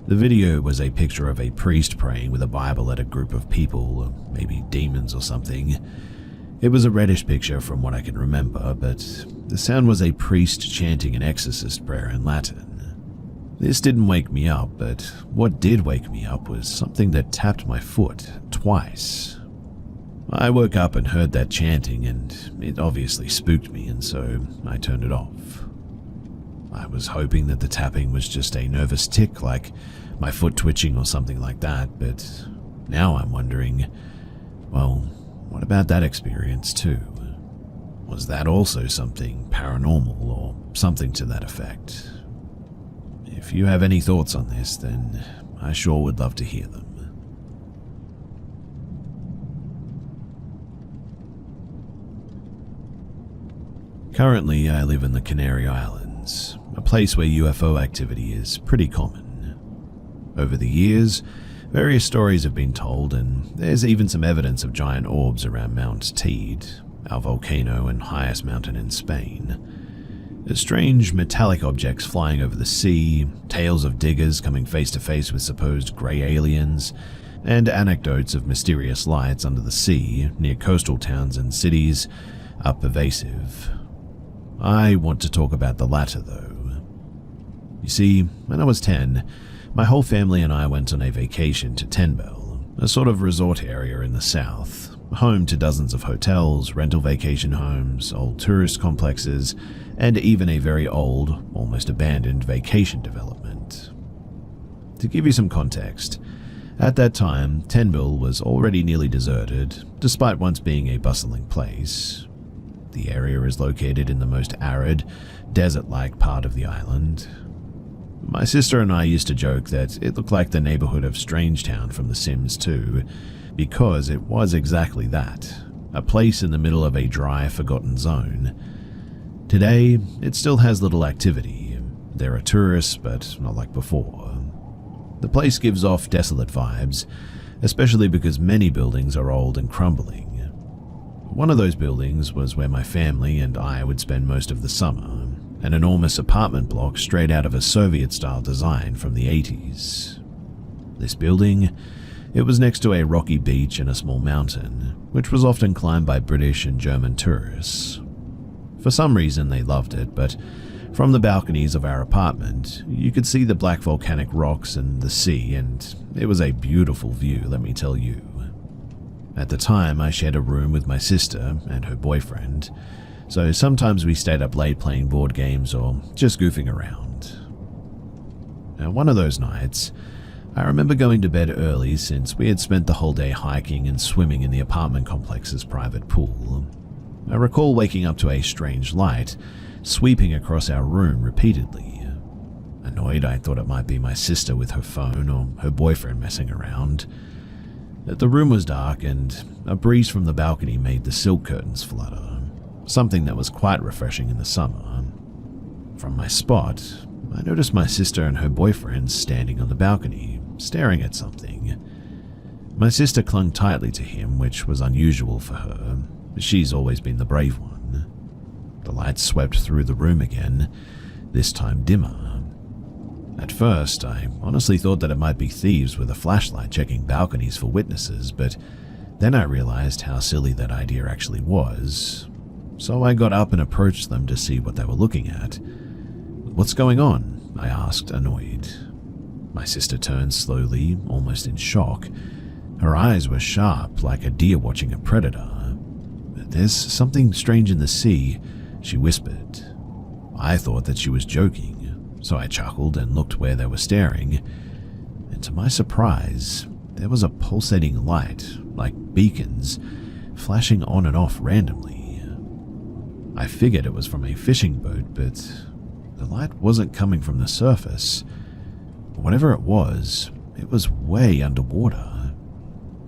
[SPEAKER 1] The video was a picture of a priest praying with a Bible at a group of people, maybe demons or something. It was a reddish picture from what I can remember, but the sound was a priest chanting an exorcist prayer in Latin. This didn't wake me up, but what did wake me up was something that tapped my foot twice. I woke up and heard that chanting, and it obviously spooked me, and so I turned it off. I was hoping that the tapping was just a nervous tick, like my foot twitching or something like that, but now I'm wondering, well, what about that experience too? Was that also something paranormal or something to that effect? If you have any thoughts on this, then I sure would love to hear them. Currently, I live in the Canary Islands, a place where UFO activity is pretty common. Over the years, various stories have been told, and there's even some evidence of giant orbs around Mount Teide, our volcano and highest mountain in Spain. Strange metallic objects flying over the sea, tales of diggers coming face to face with supposed grey aliens, and anecdotes of mysterious lights under the sea near coastal towns and cities are pervasive. I want to talk about the latter, though. You see, when I was 10, my whole family and I went on a vacation to Tenbel, a sort of resort area in the south, home to dozens of hotels, rental vacation homes, old tourist complexes, and even a very old, almost abandoned vacation development. To give you some context, at that time, Tenbel was already nearly deserted, despite once being a bustling place. The area is located in the most arid, desert-like part of the island. My sister and I used to joke that it looked like the neighborhood of Strangetown from The Sims 2, because it was exactly that, a place in the middle of a dry, forgotten zone. Today, it still has little activity. There are tourists, but not like before. The place gives off desolate vibes, especially because many buildings are old and crumbling. One of those buildings was where my family and I would spend most of the summer, an enormous apartment block straight out of a Soviet-style design from the 80s. This building, it was next to a rocky beach and a small mountain, which was often climbed by British and German tourists. For some reason they loved it, but from the balconies of our apartment, you could see the black volcanic rocks and the sea, and it was a beautiful view, let me tell you. At the time, I shared a room with my sister and her boyfriend, so sometimes we stayed up late playing board games or just goofing around. Now, one of those nights, I remember going to bed early since we had spent the whole day hiking and swimming in the apartment complex's private pool. I recall waking up to a strange light sweeping across our room repeatedly. Annoyed, I thought it might be my sister with her phone or her boyfriend messing around. The room was dark, and a breeze from the balcony made the silk curtains flutter, something that was quite refreshing in the summer. From my spot, I noticed my sister and her boyfriend standing on the balcony, staring at something. My sister clung tightly to him, which was unusual for her. She's always been the brave one. The light swept through the room again, this time dimmer. At first, I honestly thought that it might be thieves with a flashlight checking balconies for witnesses, but then I realized how silly that idea actually was. So I got up and approached them to see what they were looking at. "What's going on?" I asked, annoyed. My sister turned slowly, almost in shock. Her eyes were sharp, like a deer watching a predator. "There's something strange in the sea," she whispered. I thought that she was joking, so I chuckled and looked where they were staring, and to my surprise, there was a pulsating light, like beacons, flashing on and off randomly. I figured it was from a fishing boat, but the light wasn't coming from the surface. Whatever it was way underwater.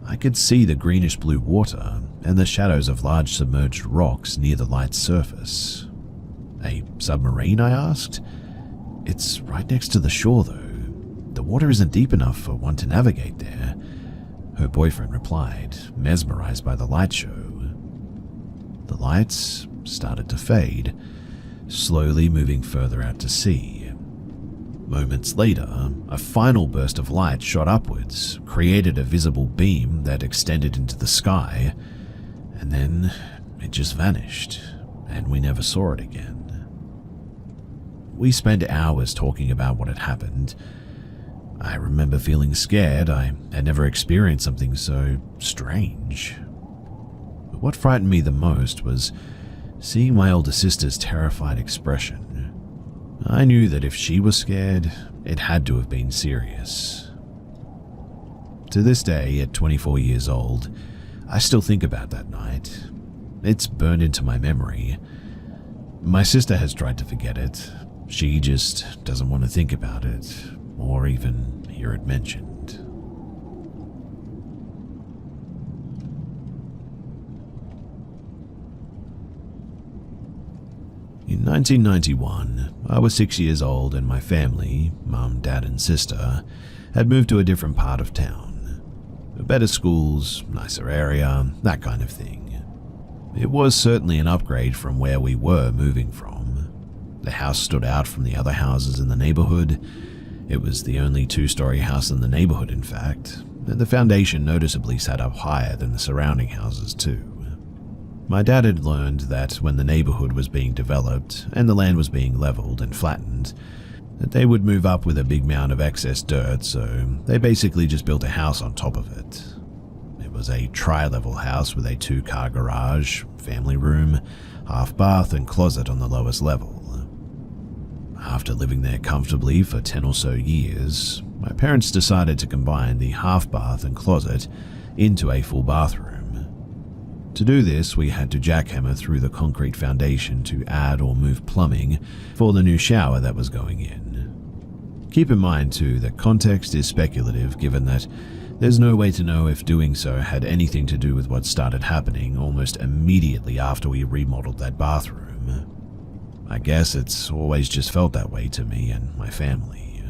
[SPEAKER 1] I could see the greenish-blue water and the shadows of large submerged rocks near the light's surface. "A submarine?" I asked. "It's right next to the shore, though. The water isn't deep enough for one to navigate there," her boyfriend replied, mesmerized by the light show. The lights started to fade, slowly moving further out to sea. Moments later, a final burst of light shot upwards, created a visible beam that extended into the sky, and then it just vanished, and we never saw it again. We spent hours talking about what had happened. I remember feeling scared. I had never experienced something so strange. But what frightened me the most was seeing my older sister's terrified expression. I knew that if she was scared, it had to have been serious. To this day, at 24 years old, I still think about that night. It's burned into my memory. My sister has tried to forget it. She just doesn't want to think about it, or even hear it mentioned. In 1991, I was 6 years old and my family, mum, dad and sister, had moved to a different part of town. Better schools, nicer area, that kind of thing. It was certainly an upgrade from where we were moving from. The house stood out from the other houses in the neighborhood. It was the only two-story house in the neighborhood, in fact, and the foundation noticeably sat up higher than the surrounding houses too. My dad had learned that when the neighborhood was being developed and the land was being leveled and flattened, that they would move up with a big mound of excess dirt, so they basically just built a house on top of it. It was a tri-level house with a 2-car garage, family room, half bath and closet on the lowest level. After living there comfortably for 10 or so years, my parents decided to combine the half bath and closet into a full bathroom. To do this, we had to jackhammer through the concrete foundation to add or move plumbing for the new shower that was going in. Keep in mind too that context is speculative, given that there's no way to know if doing so had anything to do with what started happening almost immediately after we remodeled that bathroom. I guess it's always just felt that way to me and my family.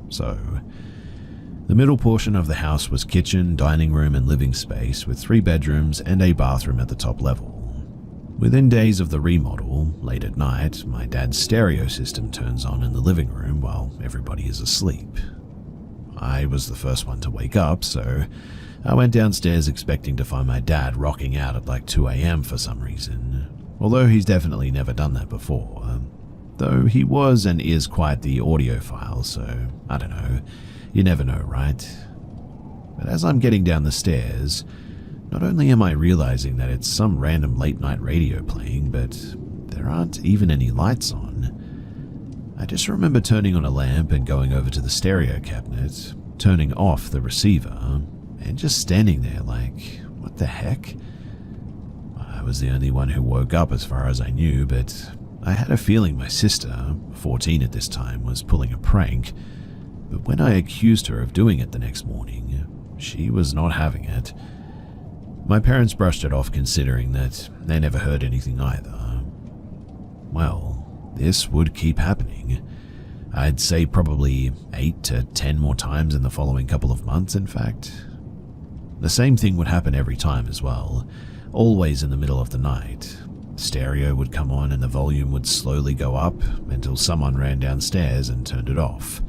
[SPEAKER 1] So, the middle portion of the house was kitchen, dining room, and living space with 3 bedrooms and a bathroom at the top level. Within days of the remodel, late at night, my dad's stereo system turns on in the living room while everybody is asleep. I was the first one to wake up, so I went downstairs expecting to find my dad rocking out at like 2 a.m. for some reason, although he's definitely never done that before. Though he was and is quite the audiophile, so I don't know. You never know, right? But as I'm getting down the stairs, not only am I realizing that it's some random late-night radio playing, but there aren't even any lights on. I just remember turning on a lamp and going over to the stereo cabinet, turning off the receiver, and just standing there like, what the heck? I was the only one who woke up as far as I knew, but I had a feeling my sister, 14 at this time, was pulling a prank. But when I accused her of doing it the next morning, she was not having it. My parents brushed it off, considering that they never heard anything either. Well, this would keep happening. I'd say probably 8 to 10 more times in the following couple of months, in fact. The same thing would happen every time as well, always in the middle of the night. Stereo would come on and the volume would slowly go up until someone ran downstairs and turned it off.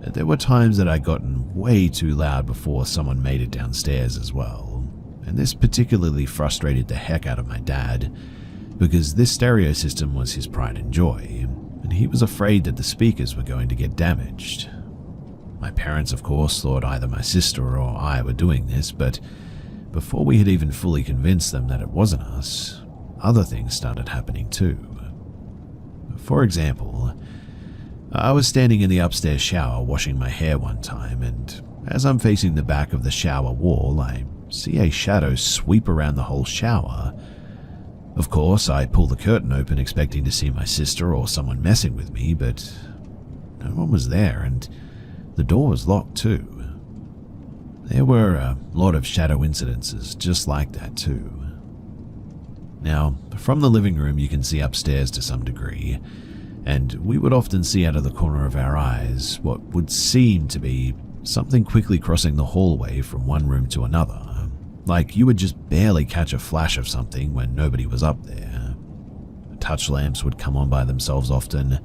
[SPEAKER 1] There were times that I'd gotten way too loud before someone made it downstairs as well, and this particularly frustrated the heck out of my dad, because this stereo system was his pride and joy, and he was afraid that the speakers were going to get damaged. My parents, of course, thought either my sister or I were doing this, but before we had even fully convinced them that it wasn't us, other things started happening too. For example, I was standing in the upstairs shower washing my hair one time, and as I'm facing the back of the shower wall, I see a shadow sweep around the whole shower. Of course, I pull the curtain open expecting to see my sister or someone messing with me, but no one was there, and the door was locked too. There were a lot of shadow incidences just like that too. Now, from the living room you can see upstairs to some degree, and we would often see out of the corner of our eyes what would seem to be something quickly crossing the hallway from one room to another, like you would just barely catch a flash of something when nobody was up there. Touch lamps would come on by themselves often.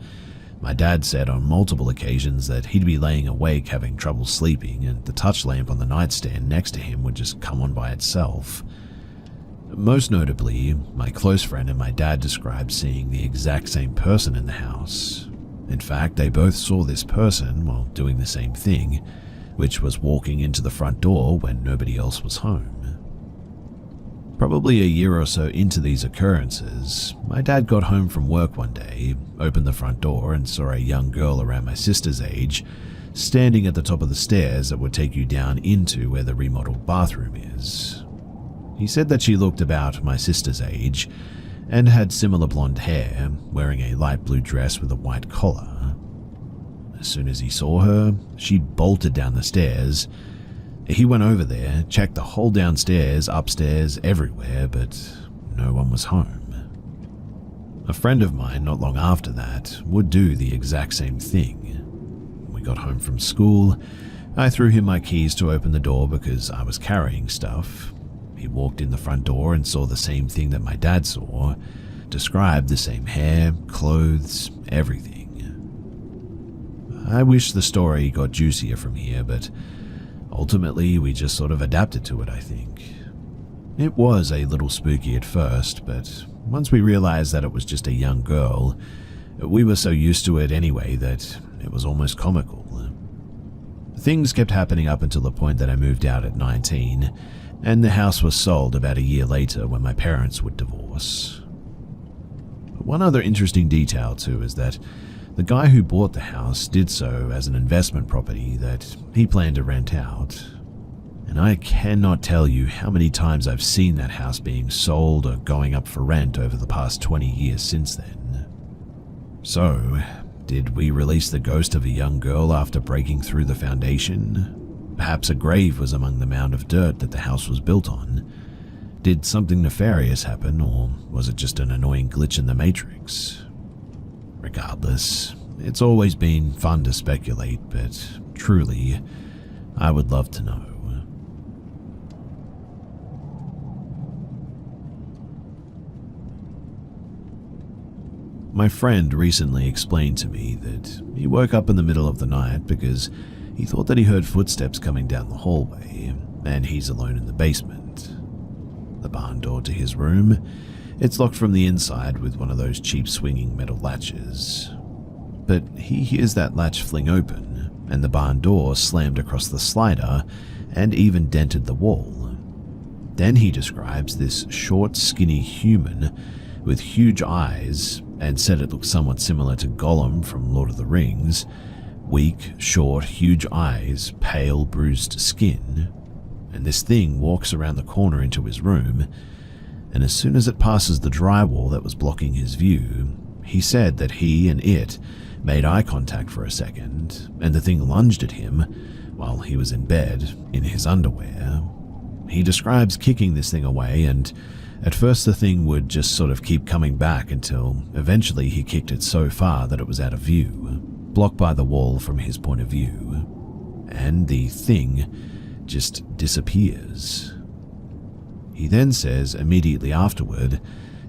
[SPEAKER 1] My dad said on multiple occasions that he'd be laying awake having trouble sleeping, and the touch lamp on the nightstand next to him would just come on by itself. Most notably, my close friend and my dad described seeing the exact same person in the house. In fact, they both saw this person while doing the same thing, which was walking into the front door when nobody else was home. Probably a year or so into these occurrences, my dad got home from work one day, opened the front door, and saw a young girl around my sister's age standing at the top of the stairs that would take you down into where the remodeled bathroom is. He said that she looked about my sister's age and had similar blonde hair, wearing a light blue dress with a white collar. As soon as he saw her, she bolted down the stairs. He went over there, checked the whole downstairs, upstairs, everywhere, but no one was home. A friend of mine not long after that would do the exact same thing. We got home from school. I threw him my keys to open the door because I was carrying stuff. He walked in the front door and saw the same thing that my dad saw, described the same hair, clothes, everything. I wish the story got juicier from here, but ultimately we just sort of adapted to it, I think. It was a little spooky at first, but once we realized that it was just a young girl, we were so used to it anyway that it was almost comical. Things kept happening up until the point that I moved out at 19, and the house was sold about a year later when my parents would divorce. One other interesting detail too is that the guy who bought the house did so as an investment property that he planned to rent out. And I cannot tell you how many times I've seen that house being sold or going up for rent over the past 20 years since then. So, did we release the ghost of a young girl after breaking through the foundation? Perhaps a grave was among the mound of dirt that the house was built on. Did something nefarious happen, or was it just an annoying glitch in the Matrix? Regardless, it's always been fun to speculate, but truly, I would love to know. My friend recently explained to me that he woke up in the middle of the night because he thought that he heard footsteps coming down the hallway, and he's alone in the basement. The barn door to his room, it's locked from the inside with one of those cheap swinging metal latches. But he hears that latch fling open, and the barn door slammed across the slider and even dented the wall. Then he describes this short, skinny human with huge eyes, and said it looked somewhat similar to Gollum from Lord of the Rings. Weak, short, huge eyes, pale, bruised skin. And this thing walks around the corner into his room, and as soon as it passes the drywall that was blocking his view, he said that he and it made eye contact for a second, and the thing lunged at him while he was in bed in his underwear. He describes kicking this thing away, and at first the thing would just sort of keep coming back until eventually he kicked it so far that it was out of view, blocked by the wall from his point of view, and the thing just disappears. He then says immediately afterward,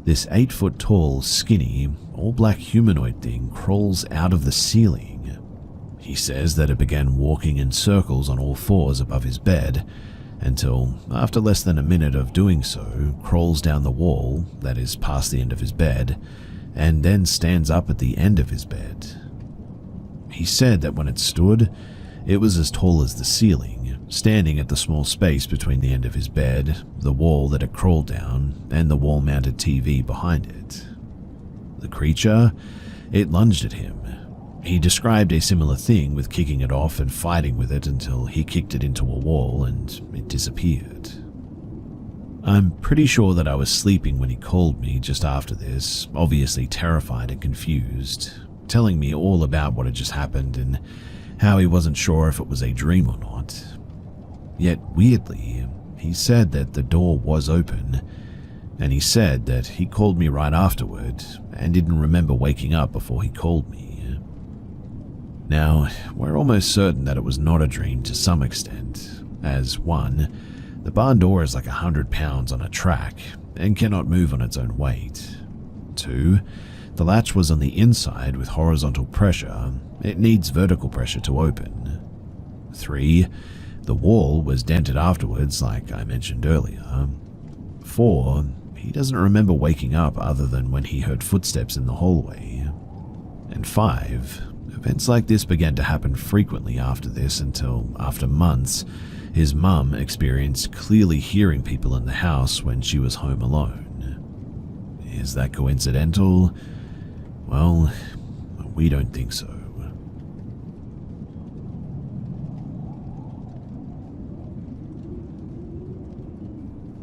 [SPEAKER 1] this 8-foot-tall, skinny, all-black humanoid thing crawls out of the ceiling. He says that it began walking in circles on all fours above his bed, until, after less than a minute of doing so, crawls down the wall that is past the end of his bed, and then stands up at the end of his bed. He said that when it stood, it was as tall as the ceiling, standing at the small space between the end of his bed, the wall that it crawled down, and the wall-mounted TV behind it. The creature, it lunged at him. He described a similar thing with kicking it off and fighting with it until he kicked it into a wall and it disappeared. I'm pretty sure that I was sleeping when he called me just after this, obviously terrified and confused, telling me all about what had just happened and how he wasn't sure if it was a dream or not. Yet weirdly, he said that the door was open, and he said that he called me right afterward and didn't remember waking up before he called me. Now, we're almost certain that it was not a dream to some extent, as 1, the barn door is like 100 pounds on a track and cannot move on its own weight. 2, the latch was on the inside with horizontal pressure, it needs vertical pressure to open. 3, the wall was dented afterwards like I mentioned earlier. 4, he doesn't remember waking up other than when he heard footsteps in the hallway. And 5, events like this began to happen frequently after this until, after months, his mum experienced clearly hearing people in the house when she was home alone. Is that coincidental? Well, we don't think so.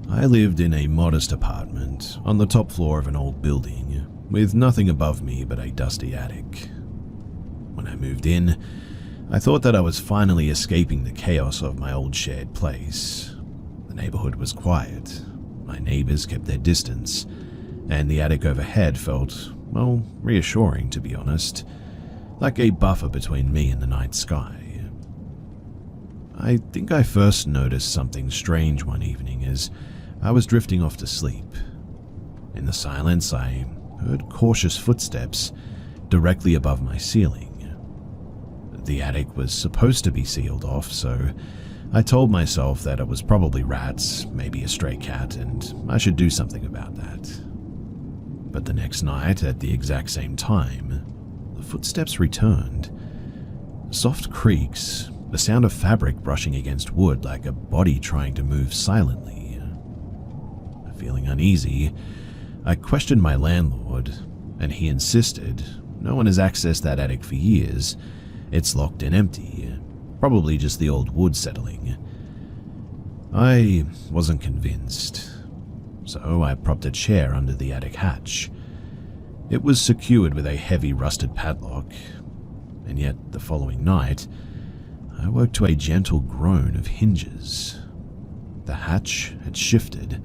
[SPEAKER 1] I lived in a modest apartment on the top floor of an old building, with nothing above me but a dusty attic. When I moved in, I thought that I was finally escaping the chaos of my old shared place. The neighborhood was quiet, my neighbors kept their distance, and the attic overhead felt, well, reassuring to be honest, like a buffer between me and the night sky. I think I first noticed something strange one evening as I was drifting off to sleep. In the silence, I heard cautious footsteps directly above my ceiling. The attic was supposed to be sealed off, so I told myself that it was probably rats, maybe a stray cat, and I should do something about that. But the next night, at the exact same time, the footsteps returned. Soft creaks, the sound of fabric brushing against wood like a body trying to move silently. Feeling uneasy, I questioned my landlord, and he insisted no one has accessed that attic for years. It's locked and empty, probably just the old wood settling. I wasn't convinced, so I propped a chair under the attic hatch. It was secured with a heavy rusted padlock, and yet the following night, I woke to a gentle groan of hinges. The hatch had shifted.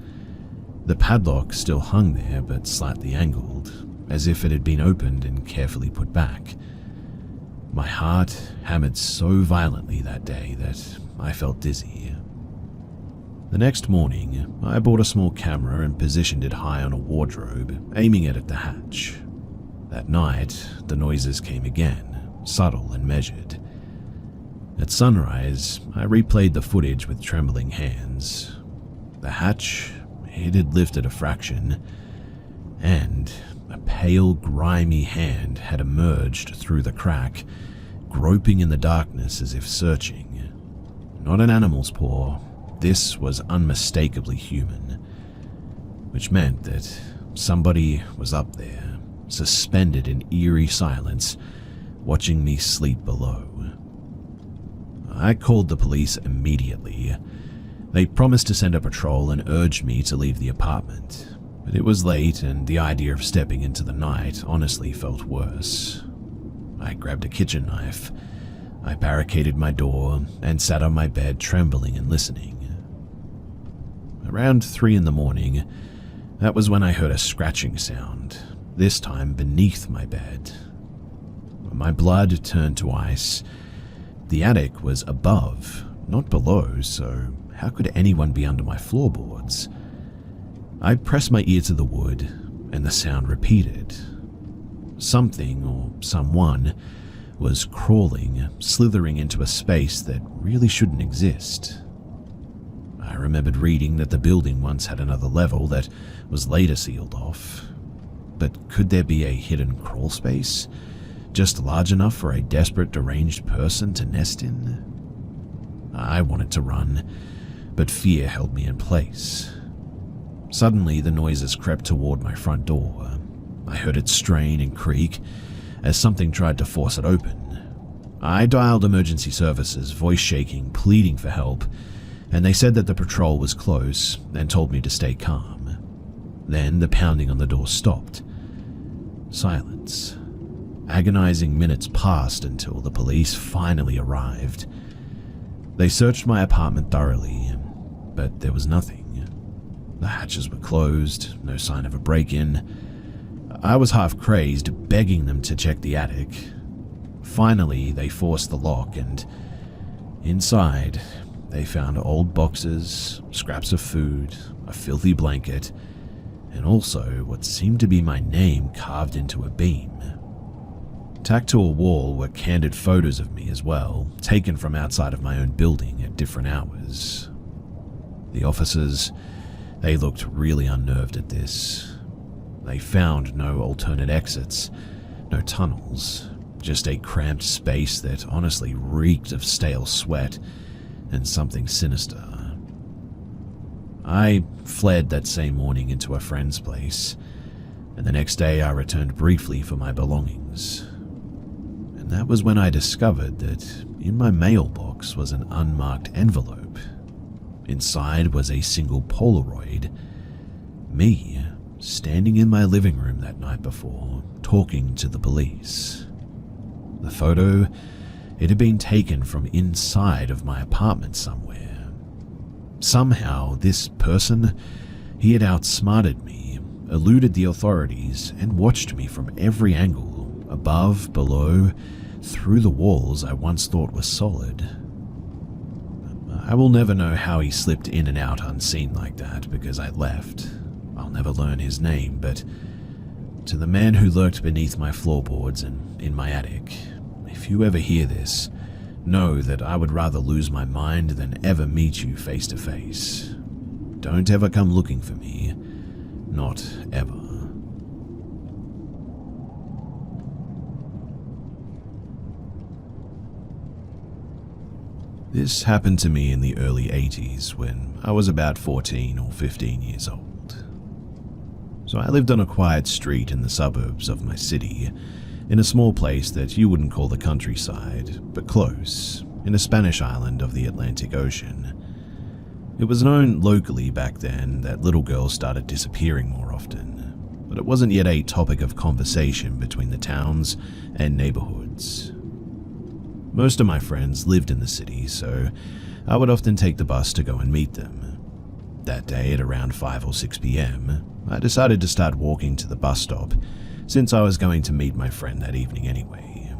[SPEAKER 1] The padlock still hung there, but slightly angled, as if it had been opened and carefully put back. My heart hammered so violently that day that I felt dizzy. The next morning, I bought a small camera and positioned it high on a wardrobe, aiming it at the hatch. That night, the noises came again, subtle and measured. At sunrise, I replayed the footage with trembling hands. The hatch, it had lifted a fraction, and a pale, grimy hand had emerged through the crack, groping in the darkness as if searching. Not an animal's paw, this was unmistakably human, which meant that somebody was up there, suspended in eerie silence, watching me sleep below. I called the police immediately. They promised to send a patrol and urged me to leave the apartment, but it was late and the idea of stepping into the night honestly felt worse. I grabbed a kitchen knife. I barricaded my door and sat on my bed trembling and listening. Around 3 in the morning, that was when I heard a scratching sound, this time beneath my bed. My blood turned to ice. The attic was above, not below, so how could anyone be under my floorboards? I pressed my ear to the wood, and the sound repeated. Something, or someone, was crawling, slithering into a space that really shouldn't exist. I remembered reading that the building once had another level that was later sealed off. But could there be a hidden crawl space? Just large enough for a desperate, deranged person to nest in? I wanted to run, but fear held me in place. Suddenly, the noises crept toward my front door. I heard it strain and creak as something tried to force it open. I dialed emergency services, voice shaking, pleading for help, and they said that the patrol was close and told me to stay calm. Then the pounding on the door stopped. Silence. Agonizing minutes passed until the police finally arrived. They searched my apartment thoroughly, but there was nothing. The hatches were closed, no sign of a break-in. I was half crazed, begging them to check the attic. Finally, they forced the lock, and inside, they found old boxes, scraps of food, a filthy blanket, and also what seemed to be my name carved into a beam. Tacked to a wall were candid photos of me as well, taken from outside of my own building at different hours. The officers, they looked really unnerved at this. They found no alternate exits, no tunnels, just a cramped space that honestly reeked of stale sweat and something sinister. I fled that same morning into a friend's place, and the next day I returned briefly for my belongings. And that was when I discovered that in my mailbox was an unmarked envelope. Inside was a single Polaroid. Me, standing in my living room that night before, talking to the police. The photo, it had been taken from inside of my apartment somewhere. Somehow, this person, he had outsmarted me, eluded the authorities and watched me from every angle, above, below, through the walls I once thought were solid. I will never know how he slipped in and out unseen like that because I left. I'll never learn his name, but to the man who lurked beneath my floorboards and in my attic, if you ever hear this, know that I would rather lose my mind than ever meet you face to face. Don't ever come looking for me. Not ever. This happened to me in the early 80s when I was about 14 or 15 years old. So I lived on a quiet street in the suburbs of my city, in a small place that you wouldn't call the countryside, but close, in a Spanish island of the Atlantic Ocean. It was known locally back then that little girls started disappearing more often, but it wasn't yet a topic of conversation between the towns and neighborhoods. Most of my friends lived in the city, so I would often take the bus to go and meet them. That day at around 5 or 6 p.m., I decided to start walking to the bus stop since I was going to meet my friend that evening anyway.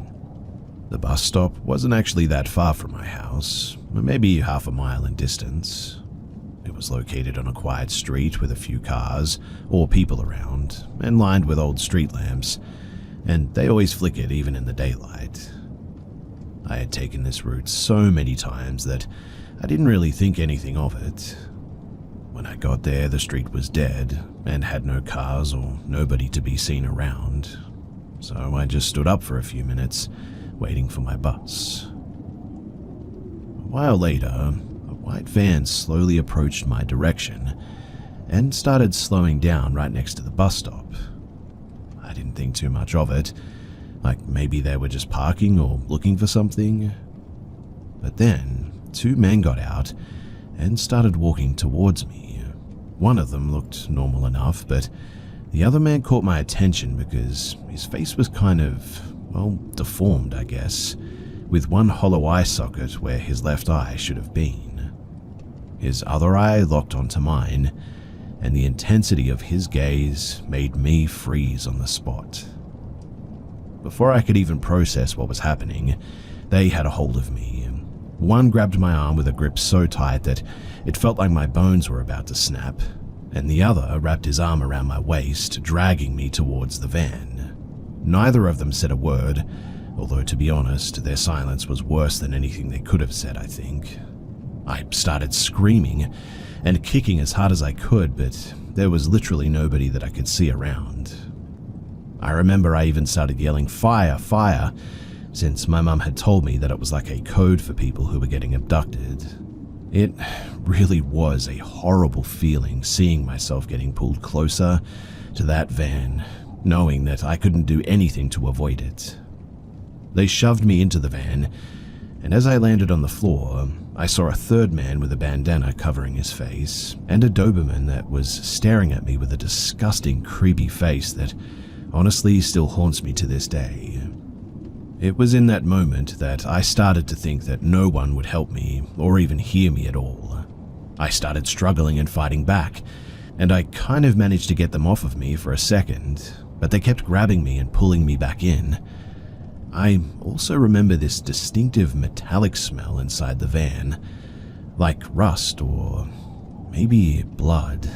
[SPEAKER 1] The bus stop wasn't actually that far from my house, maybe half a mile in distance. It was located on a quiet street with a few cars or people around and lined with old street lamps, and they always flickered even in the daylight. I had taken this route so many times that I didn't really think anything of it. When I got there, the street was dead and had no cars or nobody to be seen around, so I just stood up for a few minutes, waiting for my bus. A while later, a white van slowly approached my direction and started slowing down right next to the bus stop. I didn't think too much of it, like maybe they were just parking or looking for something. But then, 2 men got out and started walking towards me. One of them looked normal enough, but the other man caught my attention because his face was kind of, well, deformed, I guess, with one hollow eye socket where his left eye should have been. His other eye locked onto mine, and the intensity of his gaze made me freeze on the spot. Before I could even process what was happening, they had a hold of me. One grabbed my arm with a grip so tight that it felt like my bones were about to snap, and the other wrapped his arm around my waist, dragging me towards the van. Neither of them said a word, although to be honest, their silence was worse than anything they could have said, I think. I started screaming and kicking as hard as I could, but there was literally nobody that I could see around. I remember I even started yelling, "Fire, fire," since my mum had told me that it was like a code for people who were getting abducted. It really was a horrible feeling seeing myself getting pulled closer to that van, knowing that I couldn't do anything to avoid it. They shoved me into the van, and as I landed on the floor, I saw a third man with a bandana covering his face, and a Doberman that was staring at me with a disgusting, creepy face that honestly still haunts me to this day. It was in that moment that I started to think that no one would help me or even hear me at all. I started struggling and fighting back, and I kind of managed to get them off of me for a second, but they kept grabbing me and pulling me back in. I also remember this distinctive metallic smell inside the van, like rust or maybe blood.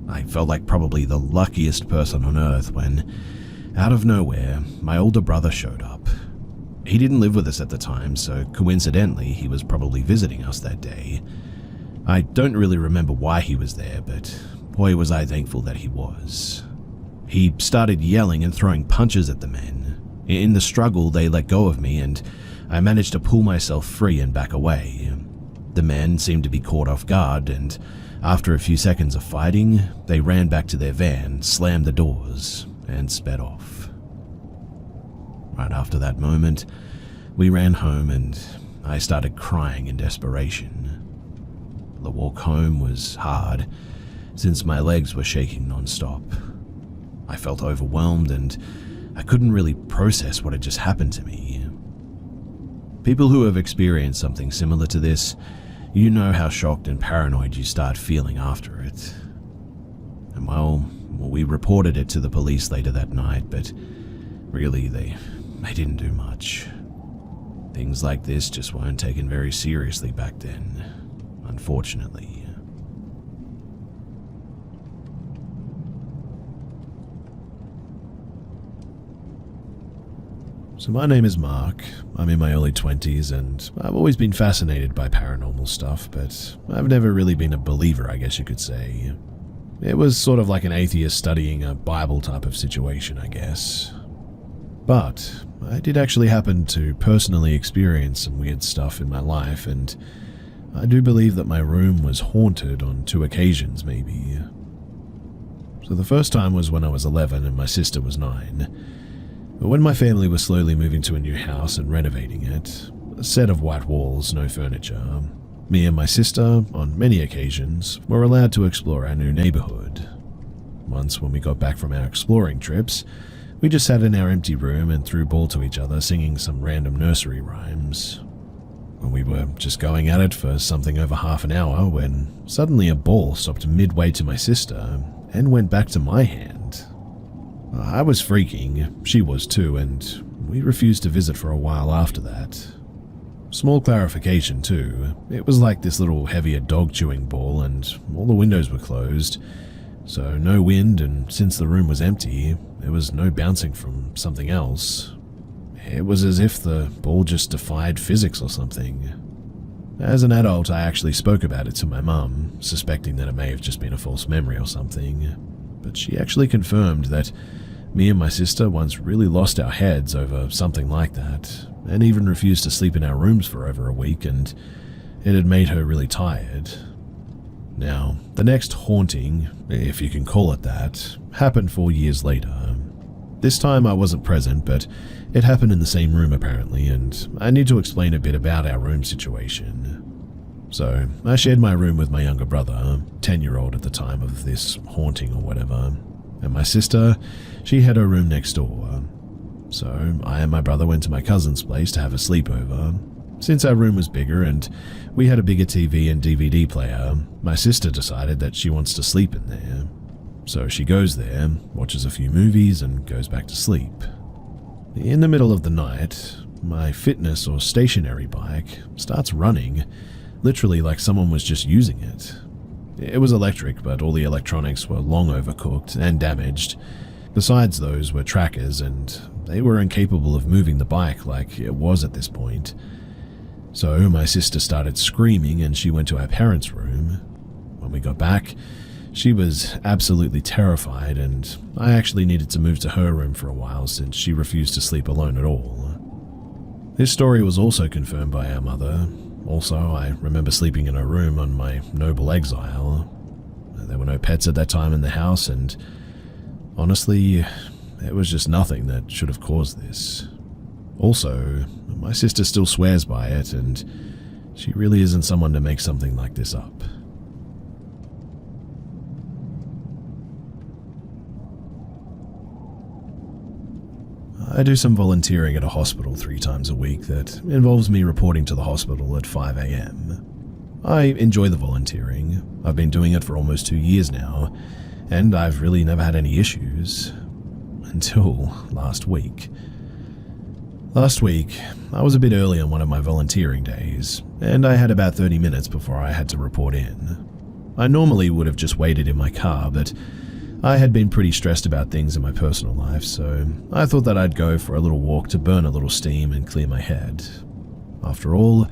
[SPEAKER 1] I felt like probably the luckiest person on earth when, out of nowhere, my older brother showed up. He didn't live with us at the time, so coincidentally, he was probably visiting us that day. I don't really remember why he was there, but boy was I thankful that he was. He started yelling and throwing punches at the men. In the struggle, they let go of me, and I managed to pull myself free and back away. The men seemed to be caught off guard, and after a few seconds of fighting, they ran back to their van, slammed the doors, and sped off. Right after that moment, we ran home and I started crying in desperation. The walk home was hard, since my legs were shaking non-stop. I felt overwhelmed and I couldn't really process what had just happened to me. People who have experienced something similar to this, you know how shocked and paranoid you start feeling after it. And well, We reported it to the police later that night, but really they didn't do much. Things like this just weren't taken very seriously back then, unfortunately. So my name is Mark. I'm in my early 20s, and I've always been fascinated by paranormal stuff, but I've never really been a believer, I guess you could say. It was sort of like an atheist studying a Bible type of situation, I guess. But I did actually happen to personally experience some weird stuff in my life, and I do believe that my room was haunted on 2 occasions, maybe. So the first time was when I was 11 and my sister was 9. But when my family was slowly moving to a new house and renovating it, a set of white walls, no furniture, me and my sister, on many occasions, were allowed to explore our new neighborhood. Once when we got back from our exploring trips, we just sat in our empty room and threw ball to each other singing some random nursery rhymes. When we were just going at it for something over half an hour when suddenly a ball stopped midway to my sister and went back to my hand. I was freaking, she was too, and we refused to visit for a while after that. Small clarification too, it was like this little heavier dog chewing ball and all the windows were closed, so no wind, and since the room was empty, there was no bouncing from something else. It was as if the ball just defied physics or something. As an adult, I actually spoke about it to my mum, suspecting that it may have just been a false memory or something, but she actually confirmed that me and my sister once really lost our heads over something like that, and even refused to sleep in our rooms for over a week, and it had made her really tired. Now, the next haunting, if you can call it that, happened 4 years later. This time I wasn't present, but it happened in the same room apparently, and I need to explain a bit about our room situation. So, I shared my room with my younger brother, 10-year-old at the time of this haunting or whatever, and my sister, she had her room next door. So, I and my brother went to my cousin's place to have a sleepover. Since our room was bigger and we had a bigger TV and DVD player, my sister decided that she wants to sleep in there. So she goes there, watches a few movies, and goes back to sleep. In the middle of the night, my fitness or stationary bike starts running, literally like someone was just using it. It was electric, but all the electronics were long overcooked and damaged. Besides those were trackers, and they were incapable of moving the bike like it was at this point. So my sister started screaming and she went to our parents' room. When we got back, she was absolutely terrified, and I actually needed to move to her room for a while since she refused to sleep alone at all. This story was also confirmed by our mother. Also, I remember sleeping in her room on my noble exile. There were no pets at that time in the house, and honestly, there was just nothing that should have caused this. Also, my sister still swears by it, and she really isn't someone to make something like this up. I do some volunteering at a hospital 3 times a week that involves me reporting to the hospital at 5 a.m. I enjoy the volunteering. I've been doing it for almost 2 years now, and I've really never had any issues. Until last week. Last week, I was a bit early on one of my volunteering days, and I had about 30 minutes before I had to report in. I normally would have just waited in my car, but I had been pretty stressed about things in my personal life, so I thought that I'd go for a little walk to burn a little steam and clear my head. After all,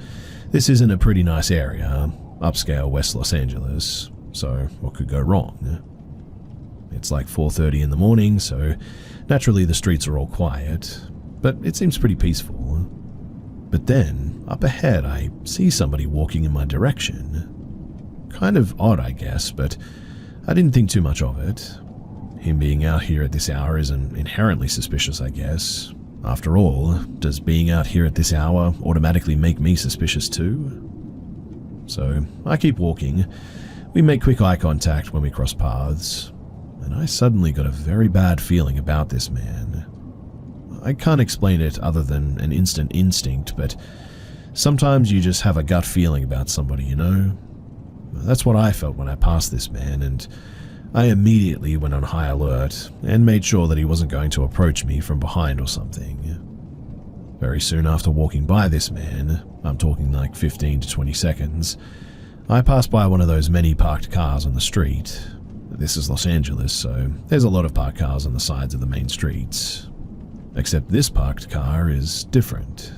[SPEAKER 1] this is in a pretty nice area, upscale West Los Angeles, so what could go wrong? It's like 4:30 in the morning, so naturally the streets are all quiet, but it seems pretty peaceful. But then, up ahead, I see somebody walking in my direction. Kind of odd, I guess, but I didn't think too much of it. Him being out here at this hour isn't inherently suspicious, I guess. After all, does being out here at this hour automatically make me suspicious too? So, I keep walking. We make quick eye contact when we cross paths, and I suddenly got a very bad feeling about this man. I can't explain it other than an instant instinct, but sometimes you just have a gut feeling about somebody, you know? That's what I felt when I passed this man, and I immediately went on high alert and made sure that he wasn't going to approach me from behind or something. Very soon after walking by this man, I'm talking like 15 to 20 seconds, I passed by one of those many parked cars on the street. This is Los Angeles, so there's a lot of parked cars on the sides of the main streets. Except this parked car is different.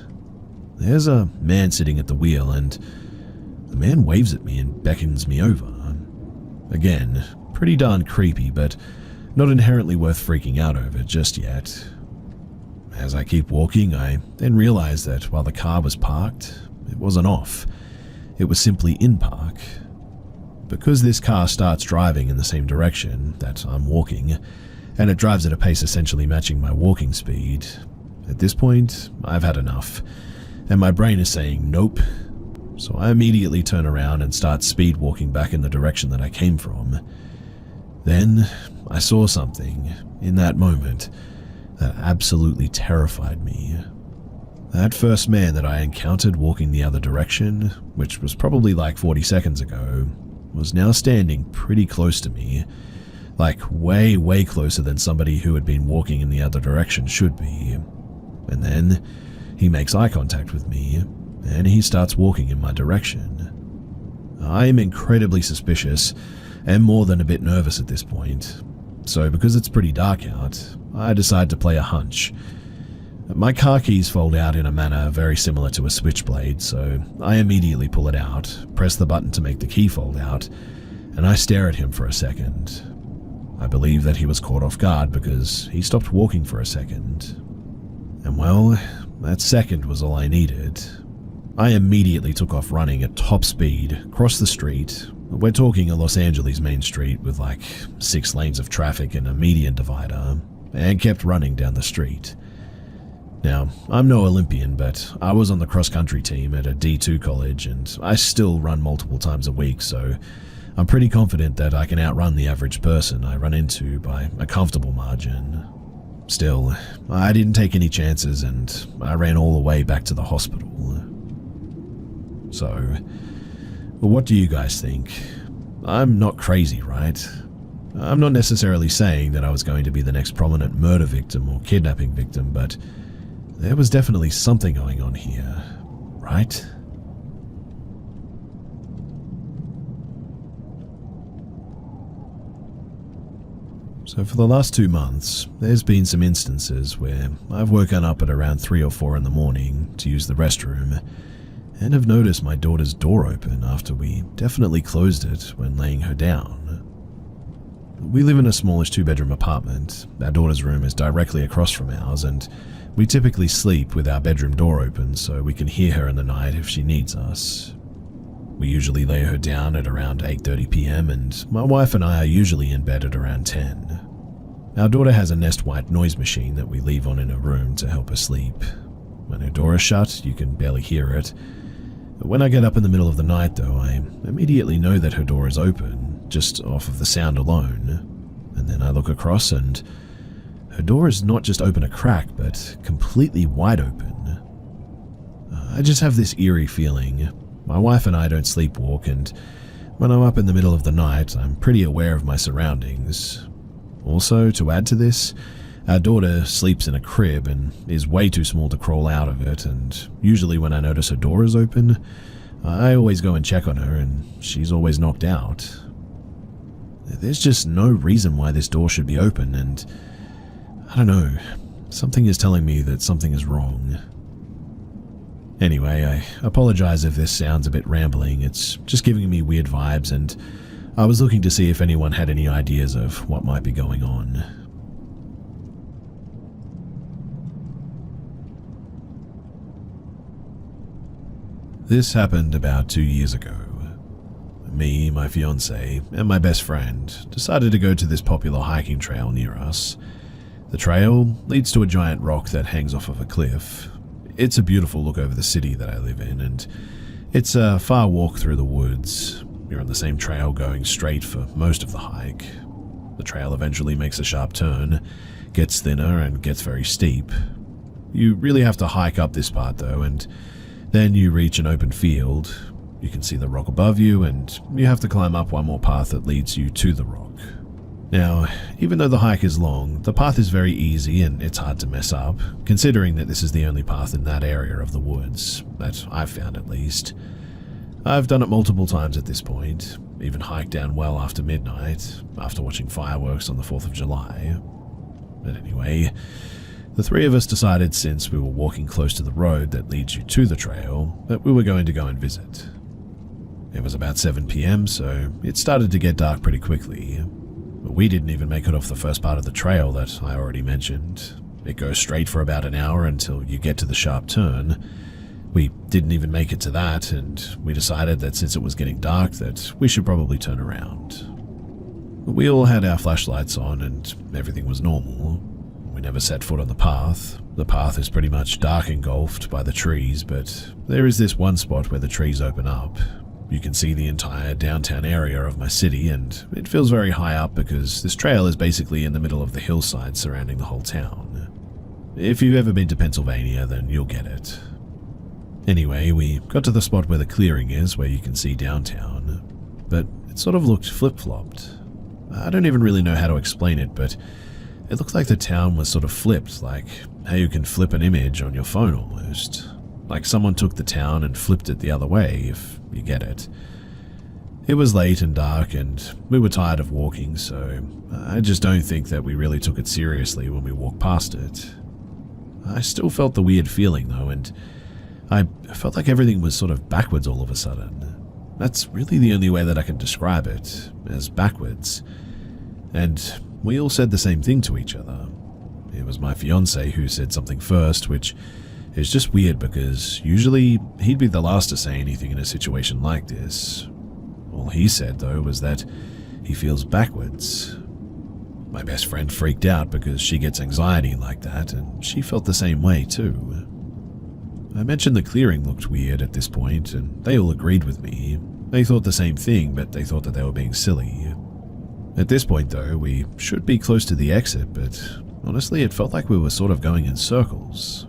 [SPEAKER 1] There's a man sitting at the wheel, and the man waves at me and beckons me over. Again, pretty darn creepy, but not inherently worth freaking out over just yet. As I keep walking, I then realize that while the car was parked, it wasn't off. It was simply in park. Because this car starts driving in the same direction that I'm walking, and it drives at a pace essentially matching my walking speed, at this point, I've had enough, and my brain is saying nope. So I immediately turn around and start speed walking back in the direction that I came from. Then I saw something in that moment that absolutely terrified me. That first man that I encountered walking the other direction, which was probably like 40 seconds ago, was now standing pretty close to me, like way, way closer than somebody who had been walking in the other direction should be. And then he makes eye contact with me, and he starts walking in my direction. I am incredibly suspicious and more than a bit nervous at this point, so because it's pretty dark out, I decide to play a hunch. My car keys fold out in a manner very similar to a switchblade, so I immediately pull it out, press the button to make the key fold out, and I stare at him for a second. I believe that he was caught off guard because he stopped walking for a second. And well, that second was all I needed. I immediately took off running at top speed, across the street. We're talking a Los Angeles main street with like 6 lanes of traffic and a median divider, and kept running down the street. Now, I'm no Olympian, but I was on the cross-country team at a D2 college, and I still run multiple times a week, so I'm pretty confident that I can outrun the average person I run into by a comfortable margin. Still, I didn't take any chances, and I ran all the way back to the hospital. So, what do you guys think? I'm not crazy, right? I'm not necessarily saying that I was going to be the next prominent murder victim or kidnapping victim, but there was definitely something going on here, right? So for the last 2 months, there's been some instances where I've woken up at around 3 or 4 in the morning to use the restroom, and have noticed my daughter's door open after we definitely closed it when laying her down. We live in a smallish 2-bedroom apartment. Our daughter's room is directly across from ours, and we typically sleep with our bedroom door open so we can hear her in the night if she needs us. We usually lay her down at around 8:30 p.m. and my wife and I are usually in bed at around 10. Our daughter has a Nest White noise machine that we leave on in her room to help her sleep. When her door is shut, you can barely hear it. When I get up in the middle of the night though, I immediately know that her door is open, just off of the sound alone. And then I look across and her door is not just open a crack, but completely wide open. I just have this eerie feeling. My wife and I don't sleepwalk, and when I'm up in the middle of the night, I'm pretty aware of my surroundings. Also, to add to this, our daughter sleeps in a crib and is way too small to crawl out of it, and usually when I notice her door is open, I always go and check on her, and she's always knocked out. There's just no reason why this door should be open, and I don't know, something is telling me that something is wrong. Anyway, I apologize if this sounds a bit rambling, it's just giving me weird vibes, and I was looking to see if anyone had any ideas of what might be going on. This happened about 2 years ago. Me, my fiancée, and my best friend decided to go to this popular hiking trail near us. The trail leads to a giant rock that hangs off of a cliff. It's a beautiful look over the city that I live in, and it's a far walk through the woods. You're on the same trail going straight for most of the hike. The trail eventually makes a sharp turn, gets thinner, and gets very steep. You really have to hike up this part though, and then you reach an open field. You can see the rock above you, and you have to climb up one more path that leads you to the rock. Now, even though the hike is long, the path is very easy and it's hard to mess up, considering that this is the only path in that area of the woods, that I've found at least. I've done it multiple times at this point, even hiked down well after midnight, after watching fireworks on the 4th of July. But anyway, the three of us decided, since we were walking close to the road that leads you to the trail, that we were going to go and visit. It was about 7 p.m, so it started to get dark pretty quickly. But we didn't even make it off the first part of the trail that I already mentioned. It goes straight for about an hour until you get to the sharp turn. We didn't even make it to that, and we decided that since it was getting dark that we should probably turn around. We all had our flashlights on and everything was normal. We never set foot on the path. The path is pretty much dark engulfed by the trees, but there is this one spot where the trees open up. You can see the entire downtown area of my city, and it feels very high up because this trail is basically in the middle of the hillside surrounding the whole town. If you've ever been to Pennsylvania, then you'll get it. Anyway, we got to the spot where the clearing is, where you can see downtown, but it sort of looked flip-flopped. I don't even really know how to explain it, but it looked like the town was sort of flipped, like how you can flip an image on your phone almost. Like someone took the town and flipped it the other way, if you get it. It was late and dark, and we were tired of walking, so I just don't think that we really took it seriously when we walked past it. I still felt the weird feeling, though, and I felt like everything was sort of backwards all of a sudden. That's really the only way that I can describe it, as backwards. And we all said the same thing to each other. It was my fiancé who said something first, which is just weird because usually he'd be the last to say anything in a situation like this. All he said, though, was that he feels backwards. My best friend freaked out because she gets anxiety like that, and she felt the same way too. I mentioned the clearing looked weird at this point, and they all agreed with me. They thought the same thing, but they thought that they were being silly. At this point, though, we should be close to the exit, but honestly, it felt like we were sort of going in circles.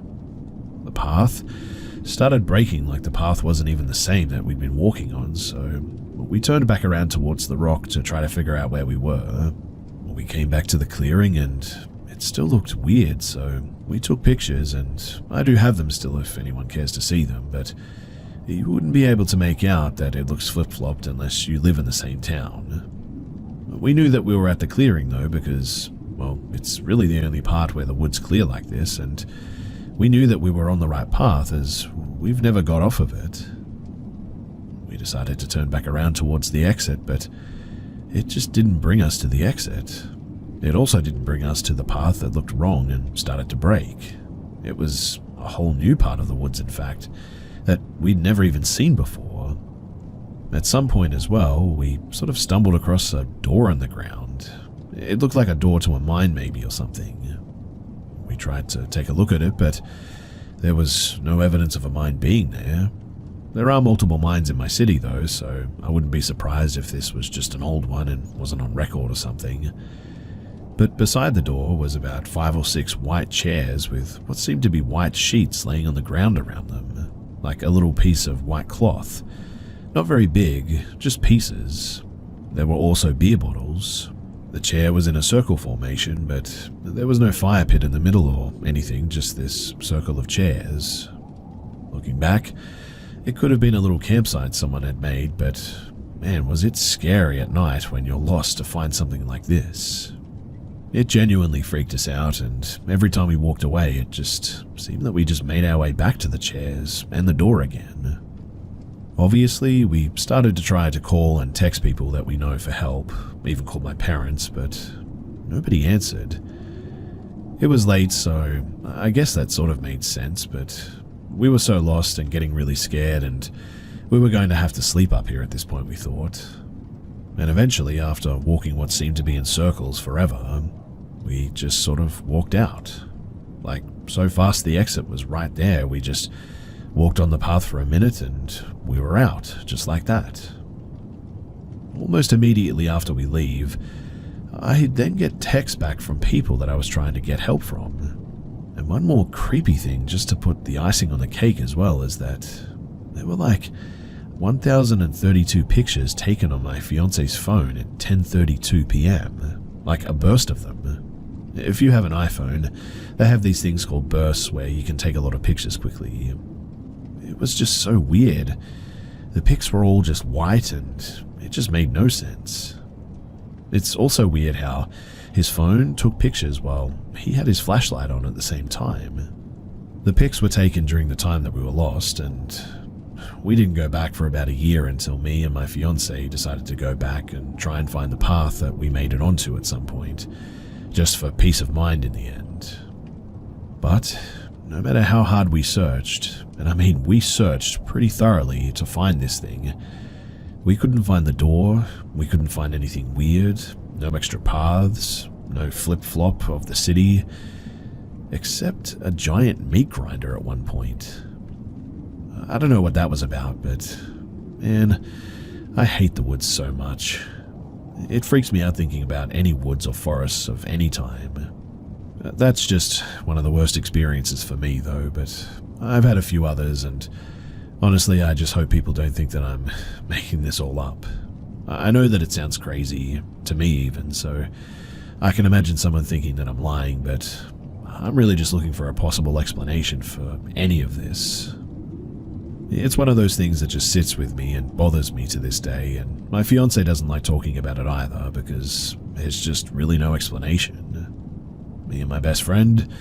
[SPEAKER 1] The path started breaking like the path wasn't even the same that we'd been walking on, so we turned back around towards the rock to try to figure out where we were. We came back to the clearing and it still looked weird, so we took pictures, and I do have them still if anyone cares to see them, but you wouldn't be able to make out that it looks flip-flopped unless you live in the same town. We knew that we were at the clearing though because, well, it's really the only part where the wood's clear like this, and we knew that we were on the right path as we've never got off of it. We decided to turn back around towards the exit, but it just didn't bring us to the exit. It also didn't bring us to the path that looked wrong and started to break. It was a whole new part of the woods, in fact, that we'd never even seen before. At some point as well, we sort of stumbled across a door in the ground. It looked like a door to a mine maybe or something. We tried to take a look at it, but there was no evidence of a mine being there. There are multiple mines in my city though, so I wouldn't be surprised if this was just an old one and wasn't on record or something. But beside the door was about 5 or 6 white chairs with what seemed to be white sheets laying on the ground around them, like a little piece of white cloth. Not very big, just pieces. There were also beer bottles. The chair was in a circle formation, but there was no fire pit in the middle or anything, just this circle of chairs. Looking back, it could have been a little campsite someone had made, but man, was it scary at night when you're lost to find something like this. It genuinely freaked us out, and every time we walked away, it just seemed that we just made our way back to the chairs and the door again. Obviously, we started to try to call and text people that we know for help, even called my parents, but nobody answered. It was late, so I guess that sort of made sense, but we were so lost and getting really scared, and we were going to have to sleep up here at this point, we thought. And eventually, after walking what seemed to be in circles forever, we just sort of walked out. Like, so fast the exit was right there, we just walked on the path for a minute and we were out, just like that. Almost immediately after we leave, I then get texts back from people that I was trying to get help from. And one more creepy thing, just to put the icing on the cake as well, is that there were like 1,032 pictures taken on my fiance's phone at 10:32 p.m. like a burst of them. If you have an iPhone, they have these things called bursts where you can take a lot of pictures quickly. It was just so weird. The pics were all just white and it just made no sense. It's also weird how his phone took pictures while he had his flashlight on at the same time. The pics were taken during the time that we were lost, and we didn't go back for about a year until me and my fiancée decided to go back and try and find the path that we made it onto at some point, just for peace of mind in the end. But no matter how hard we searched, and I mean we searched pretty thoroughly to find this thing, we couldn't find the door, we couldn't find anything weird, no extra paths, no flip-flop of the city, except a giant meat grinder at one point. I don't know what that was about, but man, I hate the woods so much. It freaks me out thinking about any woods or forests of any time. That's just one of the worst experiences for me though, but I've had a few others, and honestly, I just hope people don't think that I'm making this all up. I know that it sounds crazy, to me even, so I can imagine someone thinking that I'm lying, but I'm really just looking for a possible explanation for any of this. It's one of those things that just sits with me and bothers me to this day, and my fiancé doesn't like talking about it either because there's just really no explanation. Me and my best friend,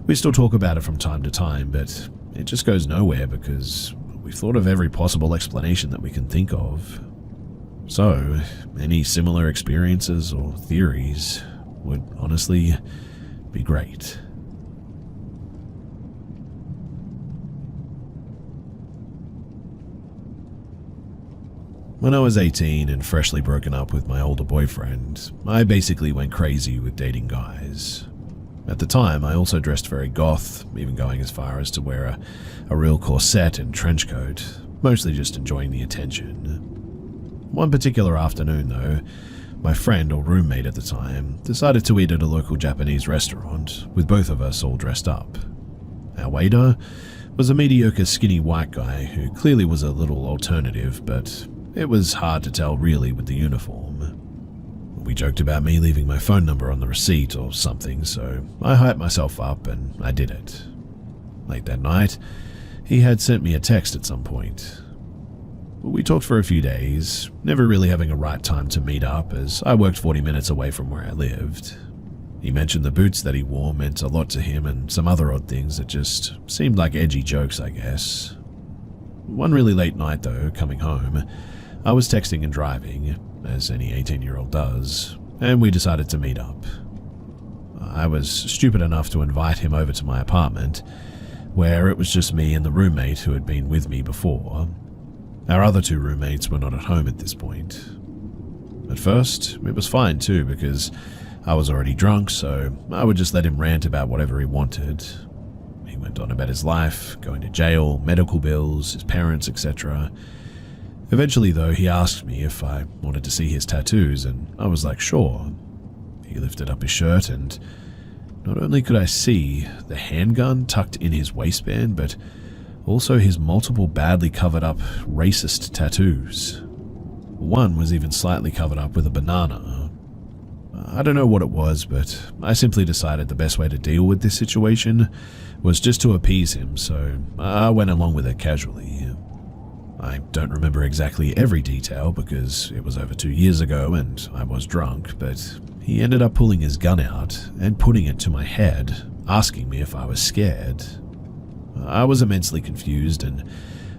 [SPEAKER 1] we still talk about it from time to time, but it just goes nowhere because we've thought of every possible explanation that we can think of. So, any similar experiences or theories would honestly be great. When I was 18 and freshly broken up with my older boyfriend, I basically went crazy with dating guys. At the time, I also dressed very goth, even going as far as to wear a real corset and trench coat, mostly just enjoying the attention. One particular afternoon, though, my friend or roommate at the time decided to eat at a local Japanese restaurant, with both of us all dressed up. Our waiter was a mediocre skinny white guy who clearly was a little alternative, but it was hard to tell really with the uniform. We joked about me leaving my phone number on the receipt or something, so I hyped myself up and I did it. Late that night, he had sent me a text at some point. We talked for a few days, never really having a right time to meet up as I worked 40 minutes away from where I lived. He mentioned the boots that he wore meant a lot to him and some other odd things that just seemed like edgy jokes, I guess. One really late night though, coming home, I was texting and driving, as any 18-year-old does, and we decided to meet up. I was stupid enough to invite him over to my apartment, where it was just me and the roommate who had been with me before. Our other two roommates were not at home at this point. At first, it was fine too, because I was already drunk, so I would just let him rant about whatever he wanted. He went on about his life, going to jail, medical bills, his parents, etc. Eventually, though, he asked me if I wanted to see his tattoos, and I was like, sure. He lifted up his shirt, and not only could I see the handgun tucked in his waistband, but also his multiple badly covered up racist tattoos. One was even slightly covered up with a banana. I don't know what it was, but I simply decided the best way to deal with this situation was just to appease him, so I went along with it casually. I don't remember exactly every detail because it was over 2 years ago and I was drunk, but he ended up pulling his gun out and putting it to my head, asking me if I was scared. I was immensely confused and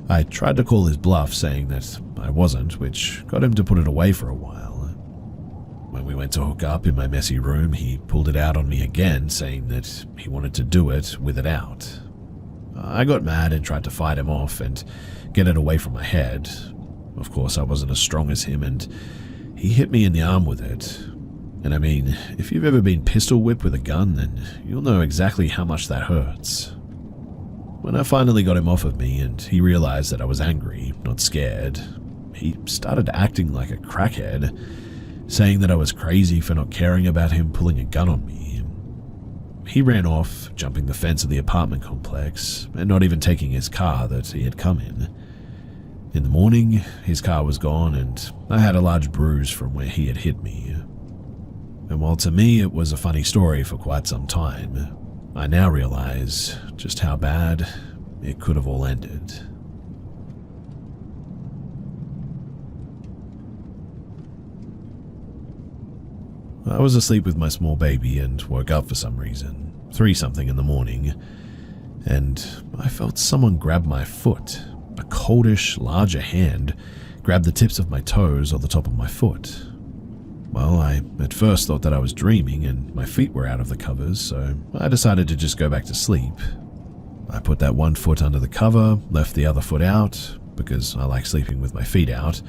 [SPEAKER 1] I tried to call his bluff saying that I wasn't, which got him to put it away for a while. When we went to hook up in my messy room, he pulled it out on me again, saying that he wanted to do it with it out. I got mad and tried to fight him off and get it away from my head. Of course, I wasn't as strong as him, and he hit me in the arm with it. And I mean, if you've ever been pistol whipped with a gun, then you'll know exactly how much that hurts. When I finally got him off of me and he realized that I was angry, not scared, he started acting like a crackhead, saying that I was crazy for not caring about him pulling a gun on me. He ran off, jumping the fence of the apartment complex, and not even taking his car that he had come in. In the morning, his car was gone and I had a large bruise from where he had hit me. And while to me it was a funny story for quite some time, I now realize just how bad it could have all ended. I was asleep with my small baby and woke up for some reason, 3-something in the morning, and I felt someone grab my foot. A coldish, larger hand grabbed the tips of my toes or the top of my foot. Well, I at first thought that I was dreaming and my feet were out of the covers, so I decided to just go back to sleep. I put that one foot under the cover, left the other foot out, because I like sleeping with my feet out,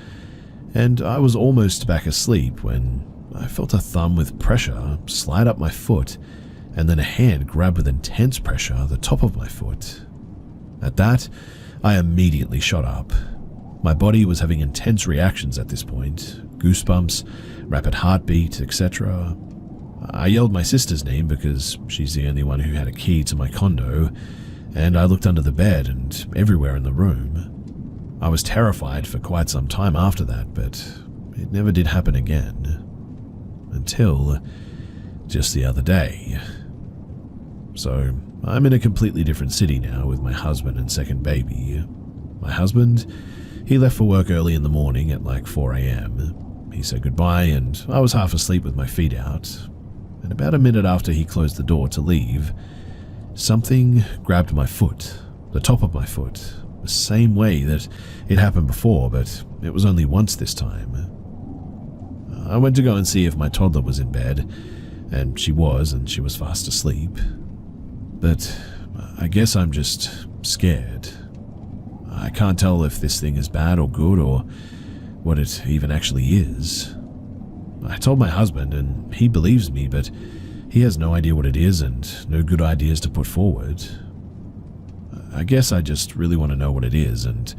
[SPEAKER 1] and I was almost back asleep when I felt a thumb with pressure slide up my foot, and then a hand grab with intense pressure the top of my foot. At that, I immediately shot up. My body was having intense reactions at this point, goosebumps, rapid heartbeat, etc. I yelled my sister's name because she's the only one who had a key to my condo, and I looked under the bed and everywhere in the room. I was terrified for quite some time after that, but it never did happen again. Until just the other day. So, I'm in a completely different city now with my husband and second baby. My husband, he left for work early in the morning at like 4 a.m. He said goodbye and I was half asleep with my feet out. And about a minute after he closed the door to leave, something grabbed my foot, the top of my foot, the same way that it happened before, but it was only once this time. I went to go and see if my toddler was in bed, and she was fast asleep. But I guess I'm just scared. I can't tell if this thing is bad or good or what it even actually is. I told my husband and he believes me, but he has no idea what it is and no good ideas to put forward. I guess I just really want to know what it is, and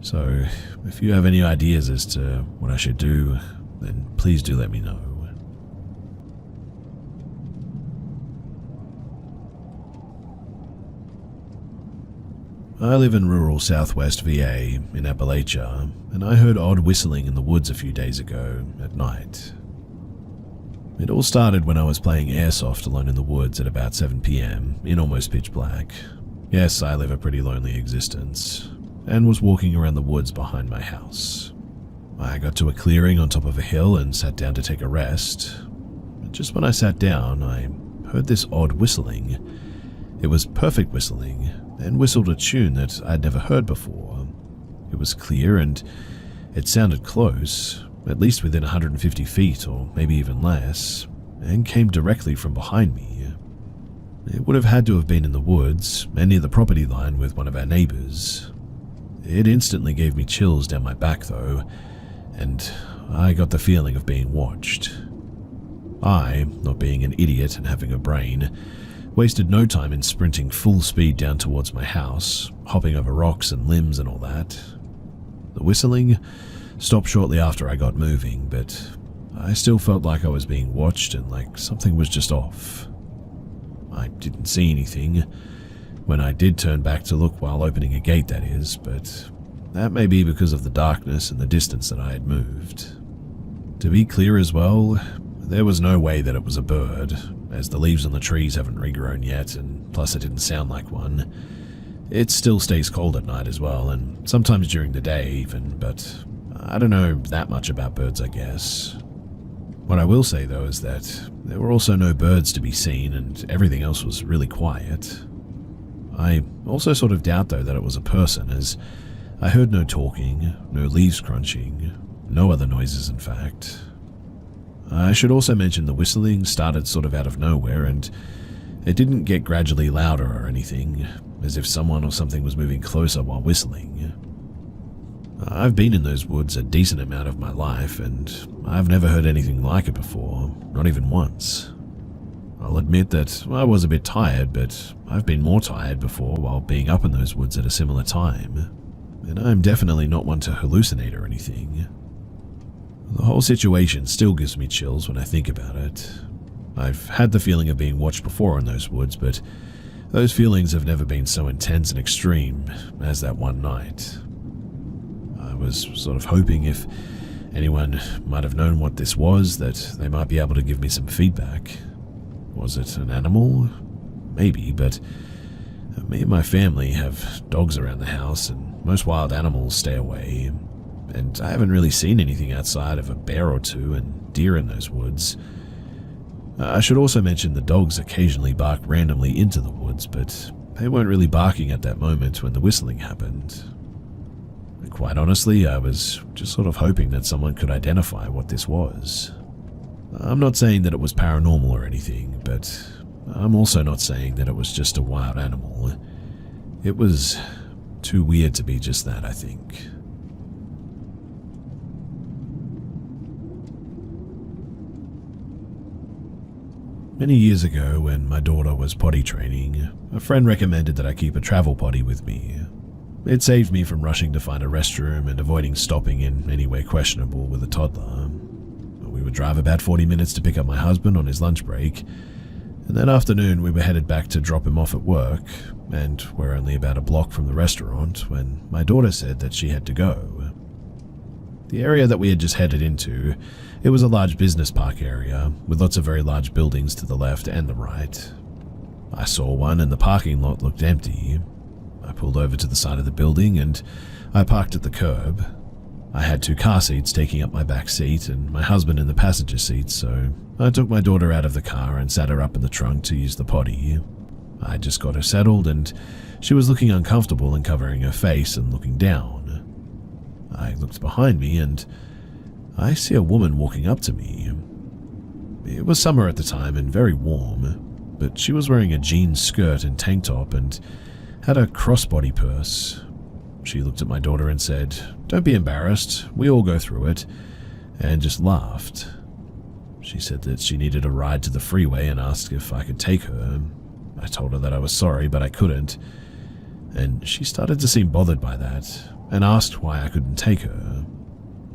[SPEAKER 1] so if you have any ideas as to what I should do, then please do let me know. I live in rural southwest VA in Appalachia, and I heard odd whistling in the woods a few days ago at night. It all started when I was playing airsoft alone in the woods at about 7 p.m. in almost pitch black. Yes, I live a pretty lonely existence, and was walking around the woods behind my house. I got to a clearing on top of a hill and sat down to take a rest. But just when I sat down, I heard this odd whistling. It was perfect whistling, and whistled a tune that I'd never heard before. It was clear and it sounded close, at least within 150 feet or maybe even less, and came directly from behind me. It would have had to have been in the woods and near the property line with one of our neighbors. It instantly gave me chills down my back though, and I got the feeling of being watched. I, not being an idiot and having a brain, wasted no time in sprinting full speed down towards my house, hopping over rocks and limbs and all that. The whistling stopped shortly after I got moving, but I still felt like I was being watched and like something was just off. I didn't see anything when I did turn back to look while opening a gate, that is, but that may be because of the darkness and the distance that I had moved. To be clear as well, there was no way that it was a bird, as the leaves on the trees haven't regrown yet, and plus it didn't sound like one. It still stays cold at night as well, and sometimes during the day even, but I don't know that much about birds, I guess. What I will say though is that there were also no birds to be seen, and everything else was really quiet. I also sort of doubt though that it was a person, as I heard no talking, no leaves crunching, no other noises in fact. I should also mention the whistling started sort of out of nowhere, and it didn't get gradually louder or anything, as if someone or something was moving closer while whistling. I've been in those woods a decent amount of my life, and I've never heard anything like it before, not even once. I'll admit that I was a bit tired, but I've been more tired before while being up in those woods at a similar time, and I'm definitely not one to hallucinate or anything. The whole situation still gives me chills when I think about it. I've had the feeling of being watched before in those woods, but those feelings have never been so intense and extreme as that one night. I was sort of hoping if anyone might have known what this was, that they might be able to give me some feedback. Was it an animal? Maybe, but me and my family have dogs around the house, and most wild animals stay away, and I haven't really seen anything outside of a bear or two and deer in those woods. I should also mention the dogs occasionally bark randomly into the woods, but they weren't really barking at that moment when the whistling happened. Quite honestly, I was just sort of hoping that someone could identify what this was. I'm not saying that it was paranormal or anything, but I'm also not saying that it was just a wild animal. It was too weird to be just that, I think. Many years ago, when my daughter was potty training, a friend recommended that I keep a travel potty with me. It saved me from rushing to find a restroom and avoiding stopping in any way questionable with a toddler. We would drive about 40 minutes to pick up my husband on his lunch break, and that afternoon we were headed back to drop him off at work, and we're only about a block from the restaurant when my daughter said that she had to go. The area that we had just headed into, it was a large business park area with lots of very large buildings to the left and the right. I saw one and the parking lot looked empty. I pulled over to the side of the building and I parked at the curb. I had 2 car seats taking up my back seat and my husband in the passenger seat, so I took my daughter out of the car and sat her up in the trunk to use the potty. I just got her settled and she was looking uncomfortable and covering her face and looking down. I looked behind me and I see a woman walking up to me. It was summer at the time and very warm, but she was wearing a jeans skirt and tank top and had a crossbody purse. She looked at my daughter and said, "Don't be embarrassed, we all go through it," and just laughed. She said that she needed a ride to the freeway and asked if I could take her. I told her that I was sorry, but I couldn't, and she started to seem bothered by that and asked why I couldn't take her.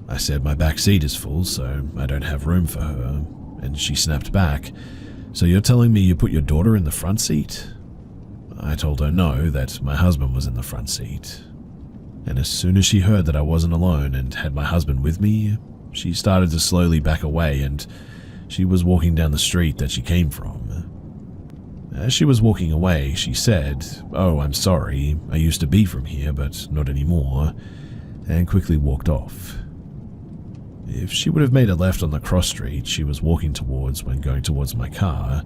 [SPEAKER 1] I said my back seat is full, so I don't have room for her, and she snapped back, "So you're telling me you put your daughter in the front seat?" I told her no, that my husband was in the front seat. And as soon as she heard that I wasn't alone and had my husband with me, she started to slowly back away and she was walking down the street that she came from. As she was walking away, she said, "Oh, I'm sorry, I used to be from here, but not anymore," and quickly walked off. If she would have made a left on the cross street she was walking towards when going towards my car,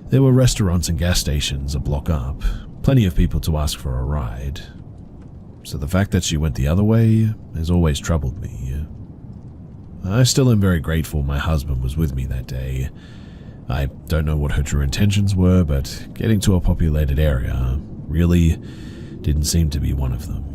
[SPEAKER 1] there were restaurants and gas stations a block up, plenty of people to ask for a ride. So the fact that she went the other way has always troubled me. I still am very grateful my husband was with me that day. I don't know what her true intentions were, but getting to a populated area really didn't seem to be one of them.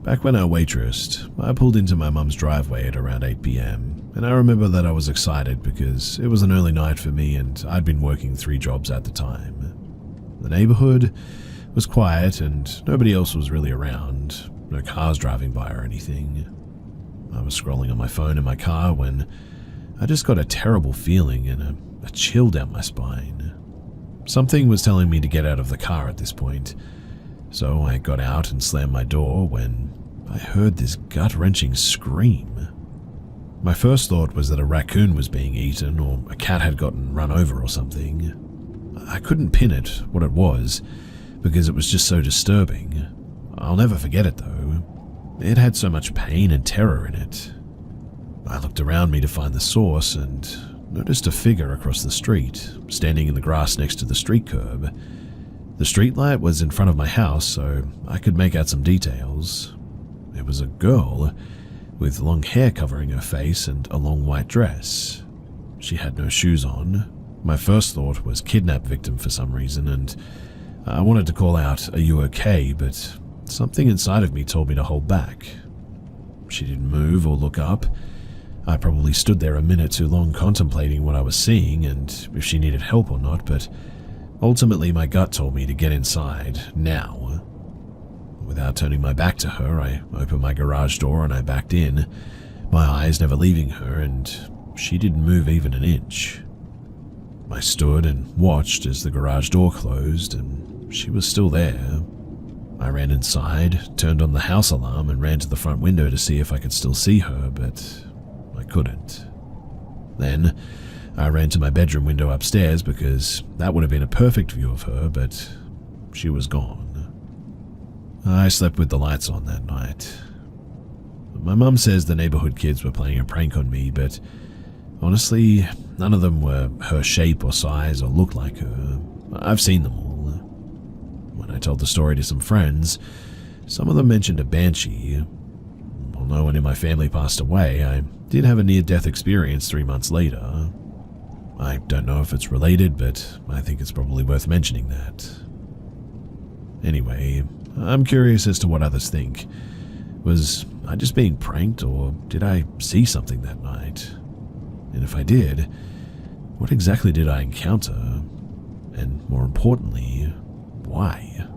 [SPEAKER 1] Back when I waitressed, I pulled into my mum's driveway at around 8 p.m, and I remember that I was excited because it was an early night for me and I'd been working 3 jobs at the time. The neighborhood was quiet and nobody else was really around, no cars driving by or anything. I was scrolling on my phone in my car when I just got a terrible feeling and a chill down my spine. Something was telling me to get out of the car at this point, so I got out and slammed my door when I heard this gut-wrenching scream. My first thought was that a raccoon was being eaten or a cat had gotten run over or something. I couldn't pin it, what it was, because it was just so disturbing. I'll never forget it though. It had so much pain and terror in it. I looked around me to find the source and noticed a figure across the street, standing in the grass next to the street curb. The street light was in front of my house, so I could make out some details. It was a girl with long hair covering her face and a long white dress. She had no shoes on. My first thought was kidnap victim for some reason, and I wanted to call out, "Are you okay?" but something inside of me told me to hold back. She didn't move or look up. I probably stood there a minute too long contemplating what I was seeing and if she needed help or not, but ultimately my gut told me to get inside, now. Without turning my back to her, I opened my garage door and I backed in, my eyes never leaving her, and she didn't move even an inch. I stood and watched as the garage door closed and she was still there. I ran inside, turned on the house alarm, and ran to the front window to see if I could still see her, but I couldn't. Then, I ran to my bedroom window upstairs because that would have been a perfect view of her, but she was gone. I slept with the lights on that night. My mum says the neighborhood kids were playing a prank on me, but honestly, none of them were her shape or size or looked like her. I've seen them all. When I told the story to some friends, some of them mentioned a banshee. While no one in my family passed away, I did have a near-death experience 3 months later. I don't know if it's related, but I think it's probably worth mentioning that. Anyway, I'm curious as to what others think. Was I just being pranked, or did I see something that night? And if I did, what exactly did I encounter? And more importantly, why?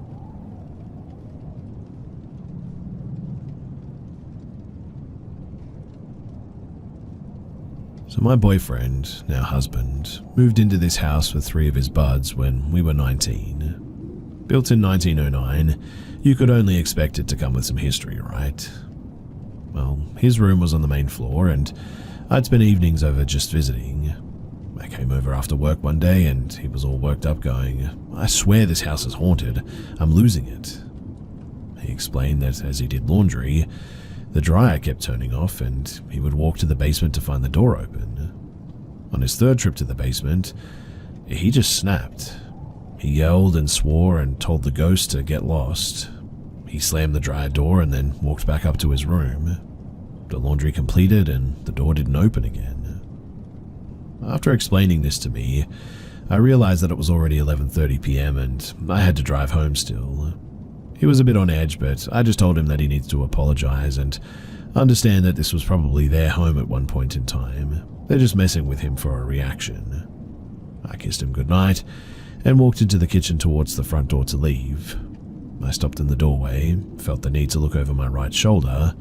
[SPEAKER 1] So my boyfriend, now husband, moved into this house with 3 of his buds when we were 19. Built in 1909, you could only expect it to come with some history, right? Well, his room was on the main floor, and I'd spent evenings over just visiting. I came over after work one day, and he was all worked up going, "I swear this house is haunted. I'm losing it." He explained that as he did laundry, the dryer kept turning off, and he would walk to the basement to find the door open. On his 3rd trip to the basement, he just snapped. He yelled and swore and told the ghost to get lost. He slammed the dryer door and then walked back up to his room. The laundry completed and the door didn't open again. After explaining this to me, I realized that it was already 11:30 p.m. and I had to drive home still. He was a bit on edge, but I just told him that he needs to apologize and understand that this was probably their home at one point in time. They're just messing with him for a reaction. I kissed him goodnight and walked into the kitchen towards the front door to leave. I stopped in the doorway, felt the need to look over my right shoulder,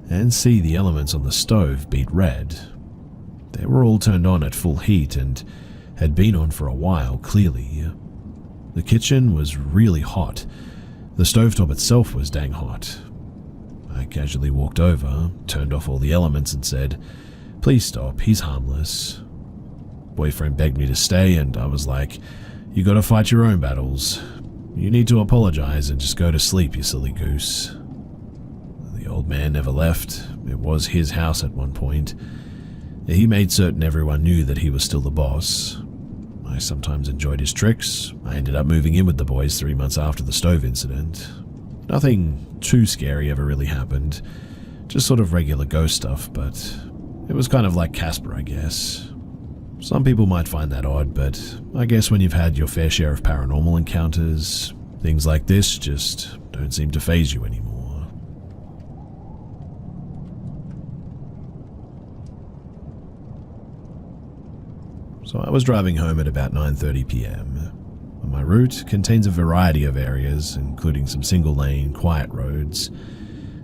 [SPEAKER 1] and see the elements on the stove beat red. They were all turned on at full heat and had been on for a while, clearly. The kitchen was really hot. The stovetop itself was dang hot. I casually walked over, turned off all the elements and said, "Please stop, he's harmless." Boyfriend begged me to stay and I was like, "You gotta fight your own battles. You need to apologize and just go to sleep, you silly goose." The old man never left. It was his house at one point. He made certain everyone knew that he was still the boss. I sometimes enjoyed his tricks. I ended up moving in with the boys 3 months after the stove incident. Nothing too scary ever really happened. Just sort of regular ghost stuff, but it was kind of like Casper, I guess. Some people might find that odd, but I guess when you've had your fair share of paranormal encounters, things like this just don't seem to faze you anymore. So I was driving home at about 9:30 p.m. My route contains a variety of areas, including some single-lane, quiet roads.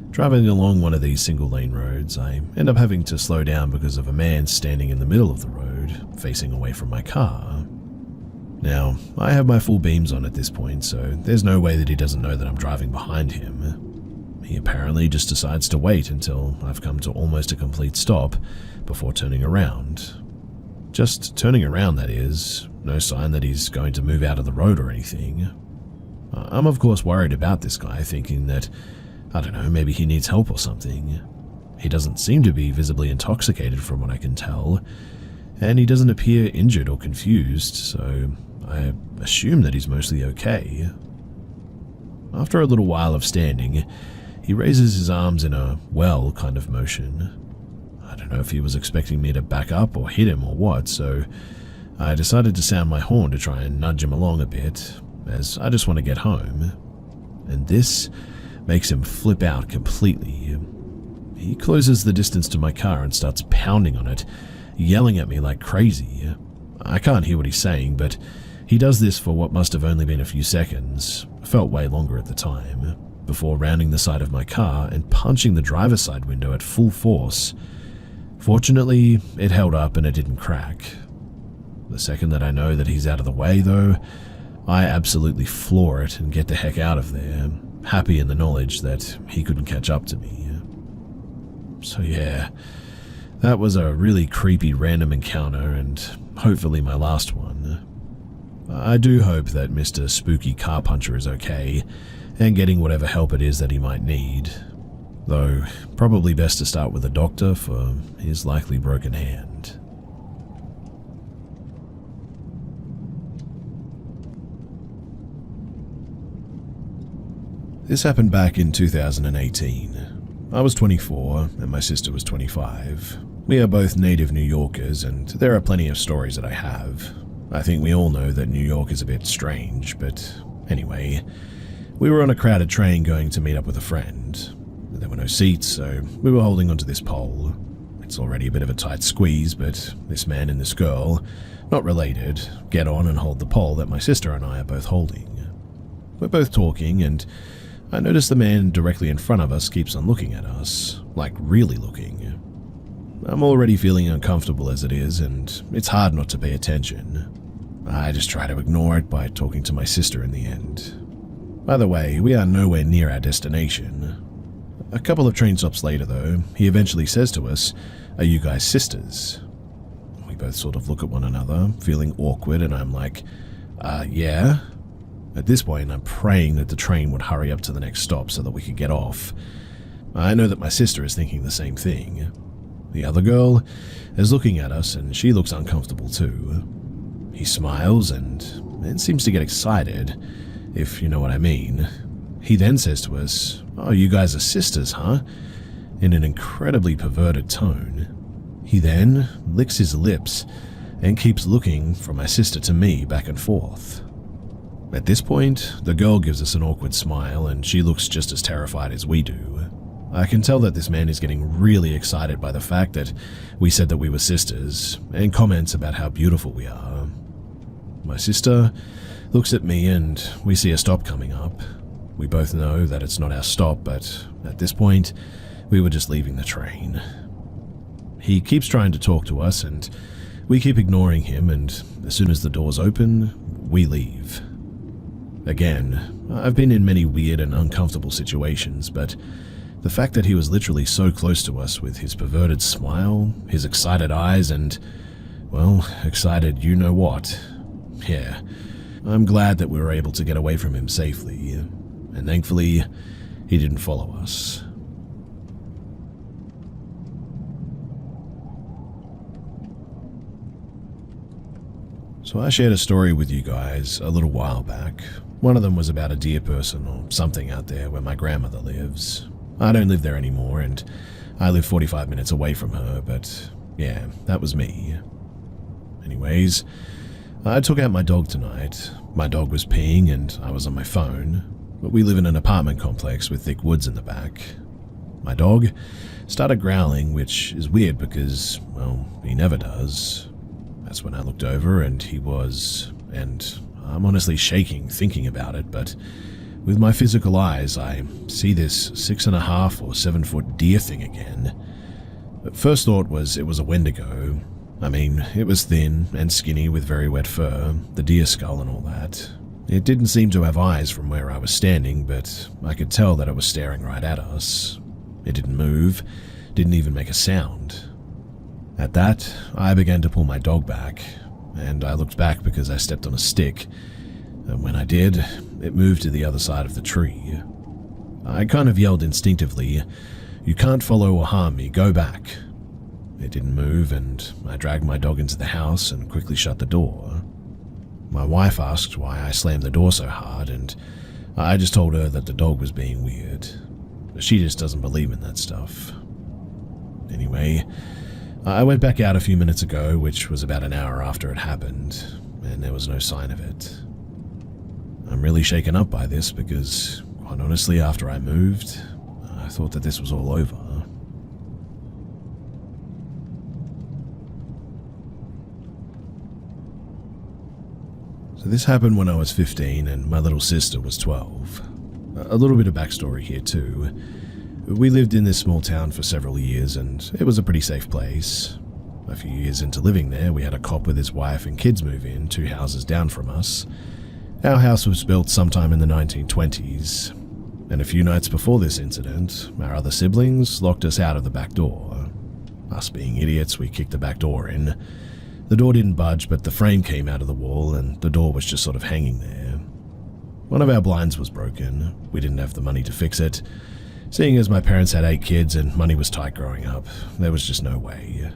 [SPEAKER 1] Driving along one of these single-lane roads, I end up having to slow down because of a man standing in the middle of the road, facing away from my car. Now, I have my full beams on at this point, so there's no way that he doesn't know that I'm driving behind him. He apparently just decides to wait until I've come to almost a complete stop before turning around. Just turning around, that is. No sign that he's going to move out of the road or anything. I'm of course worried about this guy, thinking that, I don't know, maybe he needs help or something. He doesn't seem to be visibly intoxicated from what I can tell, and he doesn't appear injured or confused, so I assume that he's mostly okay. After a little while of standing, he raises his arms in a well kind of motion. I don't know if he was expecting me to back up or hit him or what, so I decided to sound my horn to try and nudge him along a bit, as I just want to get home. And this makes him flip out completely. He closes the distance to my car and starts pounding on it, yelling at me like crazy. I can't hear what he's saying, but he does this for what must have only been a few seconds, felt way longer at the time, before rounding the side of my car and punching the driver's side window at full force. Fortunately, it held up and it didn't crack. The second that I know that he's out of the way, though, I absolutely floor it and get the heck out of there, happy in the knowledge that he couldn't catch up to me. So yeah, that was a really creepy random encounter and hopefully my last one. I do hope that Mr. Spooky Car Puncher is okay and getting whatever help it is that he might need, though probably best to start with a doctor for his likely broken hand. This happened back in 2018. I was 24 and my sister was 25. We are both native New Yorkers and there are plenty of stories that I have. I think we all know that New York is a bit strange, but anyway, we were on a crowded train going to meet up with a friend. There were no seats, so we were holding onto this pole. It's already a bit of a tight squeeze, but this man and this girl, not related, get on and hold the pole that my sister and I are both holding. We're both talking, and I notice the man directly in front of us keeps on looking at us, like really looking. I'm already feeling uncomfortable as it is, and it's hard not to pay attention. I just try to ignore it by talking to my sister in the end. By the way, we are nowhere near our destination. A couple of train stops later, though, he eventually says to us, "Are you guys sisters?" We both sort of look at one another, feeling awkward, and I'm like, yeah. At this point, I'm praying that the train would hurry up to the next stop so that we could get off. I know that my sister is thinking the same thing. The other girl is looking at us, and she looks uncomfortable too. He smiles and then seems to get excited, if you know what I mean. He then says to us, "Oh, you guys are sisters, huh?" in an incredibly perverted tone. He then licks his lips and keeps looking from my sister to me back and forth. At this point, the girl gives us an awkward smile and she looks just as terrified as we do. I can tell that this man is getting really excited by the fact that we said that we were sisters and comments about how beautiful we are. My sister looks at me and we see a stop coming up. We both know that it's not our stop, but at this point, we were just leaving the train. He keeps trying to talk to us and we keep ignoring him, and as soon as the doors open, we leave. Again, I've been in many weird and uncomfortable situations, but the fact that he was literally so close to us with his perverted smile, his excited eyes, and, well, excited you know what. Yeah, I'm glad that we were able to get away from him safely, and thankfully, he didn't follow us. So I shared a story with you guys a little while back. One of them was about a deer person or something out there where my grandmother lives. I don't live there anymore, and I live 45 minutes away from her, but yeah, that was me. Anyways, I took out my dog tonight. My dog was peeing and I was on my phone, but we live in an apartment complex with thick woods in the back. My dog started growling, which is weird because, well, he never does. That's when I looked over and he was, and I'm honestly shaking thinking about it, but with my physical eyes, I see this 6.5 or 7 foot deer thing again. First thought was it was a Wendigo. I mean, it was thin and skinny with very wet fur, the deer skull and all that. It didn't seem to have eyes from where I was standing, but I could tell that it was staring right at us. It didn't move, didn't even make a sound. At that, I began to pull my dog back, and I looked back because I stepped on a stick, and when I did, it moved to the other side of the tree. I kind of yelled instinctively, "You can't follow or harm me, go back." It didn't move, and I dragged my dog into the house and quickly shut the door. My wife asked why I slammed the door so hard, and I just told her that the dog was being weird. She just doesn't believe in that stuff. Anyway, I went back out a few minutes ago, which was about an hour after it happened, and there was no sign of it. I'm really shaken up by this because, quite honestly, after I moved, I thought that this was all over. So this happened when I was 15 and my little sister was 12. A little bit of backstory here too. We lived in this small town for several years and it was a pretty safe place. A few years into living there, we had a cop with his wife and kids move in 2 houses down from us. Our house was built sometime in the 1920s, and a few nights before this incident, our other siblings locked us out of the back door. Us being idiots, we kicked the back door in. The door didn't budge, but the frame came out of the wall and the door was just sort of hanging there. One of our blinds was broken. We didn't have the money to fix it. Seeing as my parents had 8 kids and money was tight growing up, there was just no way.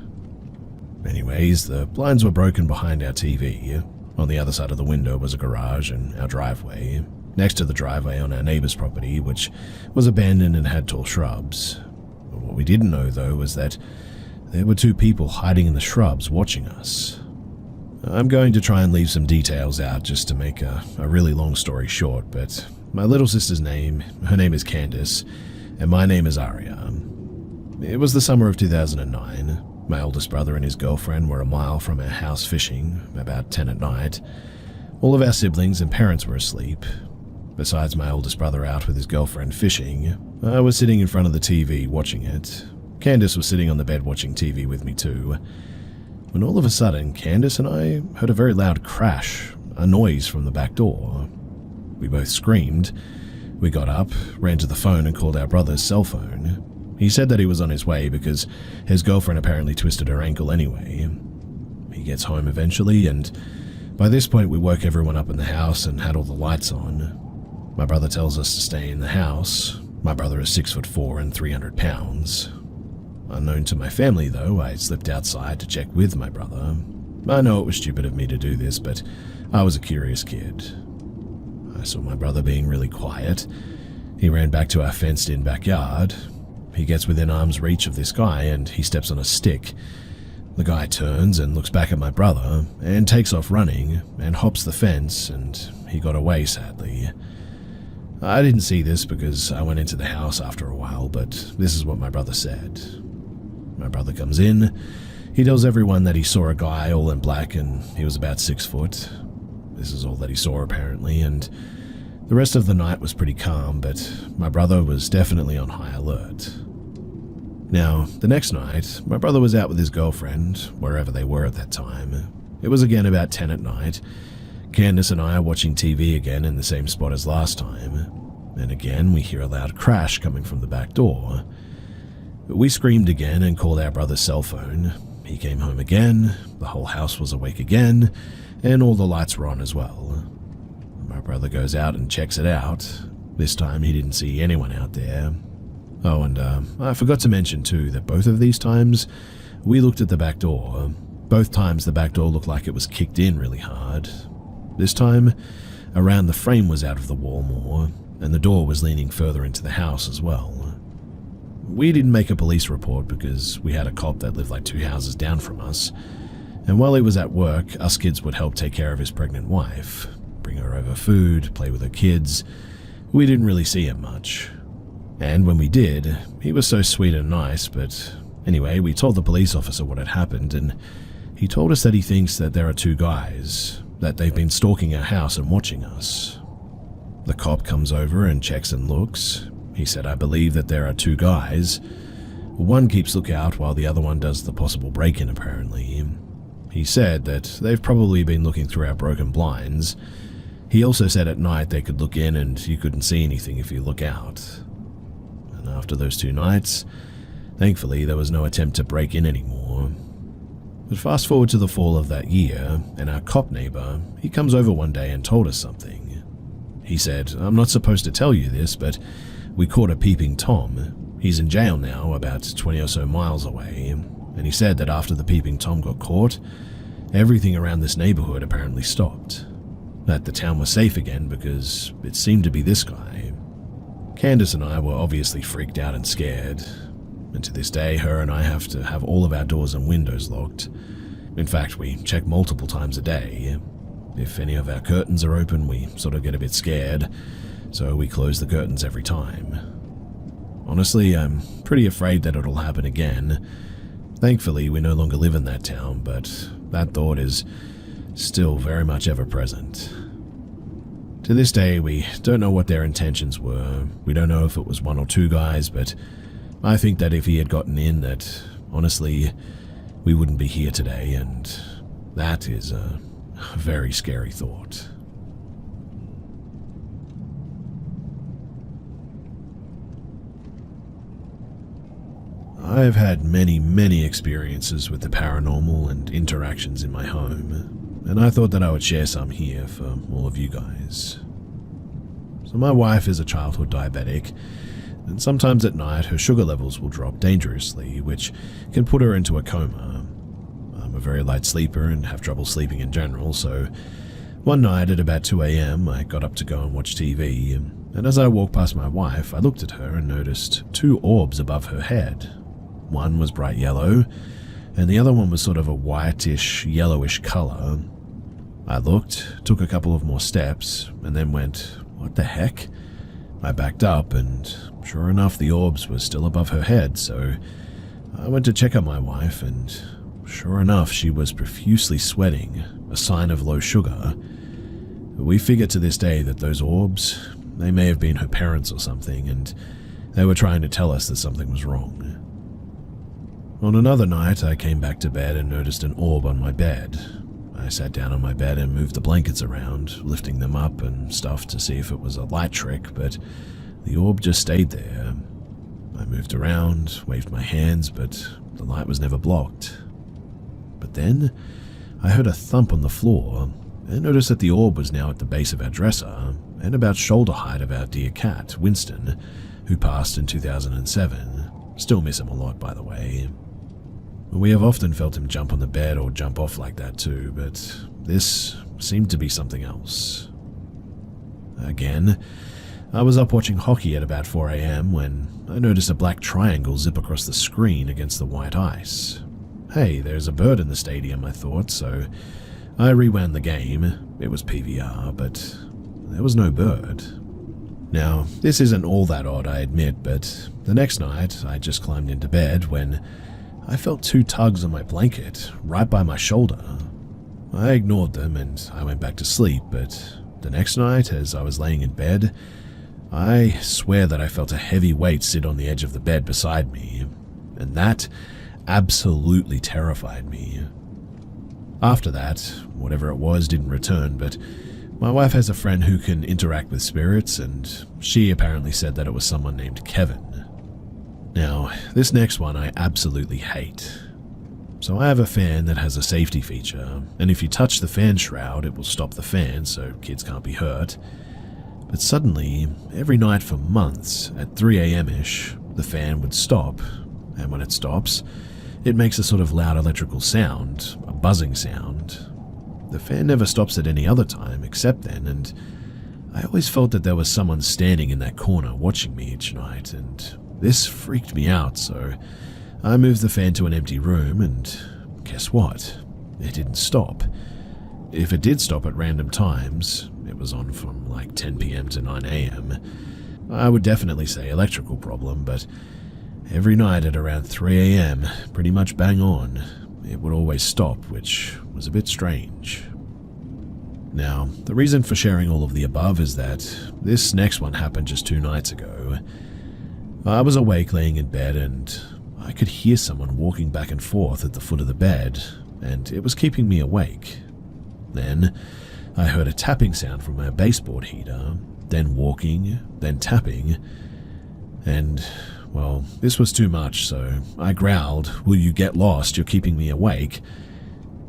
[SPEAKER 1] Anyways, the blinds were broken behind our TV. On the other side of the window was a garage and our driveway, next to the driveway on our neighbor's property, which was abandoned and had tall shrubs. But what we didn't know, though, was that there were 2 people hiding in the shrubs watching us. I'm going to try and leave some details out just to make a really long story short, but my little sister's name, her name is Candace, and my name is Aria. It was the summer of 2009. My oldest brother and his girlfriend were a mile from our house fishing, about 10 at night. All of our siblings and parents were asleep. Besides my oldest brother out with his girlfriend fishing, I was sitting in front of the TV watching it. Candace was sitting on the bed watching TV with me too. When all of a sudden, Candace and I heard a very loud crash, a noise from the back door. We both screamed. We got up, ran to the phone and called our brother's cell phone. He said that he was on his way because his girlfriend apparently twisted her ankle anyway. He gets home eventually, and by this point we woke everyone up in the house and had all the lights on. My brother tells us to stay in the house. My brother is 6'4" and 300 pounds. Unknown to my family, though, I slipped outside to check with my brother. I know it was stupid of me to do this, but I was a curious kid. I saw my brother being really quiet. He ran back to our fenced-in backyard. He gets within arm's reach of this guy and he steps on a stick. The guy turns and looks back at my brother and takes off running and hops the fence, and he got away, sadly. I didn't see this because I went into the house after a while, but this is what my brother said. My brother comes in. He tells everyone that he saw a guy all in black and he was about 6 foot. This is all that he saw apparently, and the rest of the night was pretty calm, but my brother was definitely on high alert. Now, the next night, my brother was out with his girlfriend, wherever they were at that time. It was again about 10 at night. Candace and I are watching TV again in the same spot as last time, and again we hear a loud crash coming from the back door. We screamed again and called our brother's cell phone. He came home again, the whole house was awake again, and all the lights were on as well. My brother goes out and checks it out. This time he didn't see anyone out there. Oh, and I forgot to mention too that both of these times we looked at the back door. Both times the back door looked like it was kicked in really hard. This time, around the frame was out of the wall more, and the door was leaning further into the house as well. We didn't make a police report because we had a cop that lived like 2 houses down from us, and while he was at work, us kids would help take care of his pregnant wife, bring her over food, play with her kids. We didn't really see him much. And when we did, he was so sweet and nice, but anyway, we told the police officer what had happened, and he told us that he thinks that there are 2 guys, that they've been stalking our house and watching us. The cop comes over and checks and looks. He said, I believe that there are 2 guys. One keeps lookout while the other one does the possible break-in, apparently. He said that they've probably been looking through our broken blinds. He also said at night they could look in and you couldn't see anything if you look out. And after those 2 nights, thankfully there was no attempt to break in anymore. But fast forward to the fall of that year, and our cop neighbor, he comes over one day and told us something. He said, I'm not supposed to tell you this, but we caught a peeping Tom. He's in jail now, about 20 or so miles away, and he said that after the peeping Tom got caught, everything around this neighborhood apparently stopped. That the town was safe again because it seemed to be this guy. Candace and I were obviously freaked out and scared, and to this day her and I have to have all of our doors and windows locked. In fact, we check multiple times a day. If any of our curtains are open, we sort of get a bit scared, so we close the curtains every time. Honestly, I'm pretty afraid that it'll happen again. Thankfully, we no longer live in that town, but that thought is still very much ever present. To this day, we don't know what their intentions were. We don't know if it was 1 or 2 guys, but I think that if he had gotten in, that honestly, we wouldn't be here today, and that is a very scary thought. I've had many experiences with the paranormal and interactions in my home, and I thought that I would share some here for all of you guys. So my wife is a childhood diabetic, and sometimes at night her sugar levels will drop dangerously, which can put her into a coma. I'm a very light sleeper and have trouble sleeping in general, so one night at about 2 a.m. I got up to go and watch TV, and as I walked past my wife, I looked at her and noticed two orbs above her head. One was bright yellow, and the other one was sort of a whitish, yellowish color. I looked, took a couple of more steps, and then went, "What the heck?" I backed up, and sure enough, the orbs were still above her head, so I went to check on my wife, and sure enough, she was profusely sweating, a sign of low sugar. We figure to this day that those orbs, they may have been her parents or something, and they were trying to tell us that something was wrong. On another night, I came back to bed and noticed an orb on my bed. I sat down on my bed and moved the blankets around, lifting them up and stuff to see if it was a light trick, but the orb just stayed there. I moved around, waved my hands, but the light was never blocked. But then, I heard a thump on the floor, and noticed that the orb was now at the base of our dresser, and about shoulder height of our dear cat, Winston, who passed in 2007. Still miss him a lot, by the way. We have often felt him jump on the bed or jump off like that too, but this seemed to be something else. Again, I was up watching hockey at about 4 a.m. when I noticed a black triangle zip across the screen against the white ice. Hey, there's a bird in the stadium, I thought, so I rewound the game. It was PVR, but there was no bird. Now, this isn't all that odd, I admit, but the next night I just climbed into bed when I felt two tugs on my blanket right by my shoulder. I ignored them and I went back to sleep, but the next night as I was laying in bed, I swear that I felt a heavy weight sit on the edge of the bed beside me, and that absolutely terrified me. After that, whatever it was didn't return, but my wife has a friend who can interact with spirits, and she apparently said that it was someone named Kevin. Now, this next one I absolutely hate. So I have a fan that has a safety feature, and if you touch the fan shroud, it will stop the fan so kids can't be hurt. But suddenly, every night for months, at 3 a.m.-ish, the fan would stop, and when it stops, it makes a sort of loud electrical sound, a buzzing sound. The fan never stops at any other time except then, and I always felt that there was someone standing in that corner watching me each night, and this freaked me out, so I moved the fan to an empty room, and guess what? It didn't stop. If it did stop at random times, it was on from like 10 p.m. to 9 a.m., I would definitely say electrical problem, but every night at around 3 a.m., pretty much bang on, it would always stop, which was a bit strange. Now, the reason for sharing all of the above is that this next one happened just 2 nights ago. I was awake laying in bed and I could hear someone walking back and forth at the foot of the bed, and it was keeping me awake. Then, I heard a tapping sound from my baseboard heater, then walking, then tapping, and, well, this was too much, so I growled, "Will you get lost? You're keeping me awake."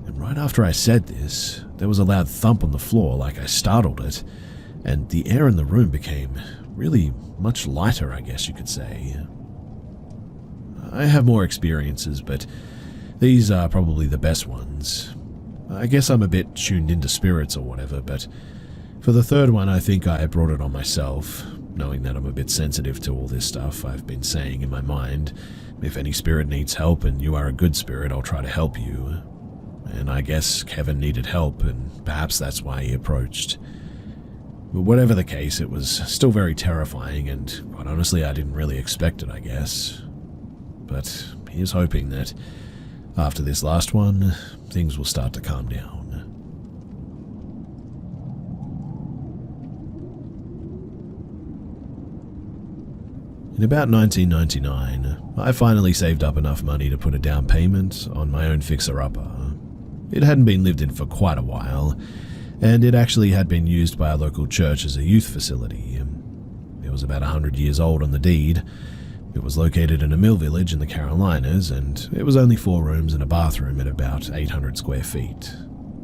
[SPEAKER 1] And right after I said this, there was a loud thump on the floor like I startled it, and the air in the room became really much lighter, I guess you could say. I have more experiences, but these are probably the best ones. I guess I'm a bit tuned into spirits or whatever, but for the third one I think I brought it on myself, knowing that I'm a bit sensitive to all this stuff I've been saying in my mind. If any spirit needs help and you are a good spirit, I'll try to help you. And I guess Kevin needed help, and perhaps that's why he approached. But whatever the case, it was still very terrifying, and quite honestly, I didn't really expect it, I guess. But here's hoping that after this last one, things will start to calm down. In about 1999, I finally saved up enough money to put a down payment on my own fixer-upper. It hadn't been lived in for quite a while, and it actually had been used by a local church as a youth facility. It was about 100 years old on the deed, It was located in a mill village in the Carolinas, and it was only 4 rooms and a bathroom at about 800 square feet.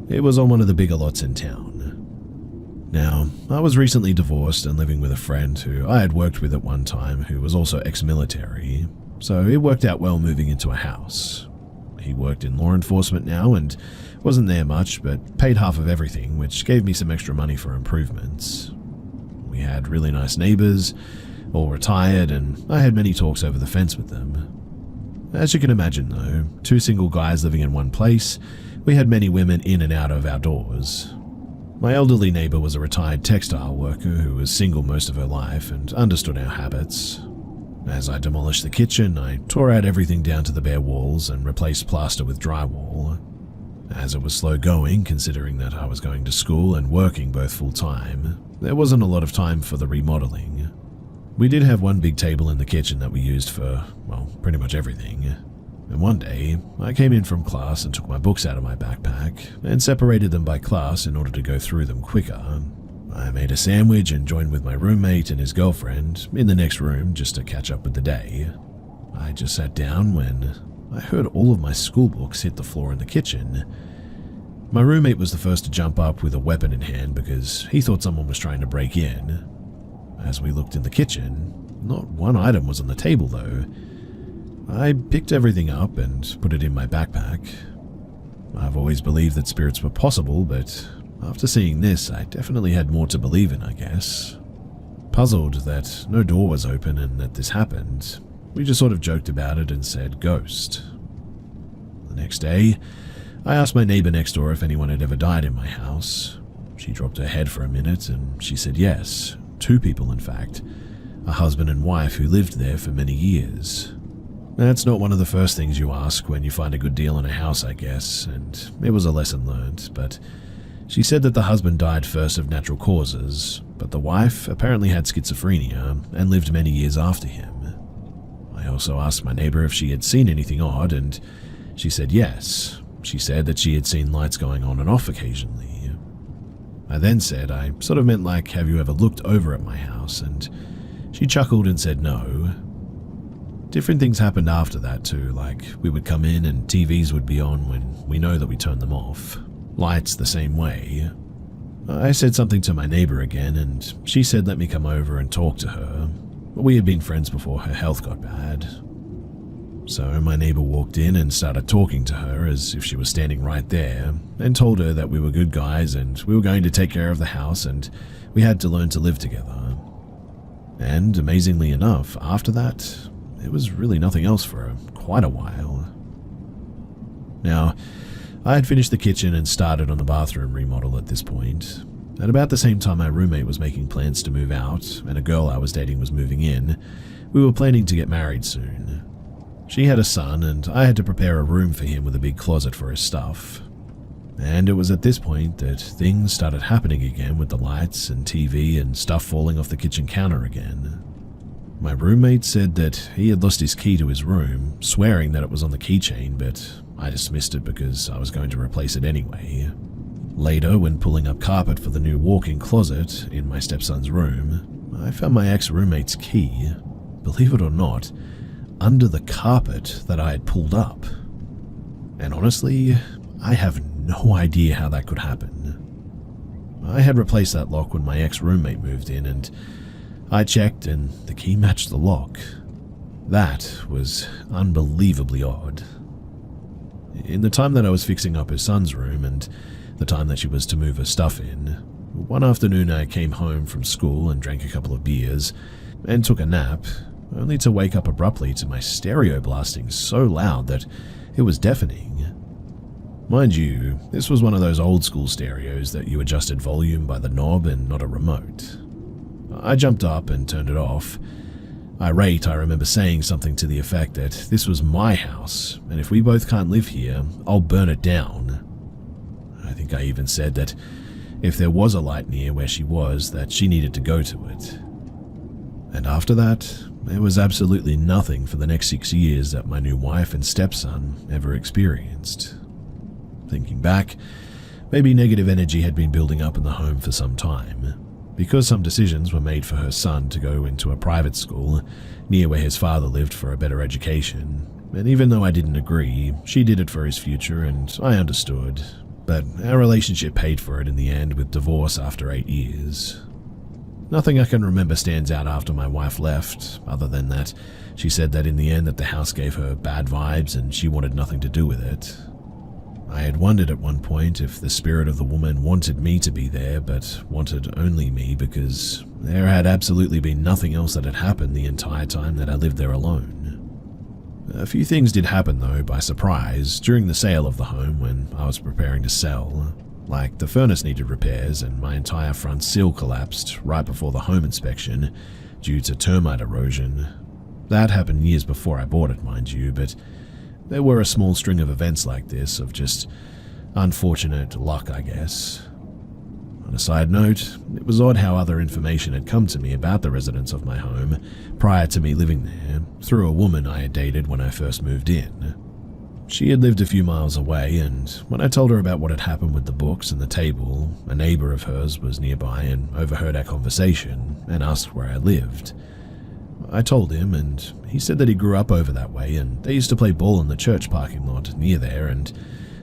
[SPEAKER 1] It was on one of the bigger lots in town. Now, I was recently divorced and living with a friend who I had worked with at one time who was also ex-military, so it worked out well moving into a house. He worked in law enforcement now and wasn't there much, but paid half of everything, which gave me some extra money for improvements. We had really nice neighbors, all retired, and I had many talks over the fence with them. As you can imagine though, 2 single guys living in one place, we had many women in and out of our doors. My elderly neighbor was a retired textile worker who was single most of her life and understood our habits. As I demolished the kitchen, I tore out everything down to the bare walls and replaced plaster with drywall. As it was slow going, considering that I was going to school and working both full-time, there wasn't a lot of time for the remodeling. We did have one big table in the kitchen that we used for, well, pretty much everything. And one day, I came in from class and took my books out of my backpack and separated them by class in order to go through them quicker. I made a sandwich and joined with my roommate and his girlfriend in the next room just to catch up with the day. I just sat down when I heard all of my school books hit the floor in the kitchen. My roommate was the first to jump up with a weapon in hand because he thought someone was trying to break in. As we looked in the kitchen, not one item was on the table though. I picked everything up and put it in my backpack. I've always believed that spirits were possible, but after seeing this, I definitely had more to believe in, I guess. Puzzled that no door was open and that this happened, we just sort of joked about it and said ghost. The next day, I asked my neighbor next door if anyone had ever died in my house. She dropped her head for a minute and she said yes, 2 people in fact, a husband and wife who lived there for many years. That's not one of the first things you ask when you find a good deal on a house, I guess, and it was a lesson learned, but she said that the husband died first of natural causes, but the wife apparently had schizophrenia and lived many years after him. I also asked my neighbor if she had seen anything odd, and she said yes. She said that she had seen lights going on and off occasionally. I then said I sort of meant like, have you ever looked over at my house? And she chuckled and said no. Different things happened after that too, like we would come in and TVs would be on when we know that we turned them off. Lights the same way. I said something to my neighbor again and she said let me come over and talk to her. We had been friends before her health got bad. So my neighbor walked in and started talking to her as if she was standing right there and told her that we were good guys and we were going to take care of the house and we had to learn to live together. And amazingly enough, after that, there was really nothing else for quite a while. Now, I had finished the kitchen and started on the bathroom remodel at this point. At about the same time my roommate was making plans to move out and a girl I was dating was moving in, we were planning to get married soon. She had a son and I had to prepare a room for him with a big closet for his stuff. And it was at this point that things started happening again with the lights and TV and stuff falling off the kitchen counter again. My roommate said that he had lost his key to his room, swearing that it was on the keychain, but I dismissed it because I was going to replace it anyway. Later, when pulling up carpet for the new walk-in closet in my stepson's room, I found my ex-roommate's key, believe it or not, under the carpet that I had pulled up. And honestly, I have no idea how that could happen. I had replaced that lock when my ex-roommate moved in and I checked and the key matched the lock. That was unbelievably odd. In the time that I was fixing up her son's room and the time that she was to move her stuff in, one afternoon I came home from school and drank a couple of beers and took a nap, only to wake up abruptly to my stereo blasting so loud that it was deafening. Mind you, this was one of those old school stereos that you adjusted volume by the knob and not a remote. I jumped up and turned it off. Irate, I remember saying something to the effect that this was my house, and if we both can't live here, I'll burn it down. I think I even said that if there was a light near where she was, that she needed to go to it. And after that, there was absolutely nothing for the next 6 years that my new wife and stepson ever experienced. Thinking back, maybe negative energy had been building up in the home for some time, because some decisions were made for her son to go into a private school near where his father lived for a better education. And even though I didn't agree, she did it for his future and I understood. But our relationship paid for it in the end with divorce after 8 years. Nothing I can remember stands out after my wife left, other than that she said that in the end that the house gave her bad vibes and she wanted nothing to do with it. I had wondered at one point if the spirit of the woman wanted me to be there, but wanted only me because there had absolutely been nothing else that had happened the entire time that I lived there alone. A few things did happen though by surprise during the sale of the home when I was preparing to sell. Like the furnace needed repairs and my entire front sill collapsed right before the home inspection due to termite erosion. That happened years before I bought it, mind you, but there were a small string of events like this of just unfortunate luck, I guess. On a side note, it was odd how other information had come to me about the residents of my home prior to me living there through a woman I had dated when I first moved in. She had lived a few miles away, and when I told her about what had happened with the books and the table, a neighbor of hers was nearby and overheard our conversation and asked where I lived. I told him, and he said that he grew up over that way and they used to play ball in the church parking lot near there, and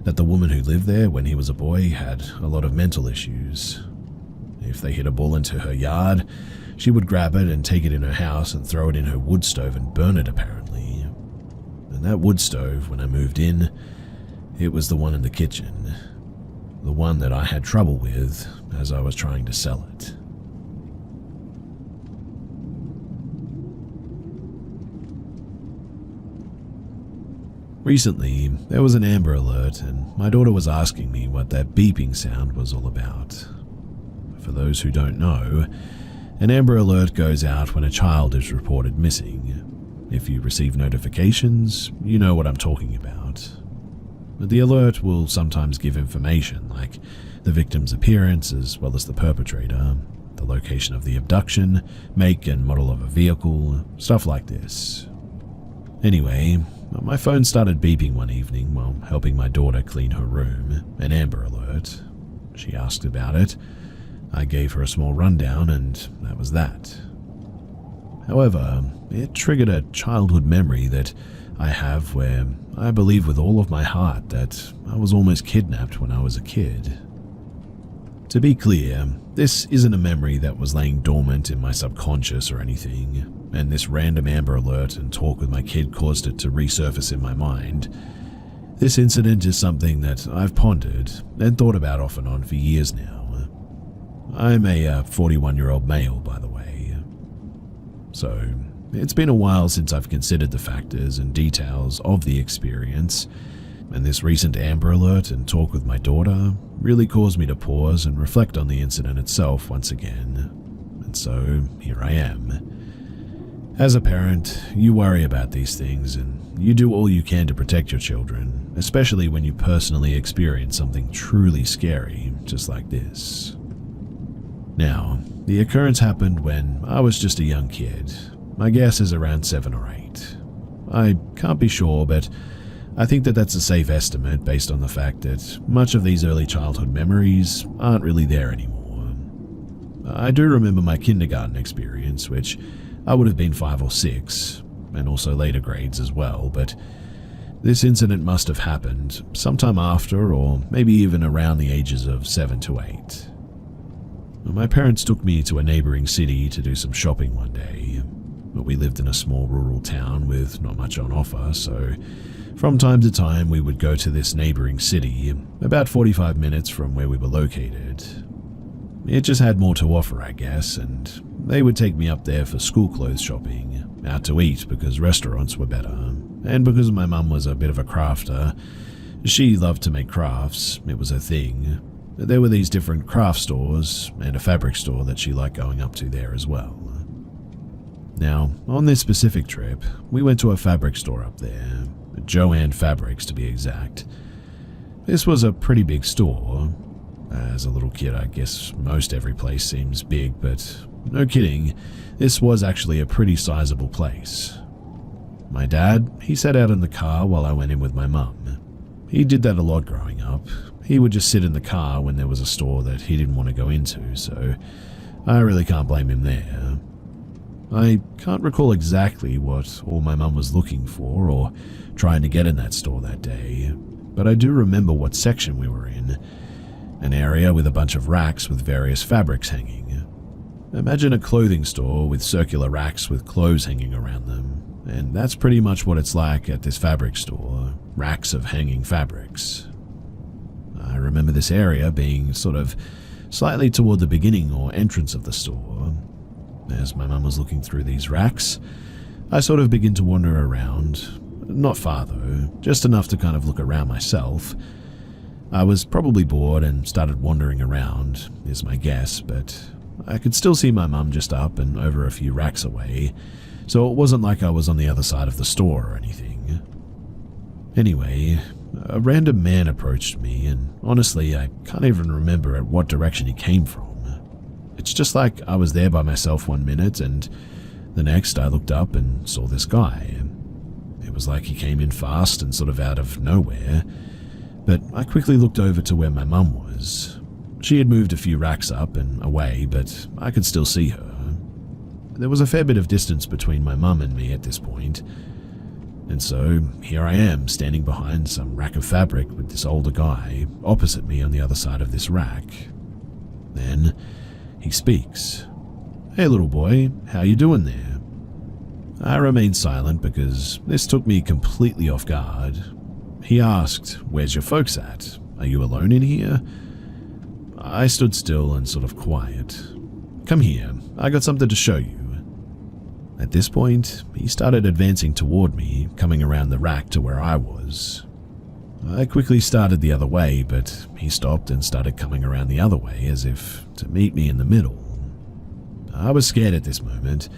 [SPEAKER 1] that the woman who lived there when he was a boy had a lot of mental issues. If they hit a ball into her yard, she would grab it and take it in her house and throw it in her wood stove and burn it, apparently. And that wood stove, when I moved in, it was the one in the kitchen. The one that I had trouble with as I was trying to sell it. Recently, there was an Amber Alert and my daughter was asking me what that beeping sound was all about. For those who don't know, an Amber Alert goes out when a child is reported missing. If you receive notifications, you know what I'm talking about. The alert will sometimes give information like the victim's appearance as well as the perpetrator, the location of the abduction, make and model of a vehicle, stuff like this. Anyway, my phone started beeping one evening while helping my daughter clean her room, an Amber Alert. She asked about it. I gave her a small rundown and that was that. However, it triggered a childhood memory that I have where I believe with all of my heart that I was almost kidnapped when I was a kid. To be clear, this isn't a memory that was laying dormant in my subconscious or anything, and this random Amber Alert and talk with my kid caused it to resurface in my mind. This incident is something that I've pondered and thought about off and on for years now. I'm a 41-year-old male, by the way. So, it's been a while since I've considered the factors and details of the experience, and this recent Amber Alert and talk with my daughter really caused me to pause and reflect on the incident itself once again. And so, here I am. As a parent, you worry about these things and you do all you can to protect your children, especially when you personally experience something truly scary, just like this. Now, the occurrence happened when I was just a young kid. My guess is around 7 or 8. I can't be sure, but I think that that's a safe estimate based on the fact that much of these early childhood memories aren't really there anymore. I do remember my kindergarten experience, which I would have been 5 or 6, and also later grades as well, but this incident must have happened sometime after or maybe even around the ages of 7 to 8. My parents took me to a neighboring city to do some shopping one day. We lived in a small rural town with not much on offer, so from time to time we would go to this neighboring city, about 45 minutes from where we were located. It just had more to offer, I guess, and they would take me up there for school clothes shopping, out to eat because restaurants were better, and because my mum was a bit of a crafter. She loved to make crafts, it was her thing. There were these different craft stores and a fabric store that she liked going up to there as well. Now, on this specific trip, we went to a fabric store up there, Joanne Fabrics to be exact. This was a pretty big store. As a little kid, I guess most every place seems big, but no kidding, this was actually a pretty sizable place. My dad, he sat out in the car while I went in with my mum. He did that a lot growing up. He would just sit in the car when there was a store that he didn't want to go into, so I really can't blame him there. I can't recall exactly what all my mum was looking for or trying to get in that store that day, but I do remember what section we were in, an area with a bunch of racks with various fabrics hanging. Imagine a clothing store with circular racks with clothes hanging around them, and that's pretty much what it's like at this fabric store, racks of hanging fabrics. I remember this area being sort of slightly toward the beginning or entrance of the store. As my mum was looking through these racks, I sort of begin to wander around. Not far though, just enough to kind of look around myself. I was probably bored and started wandering around, is my guess, but I could still see my mum just up and over a few racks away, so it wasn't like I was on the other side of the store or anything. Anyway, a random man approached me, and honestly, I can't even remember at what direction he came from. It's just like I was there by myself one minute, and the next I looked up and saw this guy. It was like he came in fast and sort of out of nowhere, but I quickly looked over to where my mum was. She had moved a few racks up and away, but I could still see her. There was a fair bit of distance between my mum and me at this point, and so here I am standing behind some rack of fabric with this older guy opposite me on the other side of this rack. Then he speaks. "Hey little boy, how you doing there?" I remained silent because this took me completely off guard. He asked, "Where's your folks at? Are you alone in here?" I stood still and sort of quiet. "Come here, I got something to show you." At this point, he started advancing toward me, coming around the rack to where I was. I quickly started the other way, but he stopped and started coming around the other way as if to meet me in the middle. I was scared at this moment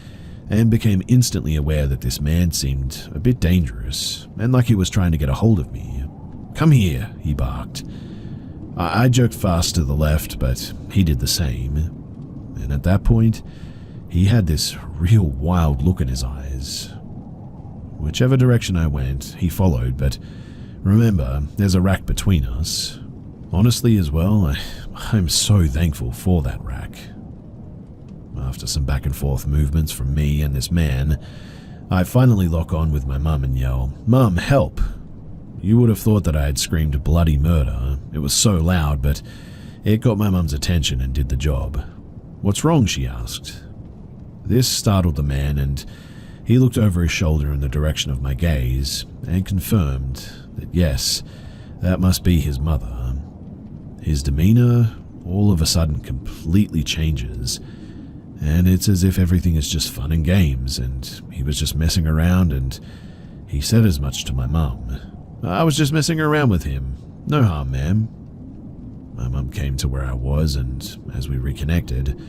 [SPEAKER 1] and became instantly aware that this man seemed a bit dangerous and like he was trying to get a hold of me. "Come here," he barked. I jerked fast to the left, but he did the same. And at that point, he had this real wild look in his eyes. Whichever direction I went, he followed, but remember, there's a rack between us. Honestly as well, I'm so thankful for that rack. After some back and forth movements from me and this man, I finally lock on with my mum and yell, "Mum, help!" You would have thought that I had screamed bloody murder. It was so loud, but it got my mum's attention and did the job. "What's wrong?" she asked. This startled the man, and he looked over his shoulder in the direction of my gaze and confirmed that yes, that must be his mother. His demeanor all of a sudden completely changes, and it's as if everything is just fun and games, and he was just messing around, and he said as much to my mum. "I was just messing around with him. No harm, ma'am." My mum came to where I was, and as we reconnected,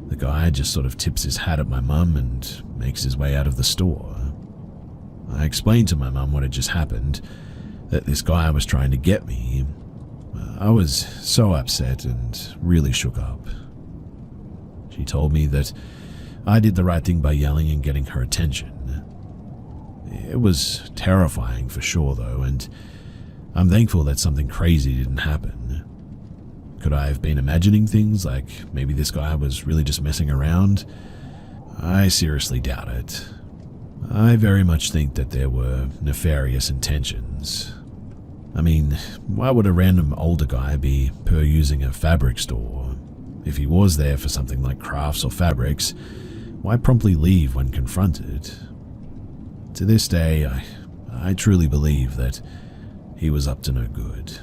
[SPEAKER 1] the guy just sort of tips his hat at my mum and makes his way out of the store. I explained to my mum what had just happened, that this guy was trying to get me. I was so upset and really shook up. She told me that I did the right thing by yelling and getting her attention. It was terrifying for sure though, and I'm thankful that something crazy didn't happen. Could I have been imagining things, like maybe this guy was really just messing around? I seriously doubt it. I very much think that there were nefarious intentions. I mean, why would a random older guy be perusing a fabric store? If he was there for something like crafts or fabrics, why promptly leave when confronted? To this day, I truly believe that he was up to no good.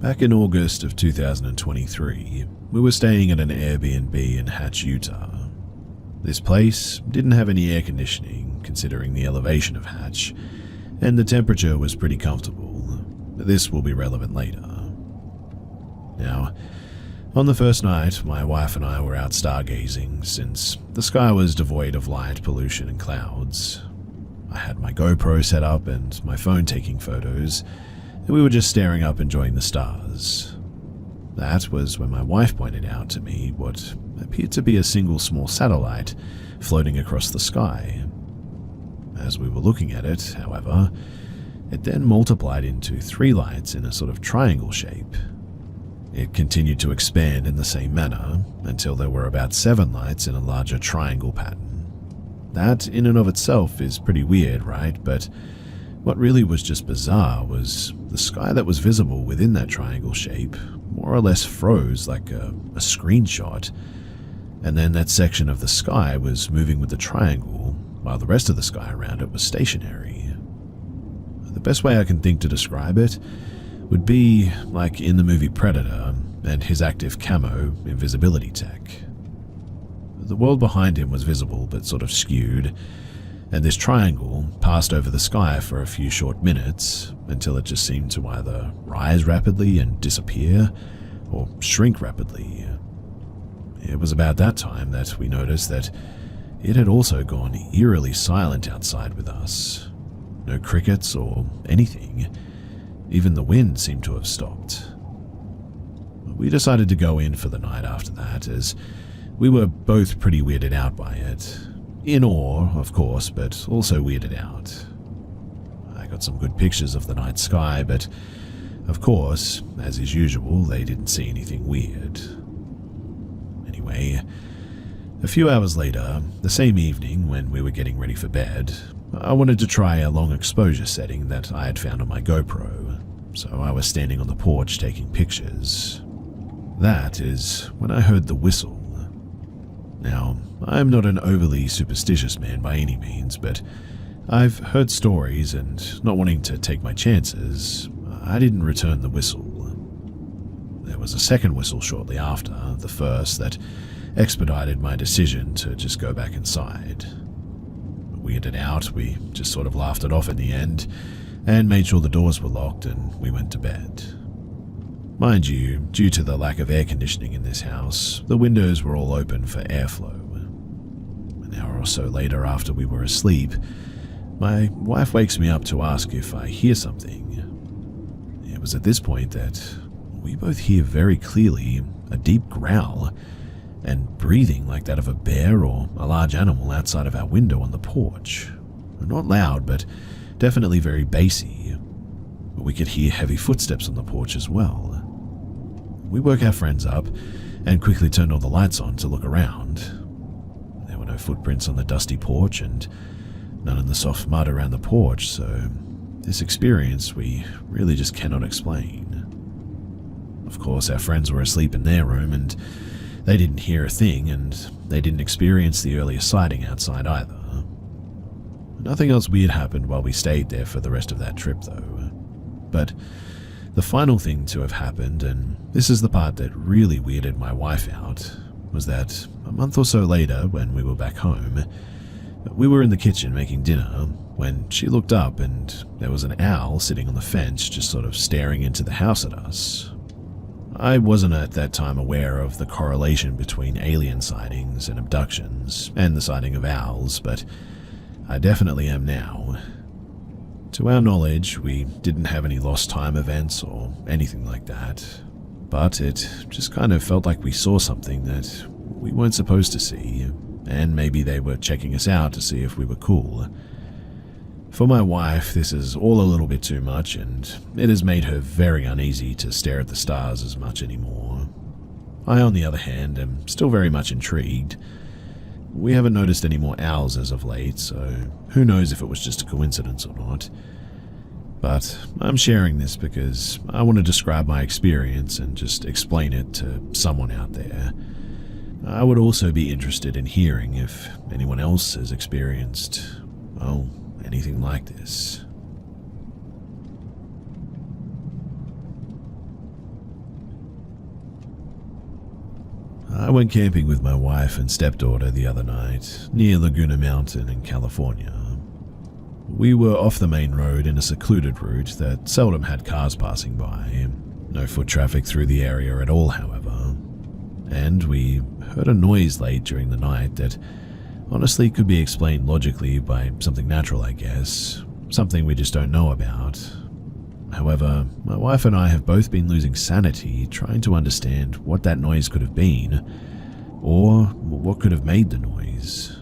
[SPEAKER 1] Back in August of 2023, we were staying at an Airbnb in Hatch, Utah. This place didn't have any air conditioning, considering the elevation of Hatch, and the temperature was pretty comfortable. This will be relevant later. Now, on the first night, my wife and I were out stargazing since the sky was devoid of light, pollution, and clouds. I had my GoPro set up and my phone taking photos, and we were just staring up enjoying the stars. That was when my wife pointed out to me what appeared to be a single small satellite floating across the sky. As we were looking at it, however, It then multiplied into 3 lights in a sort of triangle shape. It continued to expand in the same manner until there were about 7 lights in a larger triangle pattern. That in and of itself is pretty weird, right? But what really was just bizarre was the sky that was visible within that triangle shape more or less froze like a screenshot, and then that section of the sky was moving with the triangle while the rest of the sky around it was stationary. The best way I can think to describe it would be like in the movie Predator and his active camo invisibility tech. The world behind him was visible but sort of skewed, and this triangle passed over the sky for a few short minutes until it just seemed to either rise rapidly and disappear or shrink rapidly. It was about that time that we noticed that it had also gone eerily silent outside with us. No crickets or anything. Even the wind seemed to have stopped. We decided to go in for the night after that, as we were both pretty weirded out by it. In awe, of course, but also weirded out. I got some good pictures of the night sky, but of course, as is usual, they didn't see anything weird. Anyway, a few hours later, the same evening when we were getting ready for bed, I wanted to try a long exposure setting that I had found on my GoPro, so I was standing on the porch taking pictures. That is when I heard the whistle. Now, I'm not an overly superstitious man by any means, but I've heard stories, and not wanting to take my chances, I didn't return the whistle. There was a second whistle shortly after the first that expedited my decision to just go back inside. Weirded out, we just sort of laughed it off in the end and made sure the doors were locked, and we went to bed. Mind you, due to the lack of air conditioning in this house, the windows were all open for airflow. An hour or so later, after we were asleep, my wife wakes me up to ask if I hear something. It was at this point that we both hear very clearly a deep growl and breathing like that of a bear or a large animal outside of our window on the porch. Not loud, but definitely very bassy. But we could hear heavy footsteps on the porch as well. We woke our friends up and quickly turned all the lights on to look around. There were no footprints on the dusty porch and none in the soft mud around the porch, so this experience we really just cannot explain. Of course, our friends were asleep in their room and they didn't hear a thing, and they didn't experience the earlier sighting outside either. Nothing else weird happened while we stayed there for the rest of that trip though. But the final thing to have happened, and this is the part that really weirded my wife out, was that a month or so later, when we were back home, we were in the kitchen making dinner when she looked up and there was an owl sitting on the fence just sort of staring into the house at us. I wasn't at that time aware of the correlation between alien sightings and abductions and the sighting of owls, but I definitely am now. To our knowledge, we didn't have any lost time events or anything like that, but it just kind of felt like we saw something that we weren't supposed to see, and maybe they were checking us out to see if we were cool. For my wife, this is all a little bit too much, and it has made her very uneasy to stare at the stars as much anymore. I, on the other hand, am still very much intrigued. We haven't noticed any more owls as of late, so who knows if it was just a coincidence or not. But I'm sharing this because I want to describe my experience and just explain it to someone out there. I would also be interested in hearing if anyone else has experienced, well, anything like this. I went camping with my wife and stepdaughter the other night near Laguna Mountain in California. We were off the main road in a secluded route that seldom had cars passing by. No foot traffic through the area at all, however. And we heard a noise late during the night that honestly could be explained logically by something natural, I guess. Something we just don't know about. However, my wife and I have both been losing sanity trying to understand what that noise could have been, or what could have made the noise.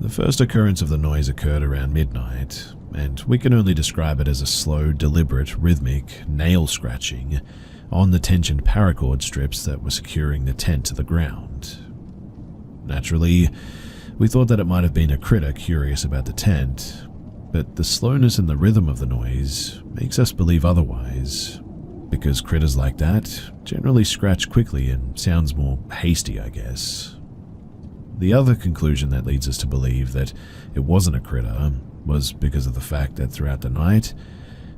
[SPEAKER 1] The first occurrence of the noise occurred around midnight, and we can only describe it as a slow, deliberate, rhythmic nail scratching on the tensioned paracord strips that were securing the tent to the ground. Naturally, we thought that it might have been a critter curious about the tent, but the slowness and the rhythm of the noise makes us believe otherwise, because critters like that generally scratch quickly and sounds more hasty, I guess. The other conclusion that leads us to believe that it wasn't a critter was because of the fact that throughout the night,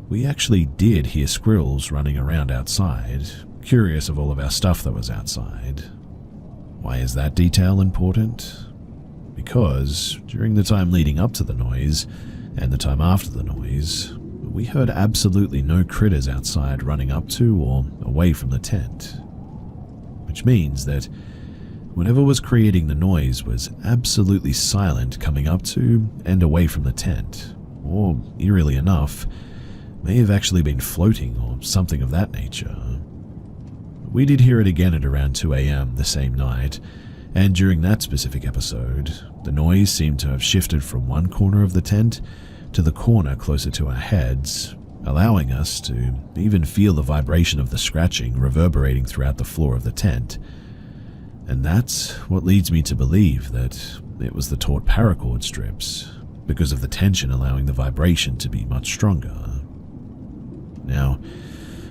[SPEAKER 1] we actually did hear squirrels running around outside, curious of all of our stuff that was outside. Why is that detail important? Because during the time leading up to the noise and the time after the noise, we heard absolutely no critters outside running up to or away from the tent. Which means that whatever was creating the noise was absolutely silent coming up to and away from the tent, or, eerily enough, may have actually been floating or something of that nature. We did hear it again at around 2 a.m. the same night, and during that specific episode, the noise seemed to have shifted from one corner of the tent to the corner closer to our heads, allowing us to even feel the vibration of the scratching reverberating throughout the floor of the tent. And that's what leads me to believe that it was the taut paracord strips, because of the tension allowing the vibration to be much stronger. Now,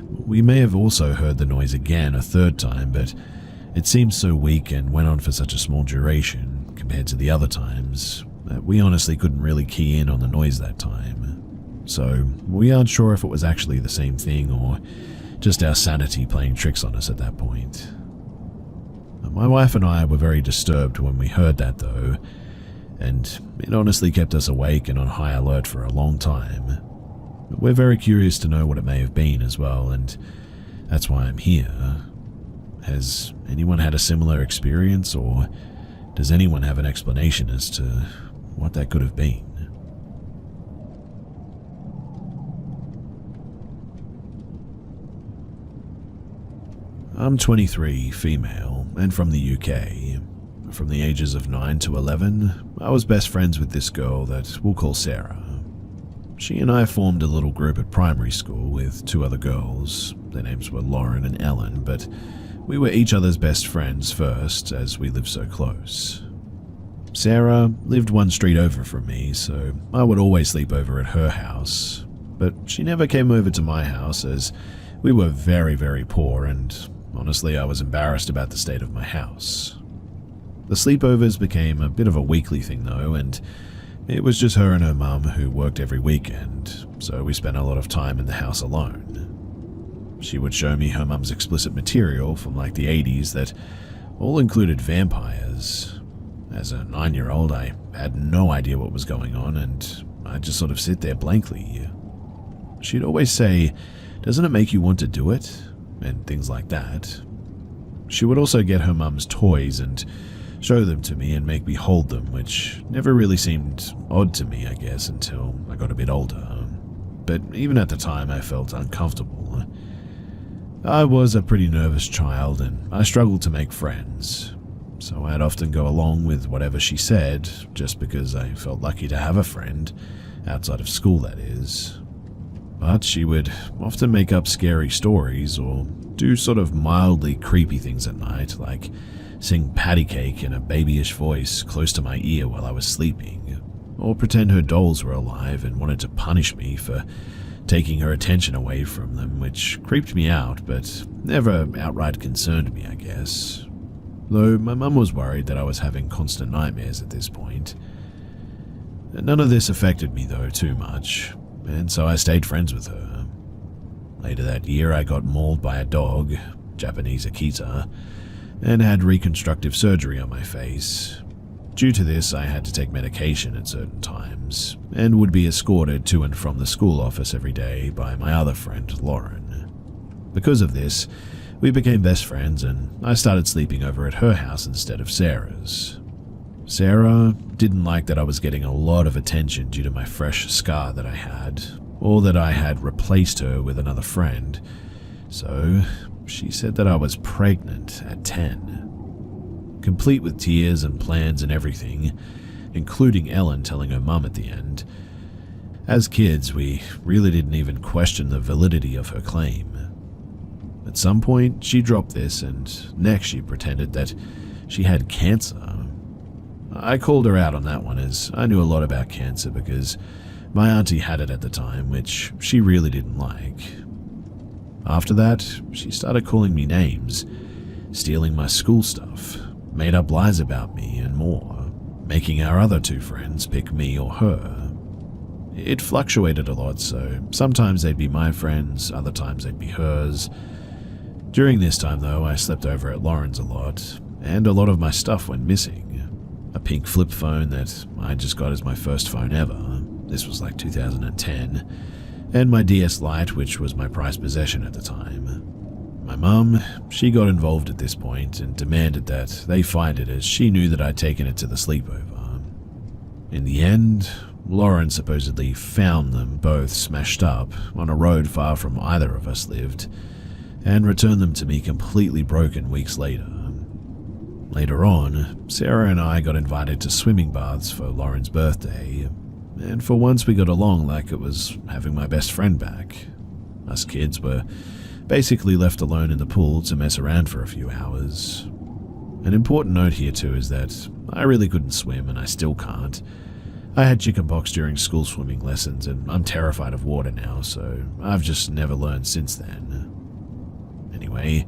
[SPEAKER 1] we may have also heard the noise again a third time, but it seemed so weak and went on for such a small duration compared to the other times that we honestly couldn't really key in on the noise that time. So we aren't sure if it was actually the same thing or just our sanity playing tricks on us at that point. My wife and I were very disturbed when we heard that though, and it honestly kept us awake and on high alert for a long time. But we're very curious to know what it may have been as well, and that's why I'm here. Has anyone had a similar experience, or does anyone have an explanation as to what that could have been? I'm 23, female, and from the UK. From the ages of 9 to 11, I was best friends with this girl that we'll call Sarah. She and I formed a little group at primary school with two other girls. Their names were Lauren and Ellen, but we were each other's best friends first, as we lived so close. Sarah lived one street over from me, so I would always sleep over at her house, but she never came over to my house as we were very, very poor, and honestly I was embarrassed about the state of my house. The sleepovers became a bit of a weekly thing though, and it was just her and her mum who worked every weekend, so we spent a lot of time in the house alone. She would show me her mum's explicit material from like the 80s that all included vampires. As a 9-year-old, I had no idea what was going on, and I'd just sort of sit there blankly. She'd always say, "Doesn't it make you want to do it?" and things like that. She would also get her mum's toys and show them to me and make me hold them, which never really seemed odd to me, I guess, until I got a bit older. But even at the time, I felt uncomfortable. I was a pretty nervous child, and I struggled to make friends, so I'd often go along with whatever she said, just because I felt lucky to have a friend, outside of school that is. But she would often make up scary stories or do sort of mildly creepy things at night, like sing patty cake in a babyish voice close to my ear while I was sleeping, or pretend her dolls were alive and wanted to punish me for taking her attention away from them, which creeped me out but never outright concerned me, I guess. Though my mum was worried that I was having constant nightmares at this point. None of this affected me though too much, and so I stayed friends with her. Later that year I got mauled by a dog, Japanese Akita, and had reconstructive surgery on my face. Due to this, I had to take medication at certain times, and would be escorted to and from the school office every day by my other friend, Lauren. Because of this, we became best friends, and I started sleeping over at her house instead of Sarah's. Sarah didn't like that I was getting a lot of attention due to my fresh scar that I had, or that I had replaced her with another friend, so she said that I was pregnant at 10. Complete with tears and plans and everything, including Ellen telling her mum at the end. As kids, we really didn't even question the validity of her claim. At some point, she dropped this, and next she pretended that she had cancer. I called her out on that one, as I knew a lot about cancer because my auntie had it at the time, which she really didn't like. After that, she started calling me names, stealing my school stuff, made up lies about me, and more, making our other two friends pick me or her. It fluctuated a lot, so sometimes they'd be my friends, other times they'd be hers. During this time, though, I slept over at Lauren's a lot, and a lot of my stuff went missing. A pink flip phone that I just got as my first phone ever. This was like 2010. And my DS Lite, which was my prized possession at the time. My mum, she got involved at this point and demanded that they find it, as she knew that I'd taken it to the sleepover. In the end, Lauren supposedly found them both smashed up on a road far from either of us lived, and returned them to me completely broken weeks later. Later on, Sarah and I got invited to swimming baths for Lauren's birthday, and for once we got along like it was having my best friend back. Us kids were basically left alone in the pool to mess around for a few hours. An important note here too is that I really couldn't swim, and I still can't. I had chickenpox during school swimming lessons, and I'm terrified of water now, so I've just never learned since then. Anyway,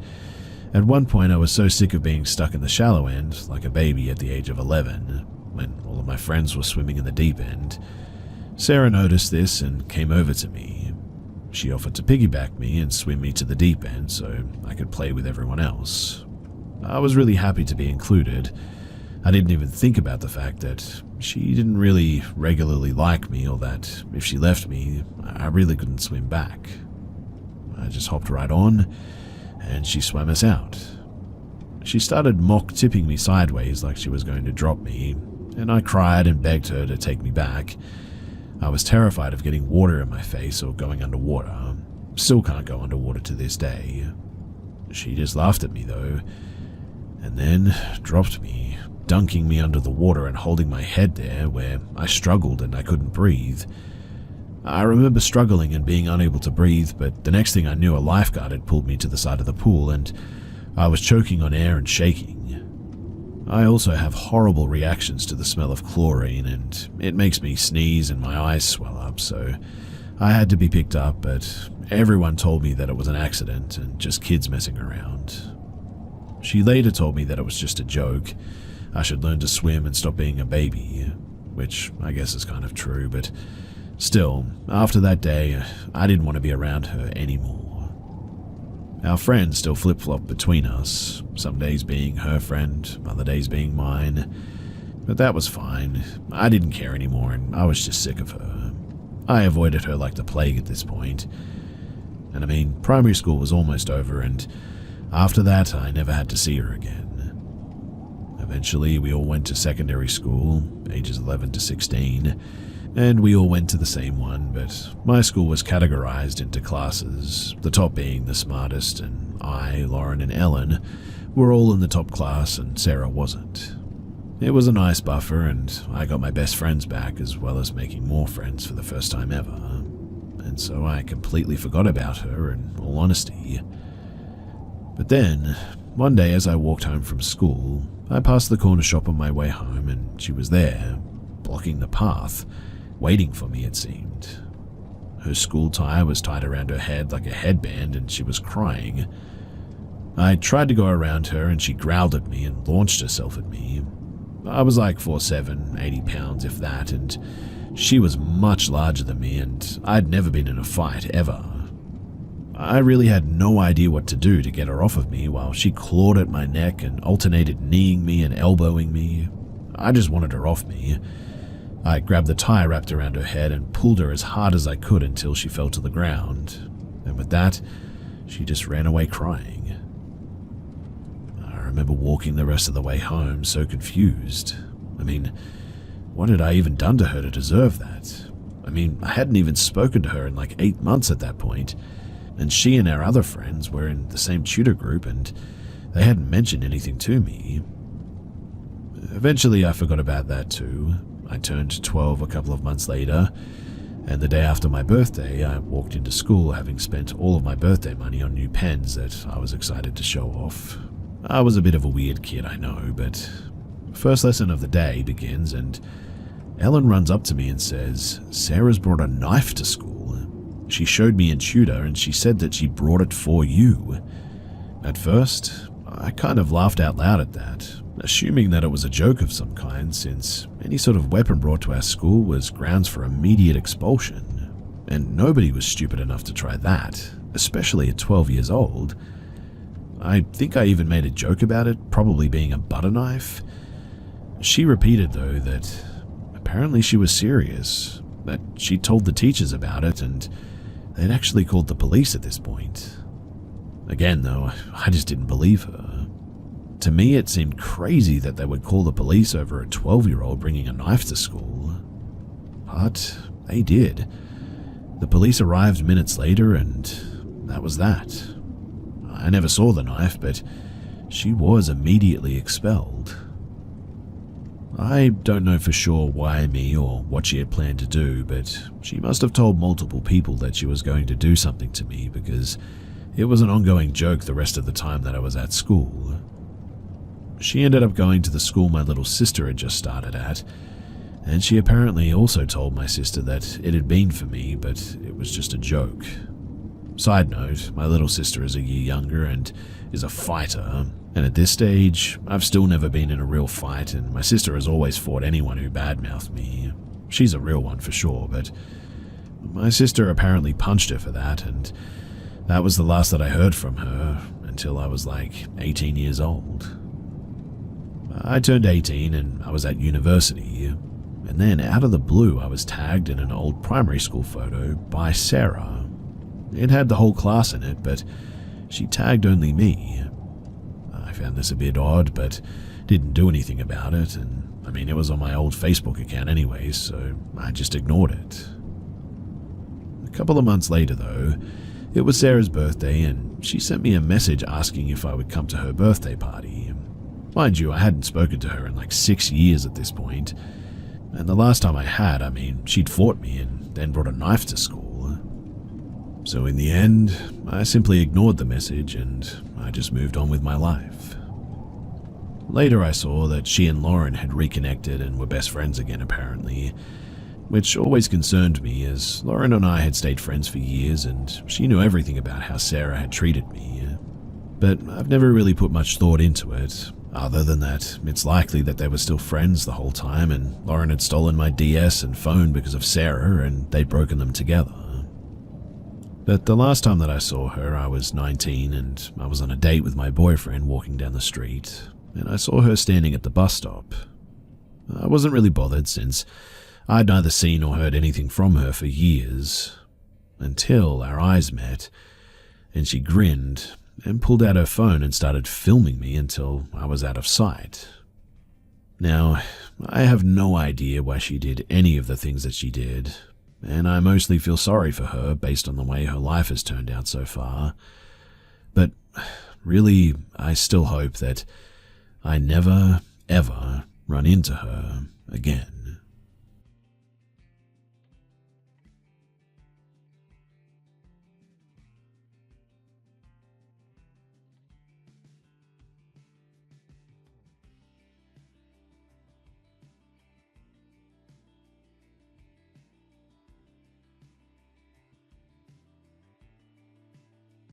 [SPEAKER 1] at one point I was so sick of being stuck in the shallow end, like a baby at the age of 11, when all of my friends were swimming in the deep end. Sarah noticed this and came over to me. She offered to piggyback me and swim me to the deep end so I could play with everyone else. I was really happy to be included. I didn't even think about the fact that she didn't really regularly like me, or that if she left me, I really couldn't swim back. I just hopped right on, and she swam us out. She started mock tipping me sideways like she was going to drop me, and I cried and begged her to take me back. I was terrified of getting water in my face or going underwater. Still can't go underwater to this day. She just laughed at me though, and then dropped me, dunking me under the water and holding my head there where I struggled and I couldn't breathe. I remember struggling and being unable to breathe, but the next thing I knew, a lifeguard had pulled me to the side of the pool and I was choking on air and shaking. I also have horrible reactions to the smell of chlorine, and it makes me sneeze and my eyes swell up, so I had to be picked up, but everyone told me that it was an accident and just kids messing around. She later told me that it was just a joke. I should learn to swim and stop being a baby, which I guess is kind of true, but still, after that day, I didn't want to be around her anymore. Our friends still flip-flop between us, some days being her friend, other days being mine, but that was fine. I didn't care anymore, and I was just sick of her. I avoided her like the plague at this point. And I mean, primary school was almost over, and after that, I never had to see her again. Eventually, we all went to secondary school, ages 11 to 16, and we all went to the same one, but my school was categorized into classes, the top being the smartest, and I, Lauren, and Ellen were all in the top class, and Sarah wasn't. It was a nice buffer, and I got my best friends back, as well as making more friends for the first time ever, and so I completely forgot about her, in all honesty. But then, one day as I walked home from school, I passed the corner shop on my way home, and she was there, blocking the path, waiting for me, it seemed. Her school tie was tied around her head like a headband, and she was crying. I tried to go around her, and she growled at me and launched herself at me. I was like 4'7", 80 pounds if that, and she was much larger than me, and I'd never been in a fight, ever. I really had no idea what to do to get her off of me while she clawed at my neck and alternated kneeing me and elbowing me. I just wanted her off me. I grabbed the tie wrapped around her head and pulled her as hard as I could until she fell to the ground, and with that, she just ran away crying. I remember walking the rest of the way home so confused. I mean, what had I even done to her to deserve that? I mean, I hadn't even spoken to her in like 8 months at that point, and she and our other friends were in the same tutor group, and they hadn't mentioned anything to me. Eventually, I forgot about that too. I turned 12 a couple of months later, And the day after my birthday, I walked into school having spent all of my birthday money on new pens that I was excited to show off. I was a bit of a weird kid, I know, but first lesson of the day begins and Ellen runs up to me and says, "Sarah's brought a knife to school. She showed me in tutor and she said that she brought it for you." At first, I kind of laughed out loud at that, assuming that it was a joke of some kind since any sort of weapon brought to our school was grounds for immediate expulsion, and nobody was stupid enough to try that, especially at 12 years old. I think I even made a joke about it probably being a butter knife. She repeated though that apparently she was serious, that she told the teachers about it and they'd actually called the police at this point. Again though, I just didn't believe her. To me it seemed crazy that they would call the police over a 12-year-old bringing a knife to school. But they did. The police arrived minutes later and that was that. I never saw the knife, but she was immediately expelled. I don't know for sure why me or what she had planned to do, but she must have told multiple people that she was going to do something to me because it was an ongoing joke the rest of the time that I was at school. She ended up going to the school my little sister had just started at, and she apparently also told my sister that it had been for me, but it was just a joke. Side note, my little sister is a year younger and is a fighter, and at this stage, I've still never been in a real fight, and my sister has always fought anyone who badmouthed me. She's a real one for sure, but my sister apparently punched her for that, and that was the last that I heard from her until I was like 18 years old. I turned 18 and I was at university, and then out of the blue I was tagged in an old primary school photo by Sarah. It had the whole class in it, but she tagged only me. I found this a bit odd, but didn't do anything about it, and I mean, it was on my old Facebook account anyway, so I just ignored it. A couple of months later, though, it was Sarah's birthday, and she sent me a message asking if I would come to her birthday party. Mind you, I hadn't spoken to her in like 6 years at this point, and the last time I had, I mean, she'd fought me and then brought a knife to school. So in the end, I simply ignored the message and I just moved on with my life. Later I saw that she and Lauren had reconnected and were best friends again apparently, which always concerned me as Lauren and I had stayed friends for years and she knew everything about how Sarah had treated me. But I've never really put much thought into it, other than that it's likely that they were still friends the whole time and Lauren had stolen my DS and phone because of Sarah and they'd broken them together. But the last time that I saw her, I was 19 and I was on a date with my boyfriend walking down the street, and I saw her standing at the bus stop. I wasn't really bothered since I'd neither seen or heard anything from her for years, until our eyes met, and she grinned and pulled out her phone and started filming me until I was out of sight. Now, I have no idea why she did any of the things that she did, and I mostly feel sorry for her based on the way her life has turned out so far. But really, I still hope that I never, ever run into her again.